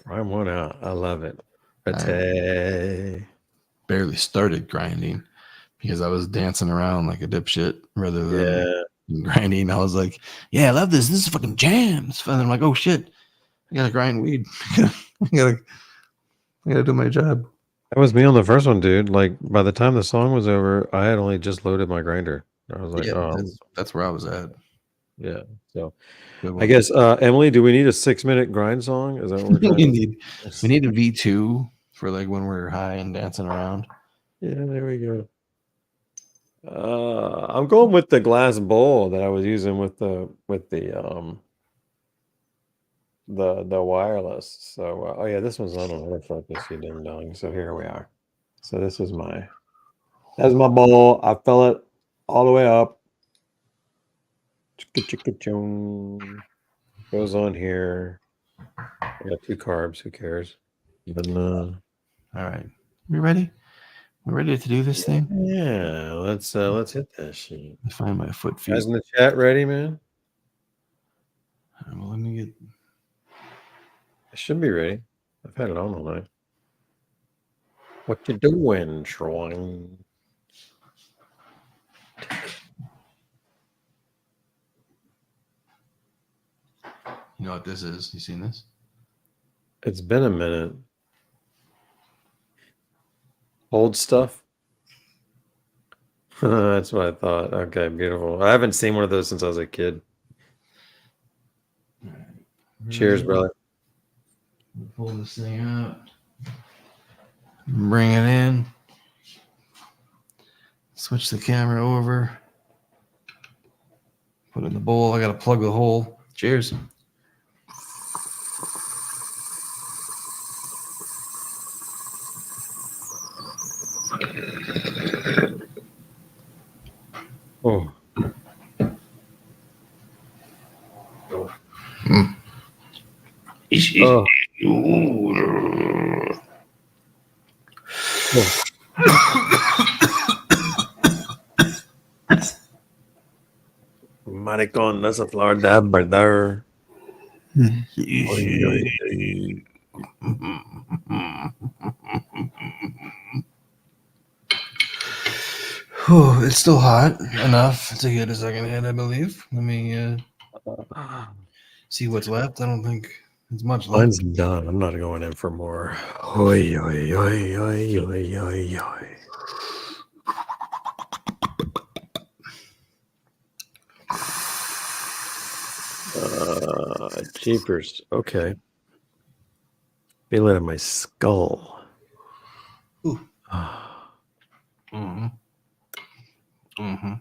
Grind one out. I love it. Pate. Barely started grinding because I was dancing around like a dipshit rather than grinding. I was like, yeah, I love this. This is fucking jams. And I'm like, oh shit, I gotta grind weed. I gotta do my job. That was me on the first one, dude. Like by the time the song was over, I had only just loaded my grinder. I was like, that's where I was at. Yeah. So I guess Emily, do we need a 6-minute grind song? Is that what we're we need a V2 for like when we're high and dancing around. Yeah, there we go. I'm going with the glass bowl that I was using with the wireless. So oh yeah, this one's on another focus, you ding dong. So here we are. So that's my bowl. I fill it all the way up. Goes on here. I got 2 carbs. Who cares? But all right, we ready? We're ready to do this thing. Yeah, let's hit that shit. I find my foot feet. Guys in the chat ready, man? Well, let me get. I should be ready. I've had it on all night. What you doing, Troy? You know what this is? You seen this? It's been a minute. Old stuff? That's what I thought. Okay, beautiful. I haven't seen one of those since I was a kid. Cheers, brother. Pull this thing out. Bring it in. Switch the camera over. Put it in the bowl. I got to plug the hole. Cheers. Oh. Oh. Maricón, that's a flor de verdad. Oh, it's still hot enough to get a second hit, I believe. Let me see what's left. I don't think it's much left. Mine's done. I'm not going in for more. Oi, oi, oi, oi, oi, oi, oi. Jeepers. Okay. Feel it in my skull. Ooh. Mm-hmm. Mm-hmm.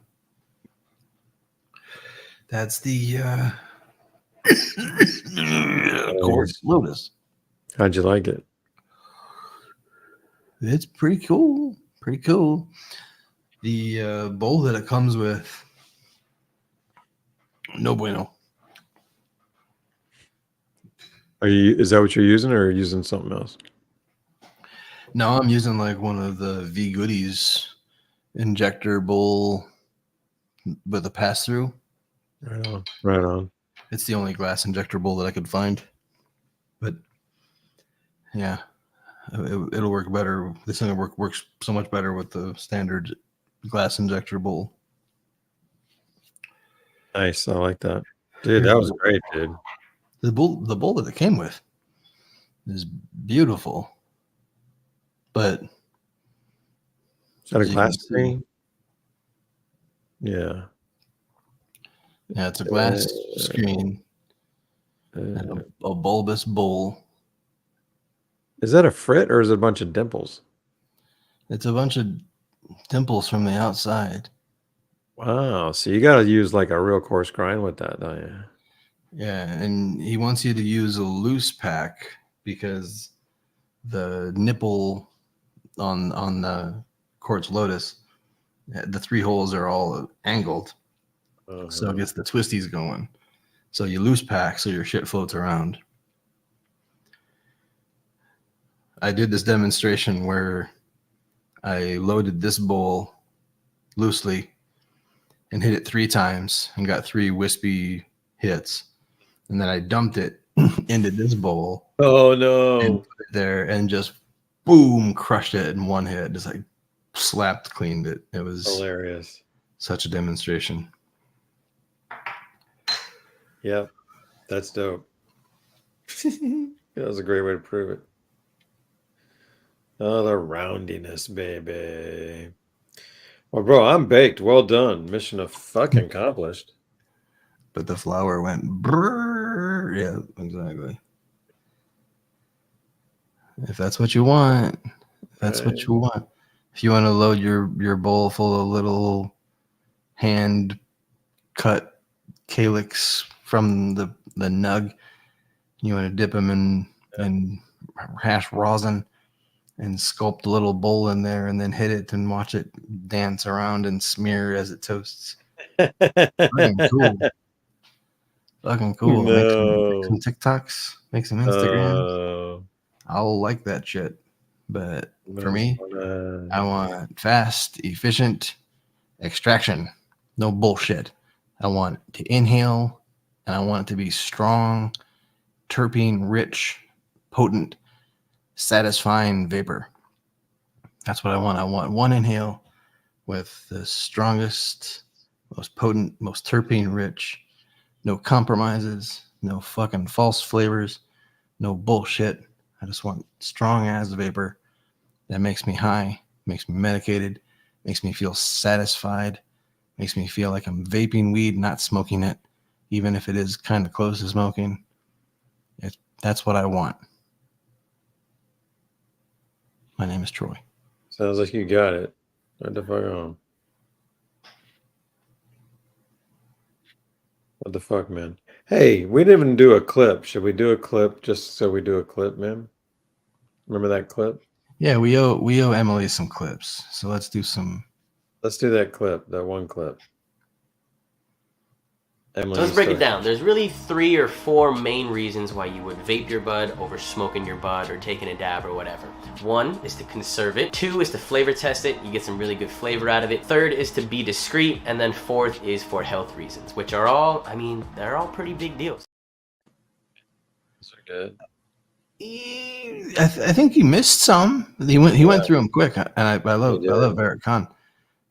That's the Cordless Lotus. How'd you like it? It's pretty cool. Pretty cool. The bowl that it comes with, no bueno. Is that what you're using, or are you using something else? No, I'm using like one of the V Goodies injector bowl with a pass through. Right on. Right on. It's the only glass injector bowl that I could find. But yeah, it'll work better. This thing works so much better with the standard glass injector bowl. Nice. I like that. Dude, that was great, dude. The bowl that it came with is beautiful. But is that a as you glass can see- screen? Yeah. Yeah, it's a glass screen and a bulbous bowl. Is that a frit or is it a bunch of dimples? It's a bunch of dimples from the outside. Wow. So you got to use like a real coarse grind with that, don't you? Yeah, and he wants you to use a loose pack because the nipple on the Quartz Lotus, the 3 holes are all angled. So it gets the twisties going. So you loose pack so your shit floats around. I did this demonstration where I loaded this bowl loosely and hit it 3 times and got 3 wispy hits. And then I dumped it into this bowl. Oh no. And put it there and just boom, crushed it in 1 hit. Just like slapped, cleaned it. It was hilarious. Such a demonstration. Yep. That's dope. That was a great way to prove it. Oh, the roundiness, baby. Well, bro, I'm baked. Well done. Mission fucking accomplished. But the flower went brrr. Yeah, exactly. If that's what you want, that's what you want. If you want to load your bowl full of little hand cut calyx from the nug, you want to dip them in hash rosin and sculpt a little bowl in there and then hit it and watch it dance around and smear as it toasts. Fucking cool. Fucking cool. No. Make some TikToks, make some Instagrams. I'll like that shit. But for me, I want fast, efficient extraction. No bullshit. I want to inhale and I want it to be strong, terpene rich, potent, satisfying vapor. That's what I want. I want 1 inhale with the strongest, most potent, most terpene rich, no compromises, no fucking false flavors, no bullshit. I just want strong ass vapor that makes me high, makes me medicated, makes me feel satisfied, makes me feel like I'm vaping weed, not smoking it, even if it is kind of close to smoking. That's what I want. My name is Troy. Sounds like you got it. What the fuck on? What the fuck, man? Hey, we didn't even do a clip. Should we do a clip just so we do a clip, man? Remember that clip? Yeah, we owe Emily some clips. So let's do that clip, that 1 clip. Emily, so let's break it down. There's really 3 or 4 main reasons why you would vape your bud over smoking your bud or taking a dab or whatever. 1 is to conserve it. 2 is to flavor test it. You get some really good flavor out of it. 3rd is to be discreet. And then 4th is for health reasons, which are all, I mean, they're all pretty big deals. Those are good. I think he missed some. He went through them quick, and I love Eric Khan.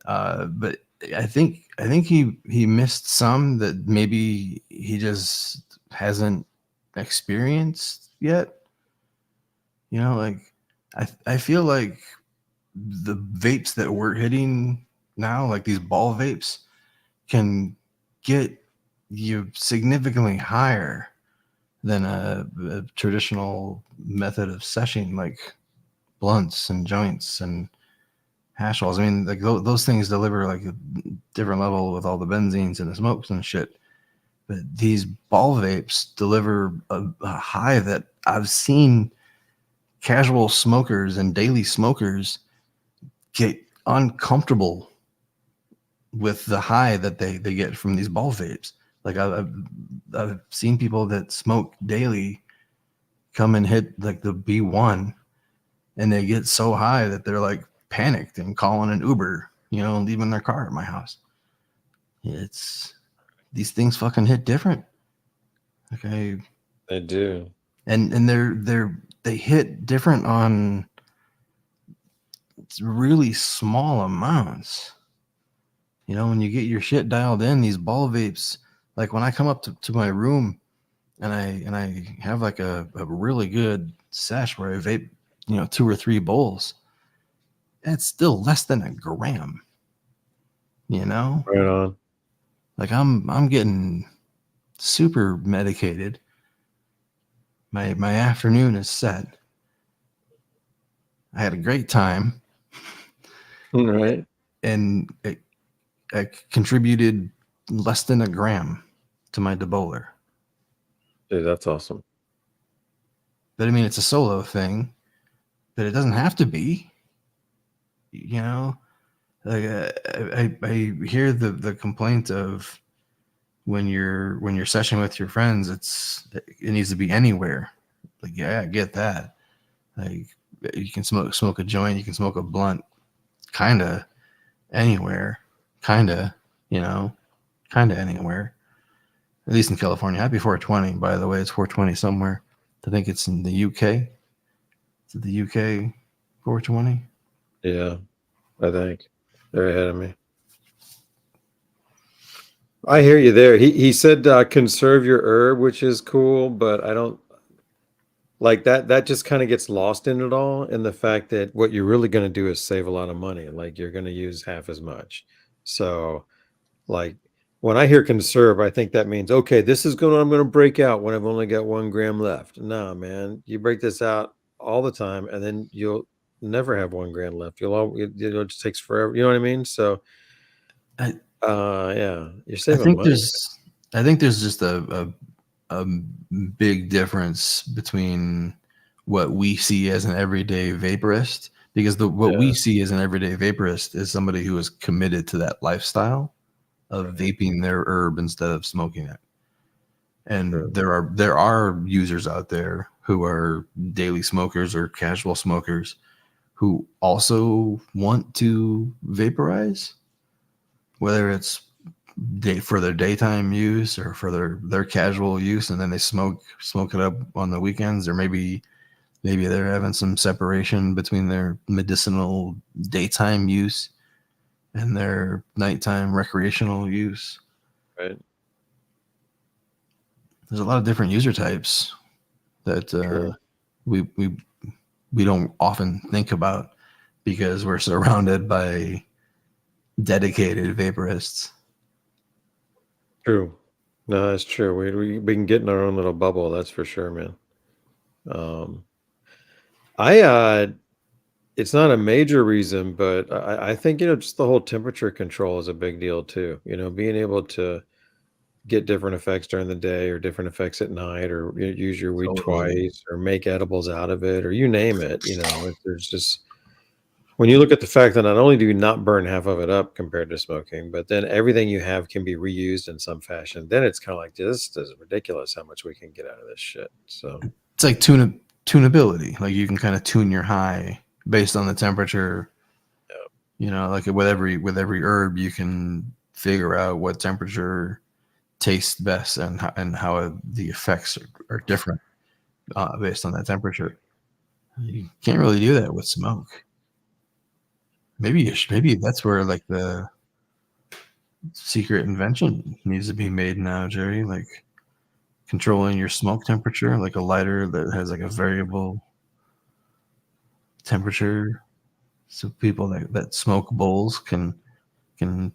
But I think he missed some that maybe he just hasn't experienced yet. You know, like I feel like the vapes that we're hitting now, like these ball vapes, can get you significantly higher than a traditional method of seshing, like blunts and joints and hash walls. I mean, like those things deliver like a different level with all the benzenes and the smokes and shit. But these ball vapes deliver a high that I've seen casual smokers and daily smokers get uncomfortable with the high that they get from these ball vapes. Like I've seen people that smoke daily come and hit like the B1 and they get so high that they're like panicked and calling an Uber, you know, and leaving their car at my house. It's these things fucking hit different. Okay. They do. And they hit different on really small amounts. You know, when you get your shit dialed in, these ball vapes, like when I come up to my room and I have like a really good sesh where I vape, you know, 2 or 3 bowls, it's still less than a gram. You know? Right on. Like I'm getting super medicated. My afternoon is set. I had a great time. Right. And I contributed less than a gram to my debowler. Dude, that's awesome. But I mean, it's a solo thing, but it doesn't have to be. You know, like I hear the complaint of when you're sessioning with your friends, it needs to be anywhere. Like, yeah, I get that. Like, you can smoke a joint, you can smoke a blunt, kind of anywhere, kind of, you know, kind of anywhere. At least in California. Happy 420, by the way. It's 420 somewhere. I think it's in the UK. Is it the UK 420? Yeah, I think they're ahead of me. I hear you there. He said conserve your herb, which is cool, but I don't like that. That just kind of gets lost in it all, in the fact that what you're really going to do is save a lot of money. Like you're going to use half as much. So, like when I hear conserve, I think that means okay, I'm going to break out when I've only got 1 gram left. No, man, you break this out all the time, and then you'll never have 1 gram left. It just takes forever. You know what I mean? So, yeah, you're saving money. I think there's just a big difference between what we see as an everyday vaporist, because what we see as an everyday vaporist is somebody who is committed to that lifestyle of vaping their herb instead of smoking it. And there are users out there who are daily smokers or casual smokers who also want to vaporize, whether it's for their daytime use or for their casual use, and then they smoke it up on the weekends, or maybe they're having some separation between their medicinal daytime use and their nighttime recreational use. Right. There's a lot of different user types that we don't often think about because we're surrounded by dedicated vaporists. True. No, that's true. We can get in our own little bubble. That's for sure, man. It's not a major reason, but I think, just the whole temperature control is a big deal too. Being able to get different effects during the day or different effects at night, or use your weed twice, or make edibles out of it, or you name it. There's just, when you look at the fact that not only do you not burn half of it up compared to smoking, but then everything you have can be reused in some fashion, then it's kind of like, this is ridiculous how much we can get out of this shit. So it's like tunability. Like you can kind of tune your high based on the temperature. Yep. Like with every herb, you can figure out what temperature tastes best and how the effects are different based on that temperature. You can't really do that with smoke. Maybe that's where like the secret invention needs to be made now, Jerry. Like controlling your smoke temperature, like a lighter that has like a variable temperature, so people that smoke bowls can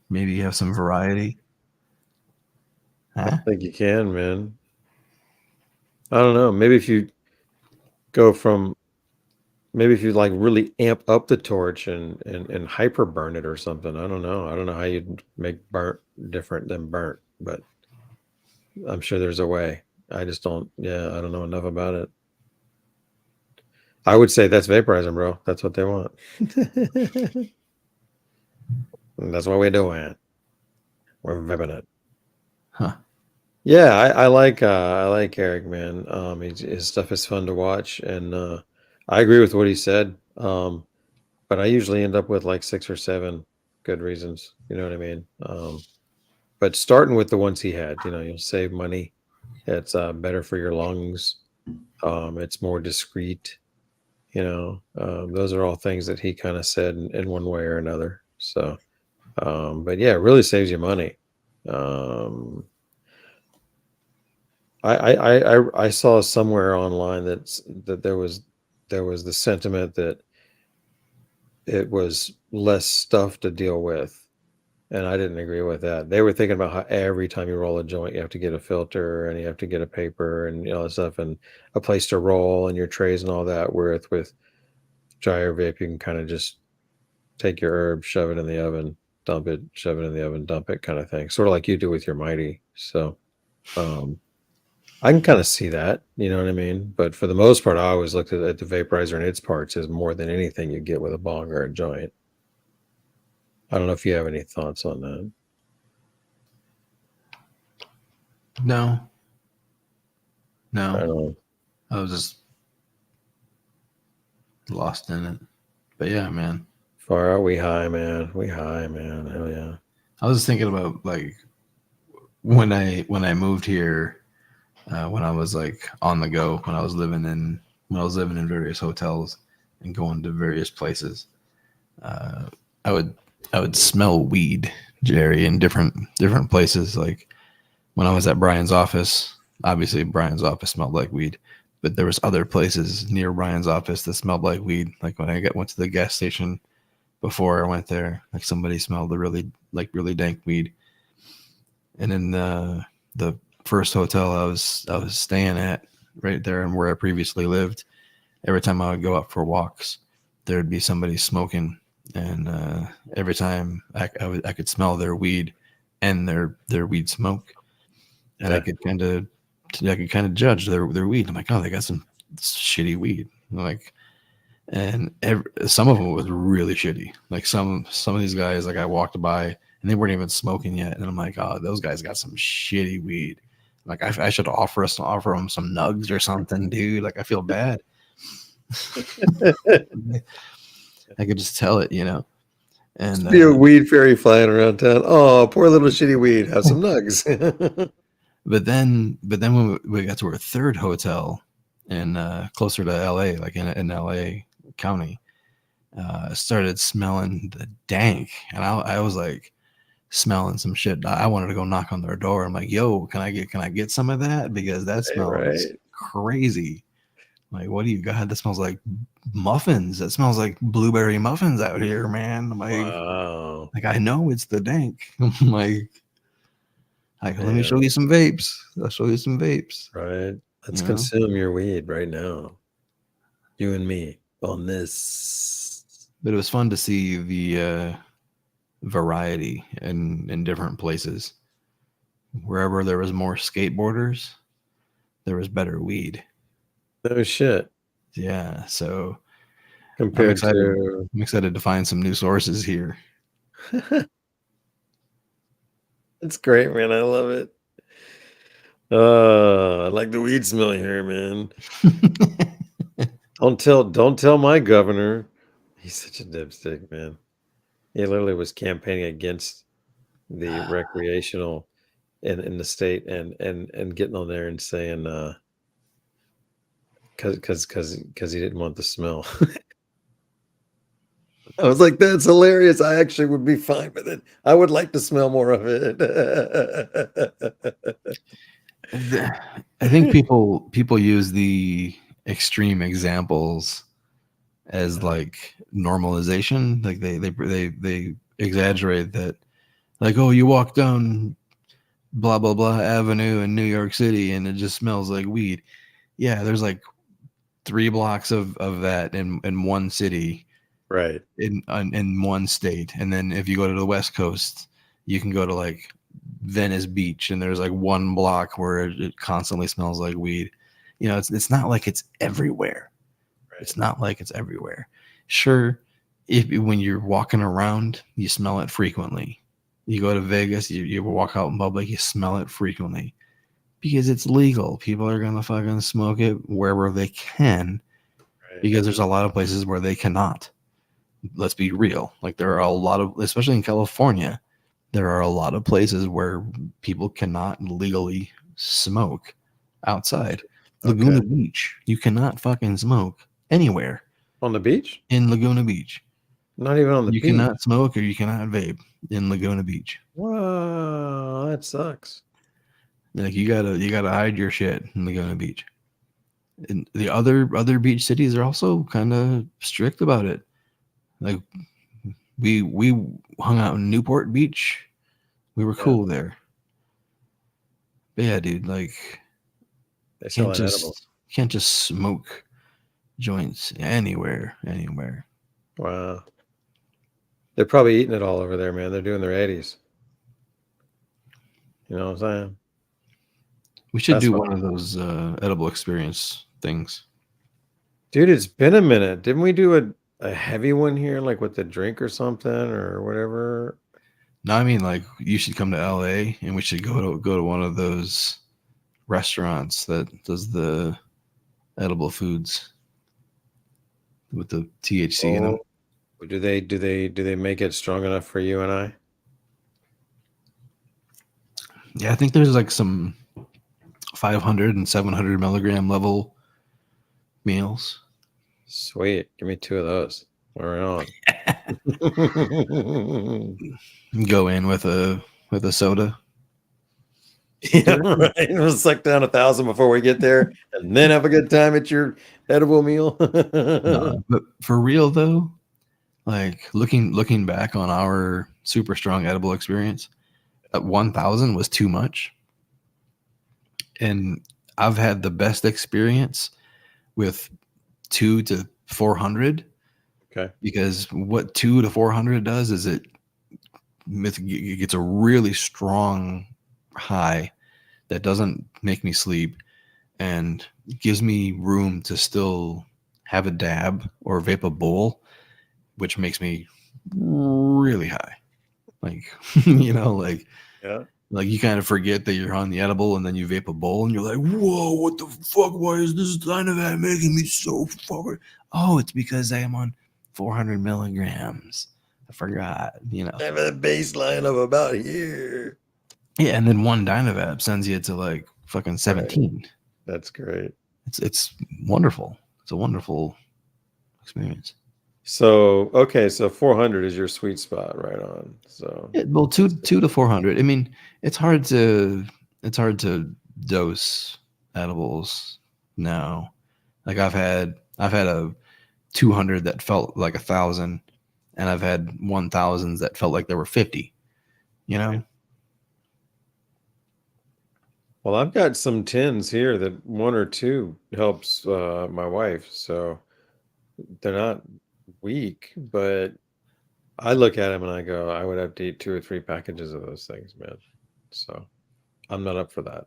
maybe have some variety. I think you can, man. I don't know. Maybe if you go from Maybe if you like really amp up the torch and hyper burn it or something. I don't know. I don't know how you'd make burnt different than burnt, but I'm sure there's a way. I just don't. Yeah, I don't know enough about it. I would say that's vaporizing, bro. That's what they want. That's what we're doing. We're vaping it. Huh. Yeah, I like Eric, man. His stuff is fun to watch, and I agree with what he said. But I usually end up with like 6 or 7 good reasons. You know what I mean? But starting with the ones he had, you'll save money. It's better for your lungs. It's more discreet. Those are all things that he kind of said in one way or another. So, but yeah, it really saves you money. I saw somewhere online that there was the sentiment that it was less stuff to deal with, and I didn't agree with that. They were thinking about how every time you roll a joint, you have to get a filter and you have to get a paper and all that stuff and a place to roll and your trays and all that. Where with dryer vape, you can kind of just take your herb, shove it in the oven, dump it, shove it in the oven, dump it, kind of thing. Sort of like you do with your Mighty. So, I can kind of see that, you know what I mean? But for the most part, I always looked at the vaporizer and its parts as more than anything you get with a bong or a joint. I don't know if you have any thoughts on that. No. I I was just lost in it. But yeah, man. Far out, we high, man. We high, man. Hell yeah. I was thinking about like when I moved here, when I was like on the go, when I was living in various hotels and going to various places, I would smell weed, Jerry, in different places. Like when I was at Brian's office, obviously Brian's office smelled like weed, but there was other places near Brian's office that smelled like weed. Like when I went to the gas station before I went there, like somebody smelled the really dank weed. And in the first hotel I was staying at right there and where I previously lived, every time I would go out for walks, there would be somebody smoking, and every time I could smell their weed and their weed smoke, and I could kind of judge their weed. I'm like, oh, they got some shitty weed, and some of them was really shitty. Like some of these guys, like I walked by and they weren't even smoking yet, and I'm like, oh, those guys got some shitty weed. Like I should offer them some nugs or something, dude. Like I feel bad. I could just tell it, And be a weed fairy flying around town. Oh, poor little shitty weed. Have some nugs. But then when we got to our third hotel in closer to LA, like in LA County, started smelling the dank, and I was like smelling some shit. I wanted to go knock on their door. I'm like, yo, can I get some of that? Because that smells crazy. Like, what do you got? That smells like muffins. That smells like blueberry muffins out here, man. I'm like, wow. Like I know it's the dank. I'm like let me show you some vapes. I'll show you some vapes. Right. Let's consume your weed right now. You and me on this. But it was fun to see the variety in different places. Wherever there was more skateboarders, there was better weed. No shit. Yeah. So I'm excited to find some new sources here. It's great, man. I love it. I like the weed smell here, man. Don't tell my governor. He's such a dipstick, man. He literally was campaigning against the recreational in the state and getting on there and saying because he didn't want the smell. I was like, that's hilarious. I actually would be fine with it. I would like to smell more of it. I think people use the extreme examples as like normalization. Like they exaggerate that. Like, oh, you walk down blah blah blah avenue in New York City and it just smells like weed. Yeah, there's like 3 blocks of that in one city, Right. in one state. And then if you go to the West Coast, you can go to like Venice Beach, and there's like 1 block where it constantly smells like weed. You know, it's not like it's everywhere. Right. It's not like it's everywhere. Sure, if when you're walking around, you smell it frequently. You go to Vegas, you walk out in public, you smell it frequently because it's legal. People are gonna fucking smoke it wherever they can, Right. because there's a lot of places where they cannot. Let's be real. Like there are a lot of, especially in California, there are a lot of places where people cannot legally smoke outside. Laguna Beach, you cannot fucking smoke anywhere. On the beach? In Laguna Beach. Not even on the You beach. cannot smoke or you cannot vape in Laguna Beach. Wow, that sucks. Like you gotta hide your shit in Laguna Beach. And the other beach cities are also kind of strict about it. Like we hung out in Newport Beach. We were cool there. But yeah, dude, like They sell edibles. You can't just smoke joints anywhere. Wow. They're probably eating it all over there, man. They're doing their 80s. You know what I'm saying? We should do one of those edible experience things. Dude, it's been a minute. Didn't we do a heavy one here, like with the drink or something or whatever? No, I mean, like you should come to LA and we should go to one of those restaurants that does the edible foods with the THC in them. Do they make it strong enough for you and I? Yeah, I think there's like some 500 and 700 milligram level meals. Sweet. Give me 2 of those. We're on. Go in with a soda. Yeah, right. We'll suck down 1,000 before we get there, and then have a good time at your edible meal. No, but for real though, like looking back on our super strong edible experience, that 1,000 was too much. And I've had the best experience with 2 to 400. Okay. Because what 2 to 400 does is it gets a really strong high that doesn't make me sleep and gives me room to still have a dab or vape a bowl, which makes me really high. Like, like you kind of forget that you're on the edible and then you vape a bowl and you're like, whoa, what the fuck? Why is this DynaVap making me so fucking? Oh, it's because I am on 400 milligrams. I forgot, I have a baseline of about here. Yeah, and then one DynaVap sends you to like fucking 17. Right. That's great. It's wonderful. It's a wonderful experience. So 400 is your sweet spot, right on. So yeah, well, 2 to 400. I mean, it's hard to dose edibles now. Like I've had a 200 that felt like 1,000, and I've had 1,000s that felt like there were 50. Well, I've got some 10s here that 1 or 2 helps my wife, so they're not weak, but I look at them and I go, I would have to eat 2 or 3 packages of those things, man. So I'm not up for that.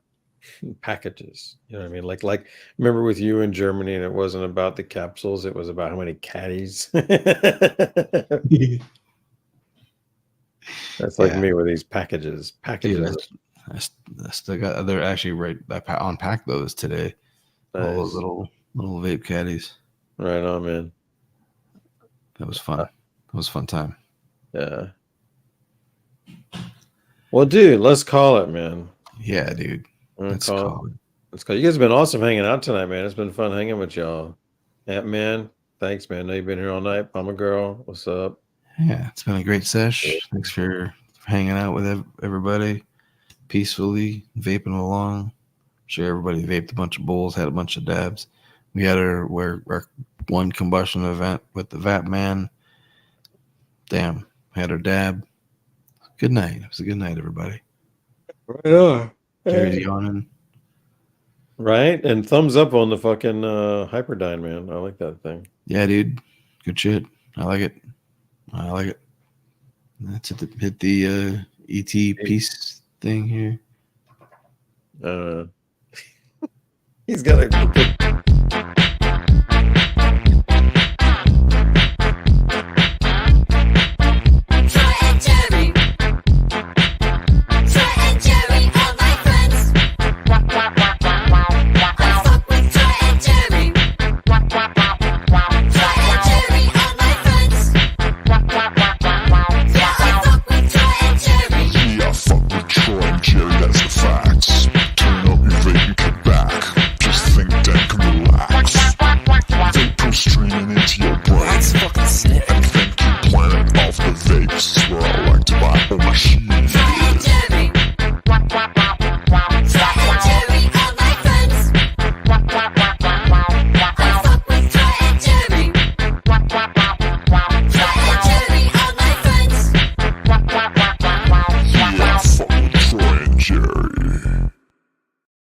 Packages, you know what I mean? Like remember with you in Germany, and it wasn't about the capsules, it was about how many caddies. That's like me with these packages. Dude, they're actually right. I unpacked those today. Nice. All those little vape caddies. Right on, man. That was fun. That was a fun time. Yeah. Well, dude, let's call it, man. Yeah, dude. Let's call it. Let's call it. You guys have been awesome hanging out tonight, man. It's been fun hanging with y'all. Man, thanks, man. I know you've been here all night. Mama girl, what's up? Yeah, it's been a great sesh. Thanks for hanging out with everybody peacefully, vaping along. I'm sure everybody vaped a bunch of bowls, had a bunch of dabs. We had our one combustion event with the Vap man. Damn, had our dab. Good night. It was a good night, everybody. Right on. Gary's yawning. Right? And thumbs up on the fucking HyperDyn, man. I like that thing. Yeah, dude. Good shit. I like it. I like it. Let's hit the ET piece thing here. He's got a